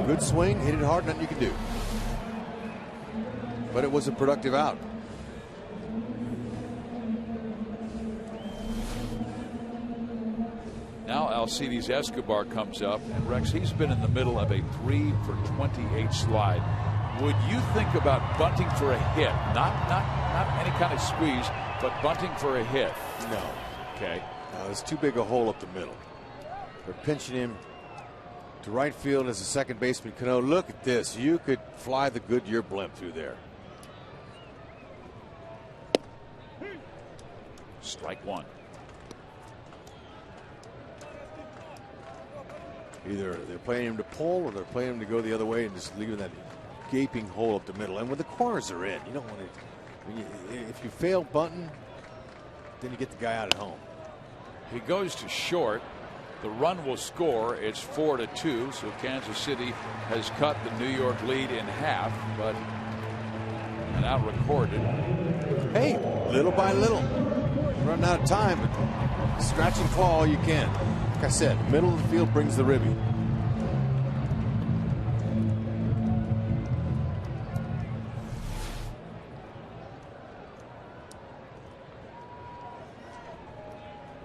Good swing, hit it hard, nothing you can do. But it was a productive out. Now Alcides Escobar comes up, and Rex, he's been in the middle of a 3 for 28 slide. Would you think about bunting for a hit? Not any kind of squeeze, but bunting for a hit? No. Okay. No, it's too big a hole up the middle. They're pinching him to right field as a second baseman. Cano, look at this. You could fly the Goodyear blimp through there. Strike one. Either they're playing him to pull or they're playing him to go the other way and just leaving that gaping hole up the middle. And when the corners are in, you don't want to. If you fail bunting, then you get the guy out at home. He goes to short. The run will score. It's 4-2. So Kansas City has cut the New York lead in half, but not recorded. Hey, little by little. Running out of time, but scratch and claw all you can. Like I said, middle of the field brings the ribby.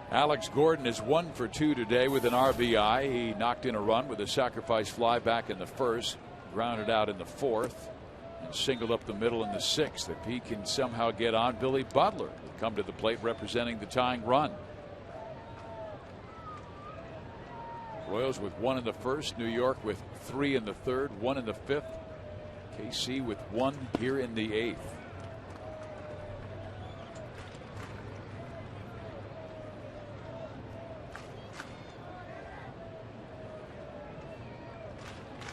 Alex Gordon is 1 for 2 today with an RBI. He knocked in a run with a sacrifice fly back in the first, grounded out in the fourth, and singled up the middle in the sixth. If he can somehow get on, Billy Butler will come to the plate representing the tying run. Royals with 1 in the first, New York with 3 in the third, 1 in the fifth, KC with 1 here in the eighth.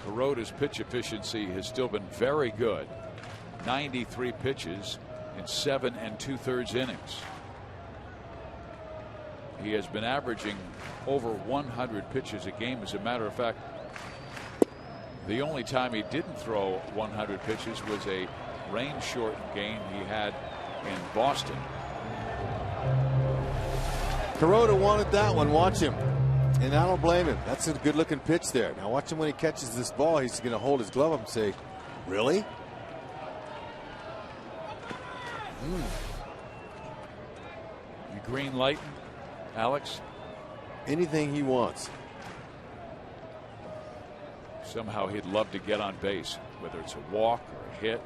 Kuroda's pitch efficiency has still been very good. 93 pitches in 7 2/3 innings. He has been averaging over 100 pitches a game. As a matter of fact, the only time he didn't throw 100 pitches was a rain-shortened game he had in Boston. Kuroda wanted that one. Watch him. And I don't blame him. That's a good looking pitch there. Now watch him when he catches this ball. He's going to hold his glove up and say, really? You green lighting, Alex? Anything he wants. Somehow he'd love to get on base, whether it's a walk or a hit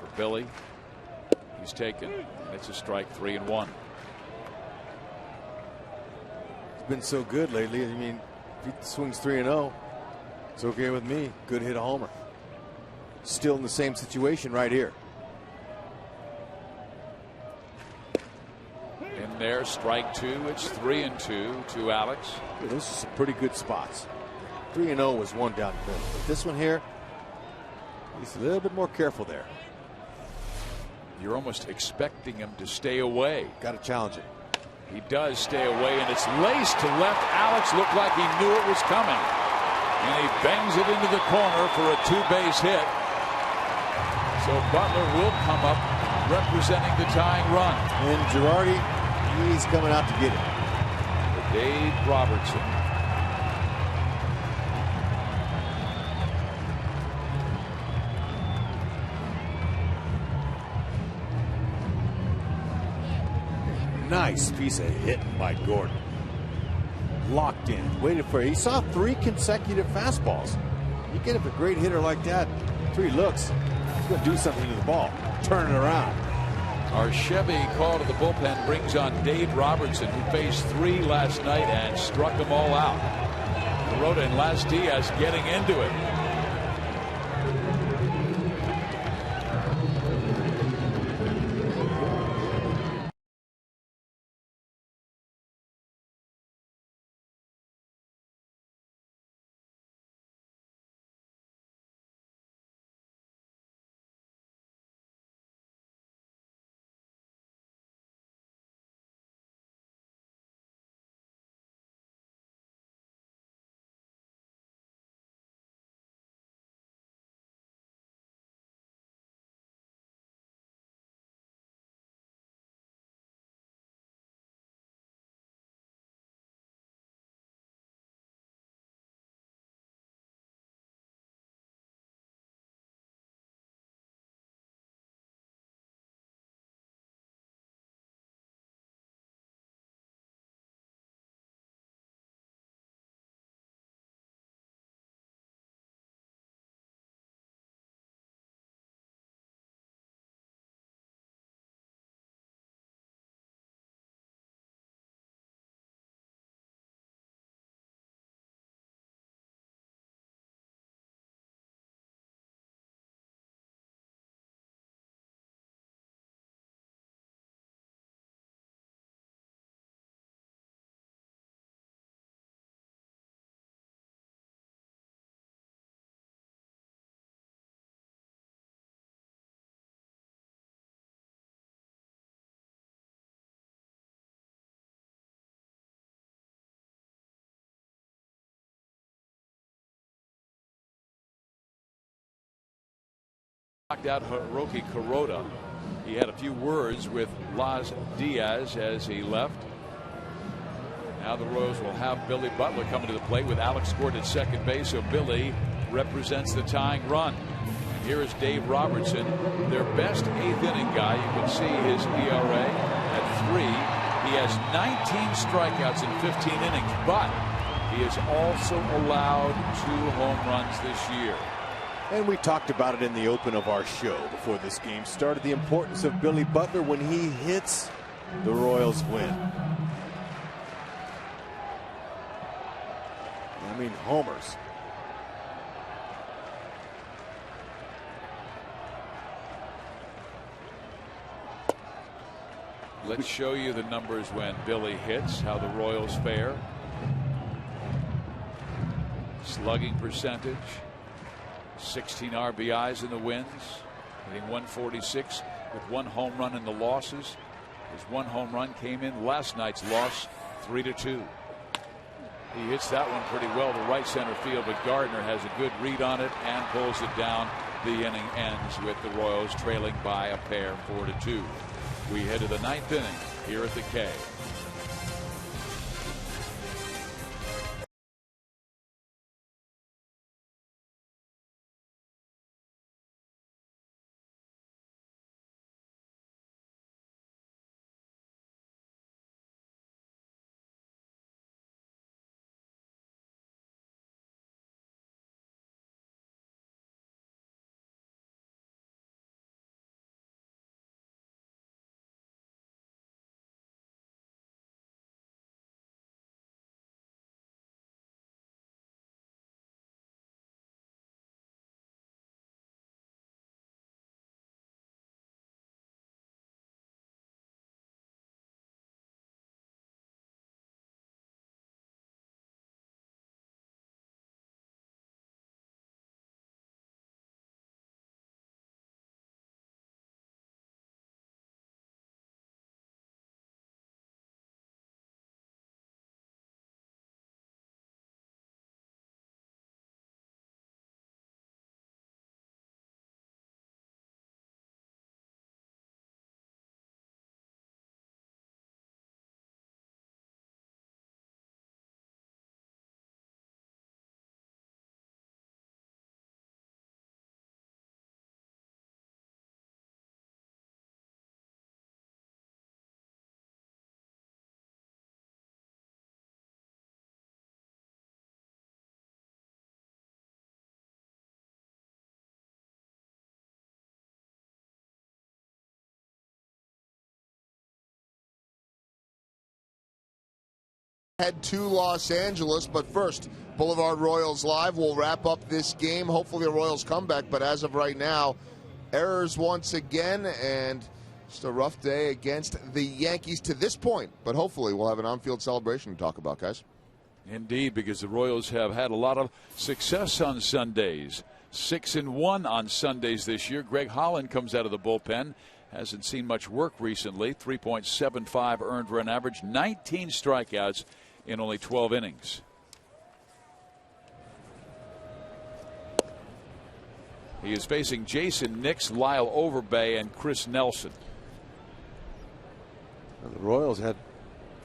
for Billy. He's taken. It's a strike, 3-1. Been so good lately. I mean, if he swings 3-0, it's okay with me. Good hit a homer. Still in the same situation right here. In there, strike 2. It's 3-2 to Alex. Those are some pretty good spots. 3-0 was one down the middle, but this one here, he's a little bit more careful there. You're almost expecting him to stay away. Got to challenge it. He does stay away, and it's laced to left. Alex looked like he knew it was coming. And he bangs it into the corner for a 2-base hit. So Butler will come up representing the tying run. And Girardi, he's coming out to get it. For Dave Robertson. Nice piece of hitting by Gordon. Locked in, waited for it. He saw 3 consecutive fastballs. You get a great hitter like that, 3 looks, he's going to do something to the ball. Turn it around. Our Chevy call to the bullpen brings on Dave Robertson, who faced 3 last night and struck them all out. Kuroda and Las Diaz getting into it. Knocked out Hiroki Kuroda. He had a few words with Las Diaz as he left. Now the Royals will have Billy Butler coming to the plate with Alex Gordon at second base. So Billy represents the tying run. And here is Dave Robertson, their best 8th inning guy. You can see his ERA at 3. He has 19 strikeouts in 15 innings, but he has also allowed 2 home runs this year. And we talked about it in the open of our show before this game started, the importance of Billy Butler. When he hits, the Royals win. I mean, homers. Let's show you the numbers when Billy hits, how the Royals fare. Slugging percentage. 16 RBIs in the wins, hitting 146 with 1 home run in the losses. His 1 home run came in last night's loss, 3-2. He hits that one pretty well to right center field, but Gardner has a good read on it and pulls it down. The inning ends with the Royals trailing by a pair, 4-2. We head to the 9th inning here at the K. Head to Los Angeles, but first, Boulevard Royals Live will wrap up this game. Hopefully the Royals come back, but as of right now, errors once again, and just a rough day against the Yankees to this point. But hopefully we'll have an on-field celebration to talk about, guys. Indeed, because the Royals have had a lot of success on Sundays. 6-1 on Sundays this year. Greg Holland comes out of the bullpen. Hasn't seen much work recently. 3.75 earned run average, 19 strikeouts in only 12 innings. He is facing Jason Nix, Lyle Overbay, and Chris Nelson. Well, the Royals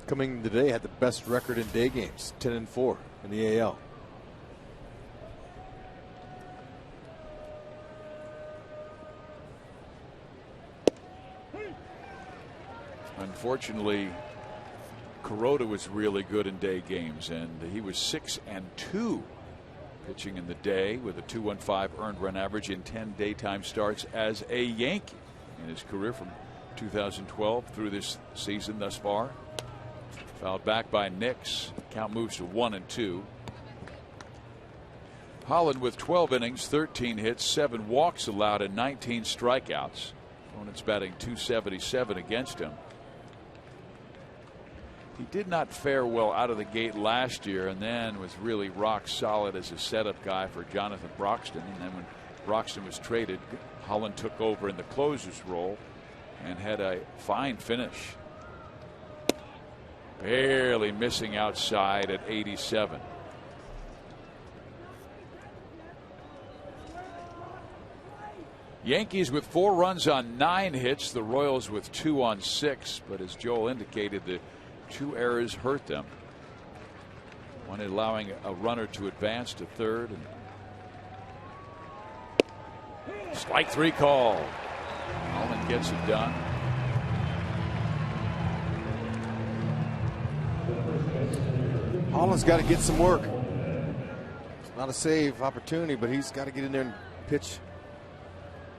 coming today had the best record in day games, 10-4 in the AL. Unfortunately, Kuroda was really good in day games, and he was 6-2 pitching in the day with a 2.15 earned run average in 10 daytime starts as a Yankee in his career from 2012 through this season thus far. Fouled back by Nix. Count moves to 1-2. Holland with 12 innings, 13 hits, 7 walks allowed, and 19 strikeouts. Opponents batting .277 against him. He did not fare well out of the gate last year, and then was really rock solid as a setup guy for Jonathan Broxton. And then when Broxton was traded, Holland took over in the closer's role and had a fine finish. Barely missing outside at 87. Yankees with 4 runs on 9 hits. The Royals with 2 on 6. But as Joel indicated, the 2 errors hurt them. One allowing a runner to advance to third. And strike 3 call. Holland gets it done. Holland's got to get some work. It's not a save opportunity, but he's got to get in there and pitch.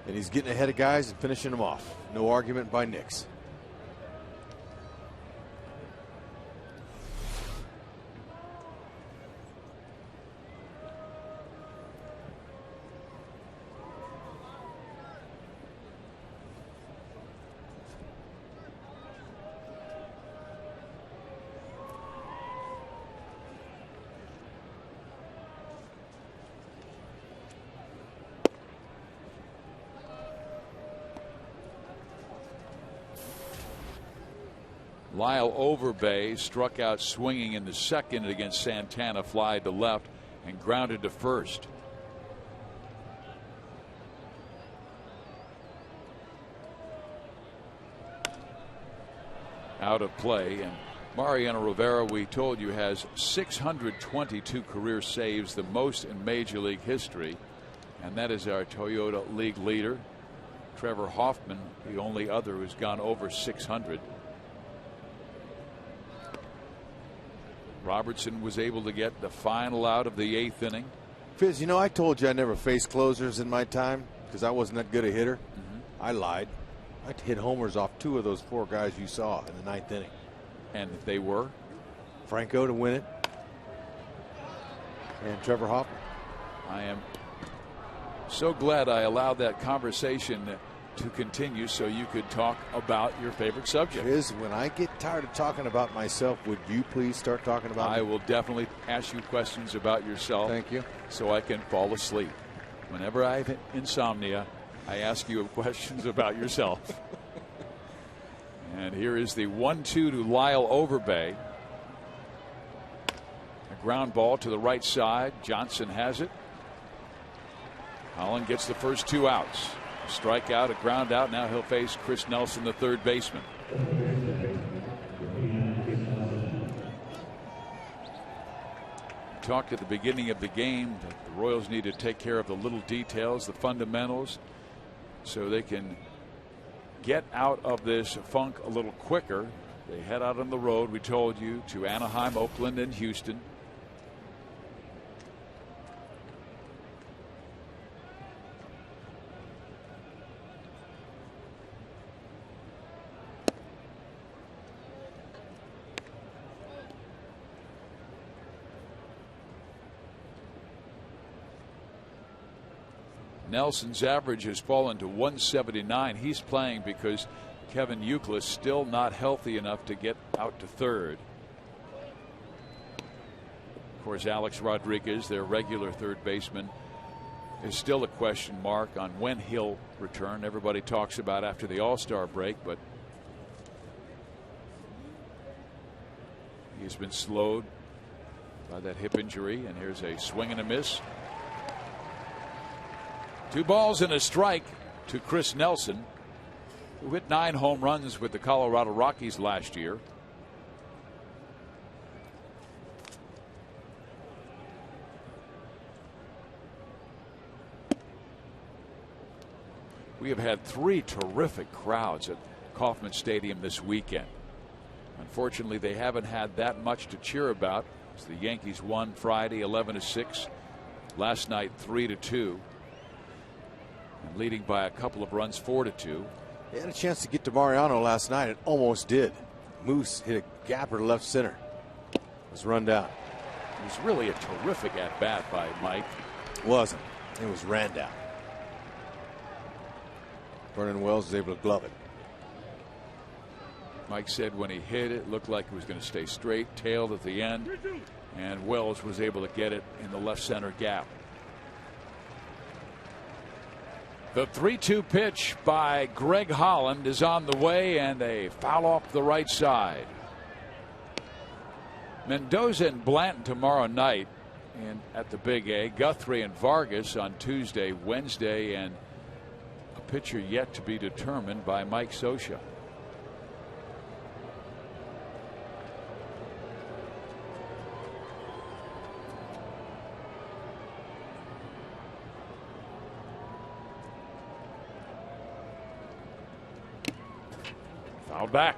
And he's getting ahead of guys and finishing them off. No argument by Nix. Lyle Overbay struck out swinging in the second against Santana, fly to left and grounded to first. Out of play, and Mariano Rivera, we told you, has 622 career saves, the most in Major League history, and that is our Toyota League leader. Trevor Hoffman, the only other who's gone over 600. Robertson was able to get the final out of the 8th inning. Fizz, you know, I told you I never faced closers in my time because I wasn't that good a hitter. I lied. I hit homers off 2 of those 4 guys you saw in the 9th inning. And they were? Franco to win it. And Trevor Hoffman. I am so glad I allowed that conversation to continue so you could talk about your favorite subject. Fizz, when I get tired of talking about myself, would you please start talking about me? I will definitely ask you questions about yourself. Thank you. So I can fall asleep. Whenever I have insomnia, I ask you questions about yourself. And here is the 1-2 to Lyle Overbay. A ground ball to the right side. Johnson has it. Holland gets the first 2 outs. Strikeout, a ground out. Now he'll face Chris Nelson, the third baseman. Talked at the beginning of the game that the Royals need to take care of the little details, the fundamentals, so they can get out of this funk a little quicker. They head out on the road, we told you, to Anaheim, Oakland, and Houston. Nelson's average has fallen to 179. He's playing because Kevin Youkilis still not healthy enough to get out to third. Of course, Alex Rodriguez, their regular third baseman, is still a question mark on when he'll return. Everybody talks about after the All-Star break, but he's been slowed by that hip injury. And here's a swing and a miss. 2 balls and a strike to Chris Nelson, who hit 9 home runs with the Colorado Rockies last year. We have had 3 terrific crowds at Kauffman Stadium this weekend. Unfortunately, they haven't had that much to cheer about. As the Yankees won Friday 11-6, last night 3-2, and leading by a couple of runs 4-2. They had a chance to get to Mariano last night and almost did. Moose hit a gapper to left center. Was run down. It was really a terrific at bat by Mike. Wasn't. It was ran down. Vernon Wells was able to glove it. Mike said when he hit it, it looked like it was going to stay straight, tailed at the end, and Wells was able to get it in the left center gap. The 3-2 pitch by Greg Holland is on the way, and a foul off the right side. Mendoza and Blanton tomorrow night at the Big A. Guthrie and Vargas on Tuesday, Wednesday, and a pitcher yet to be determined by Mike Scioscia. Foul back.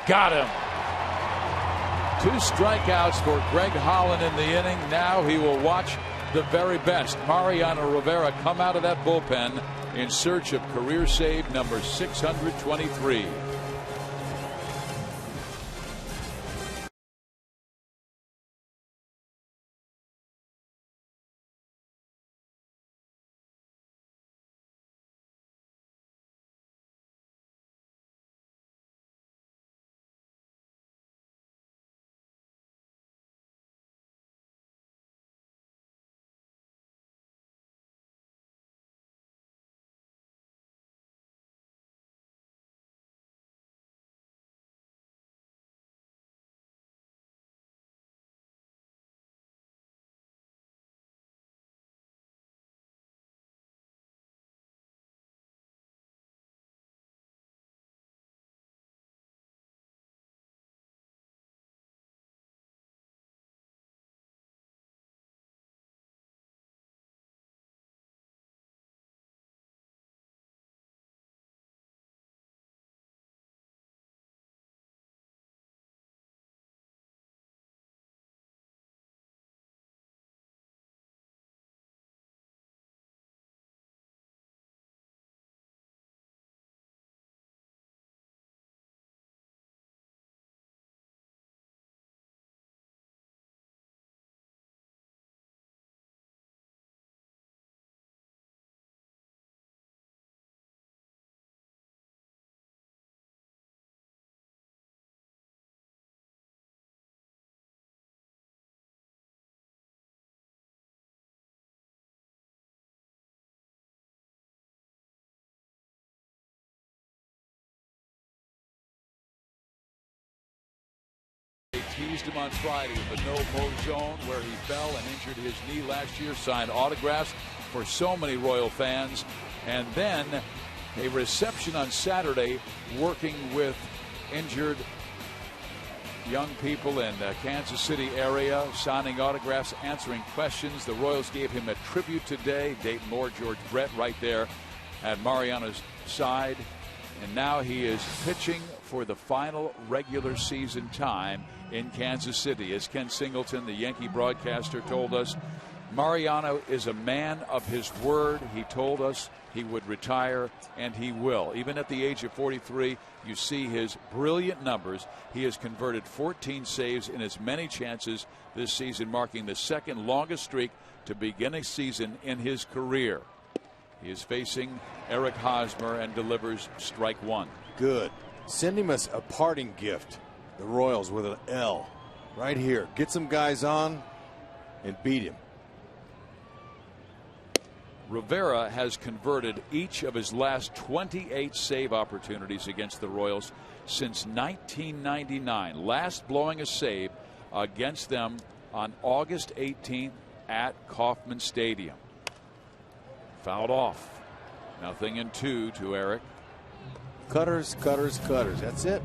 Got him. 2 strikeouts for Greg Holland in the inning. Now he will watch the very best, Mariano Rivera, come out of that bullpen in search of career save number 623. Teased him on Friday with the no-mow zone where he fell and injured his knee last year, signed autographs for so many Royal fans, and then a reception on Saturday working with injured young people in the Kansas City area, signing autographs, answering questions. The Royals gave him a tribute today. Dayton Moore, George Brett right there at Mariano's side. And now he is pitching for the final regular season time in Kansas City. As Ken Singleton, the Yankee broadcaster, told us, Mariano is a man of his word. He told us he would retire, and he will. Even at the age of 43, you see his brilliant numbers. He has converted 14 saves in as many chances this season, marking the second longest streak to begin a season in his career. He is facing Eric Hosmer and delivers strike one. Good. Send him a parting gift. The Royals with an L right here. Get some guys on and beat him. Rivera has converted each of his last 28 save opportunities against the Royals since 1999. Last blowing a save against them on August 18th at Kauffman Stadium. Fouled off. 0-2 to Eric. Cutters, cutters, cutters. That's it.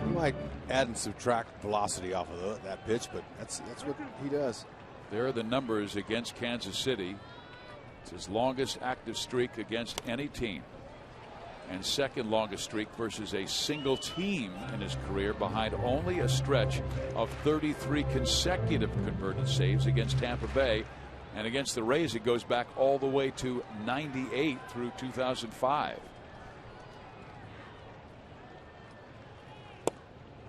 You might add and subtract velocity off of that pitch, but that's what he does. There are the numbers against Kansas City. It's his longest active streak against any team, and second longest streak versus a single team in his career, behind only a stretch of 33 consecutive converted saves against Tampa Bay. And against the Rays, it goes back all the way to 98 through 2005.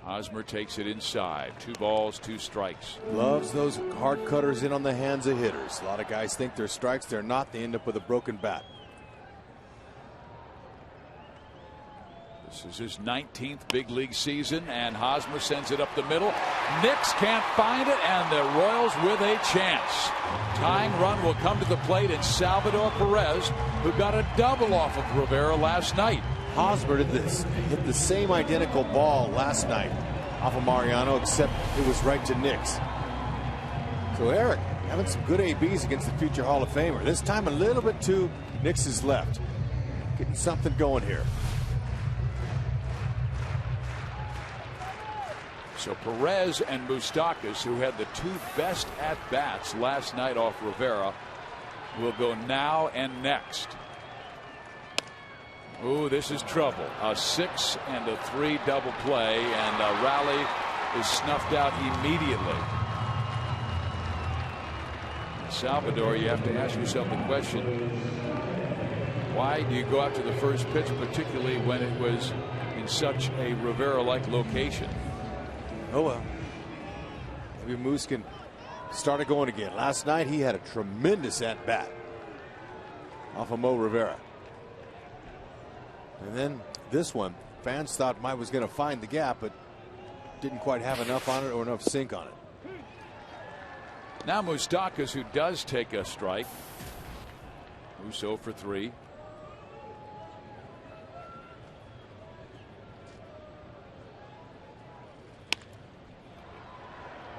Hosmer takes it inside. 2 balls, 2 strikes. Loves those hard cutters in on the hands of hitters. A lot of guys think they're strikes. They're not. They end up with a broken bat. This is his 19th big league season, and Hosmer sends it up the middle. Nix can't find it, and the Royals with a chance. Tying run will come to the plate in Salvador Perez, who got a double off of Rivera last night. Hosmer hit the same identical ball last night off of Mariano, except it was right to Nix. So Eric having some good ABs against the future Hall of Famer. This time a little bit to Nix's left. Getting something going here. So Perez and Moustakas, who had the 2 best at-bats last night off Rivera, will go now and next. Ooh, this is trouble. A 6 and a 3 double play, and a rally is snuffed out immediately. In Salvador, you have to ask yourself the question, why do you go out to the first pitch, particularly when it was in such a Rivera-like location? Oh well. Maybe Moose can start it going again. Last night he had a tremendous at-bat off of Mo Rivera. And then this one, fans thought Mike was going to find the gap, but didn't quite have enough on it or enough sink on it. Now Moustakas, who does take a strike. Moose 0 for 3.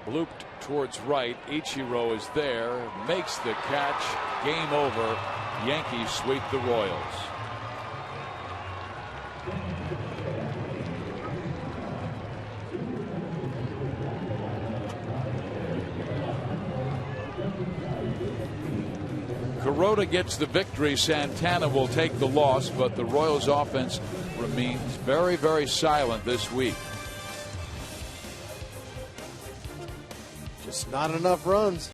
Blooped towards right. Ichiro is there, makes the catch. Game over. Yankees sweep the Royals. Kuroda gets the victory. Santana will take the loss, but the Royals offense remains very, very silent this week. Just not enough runs.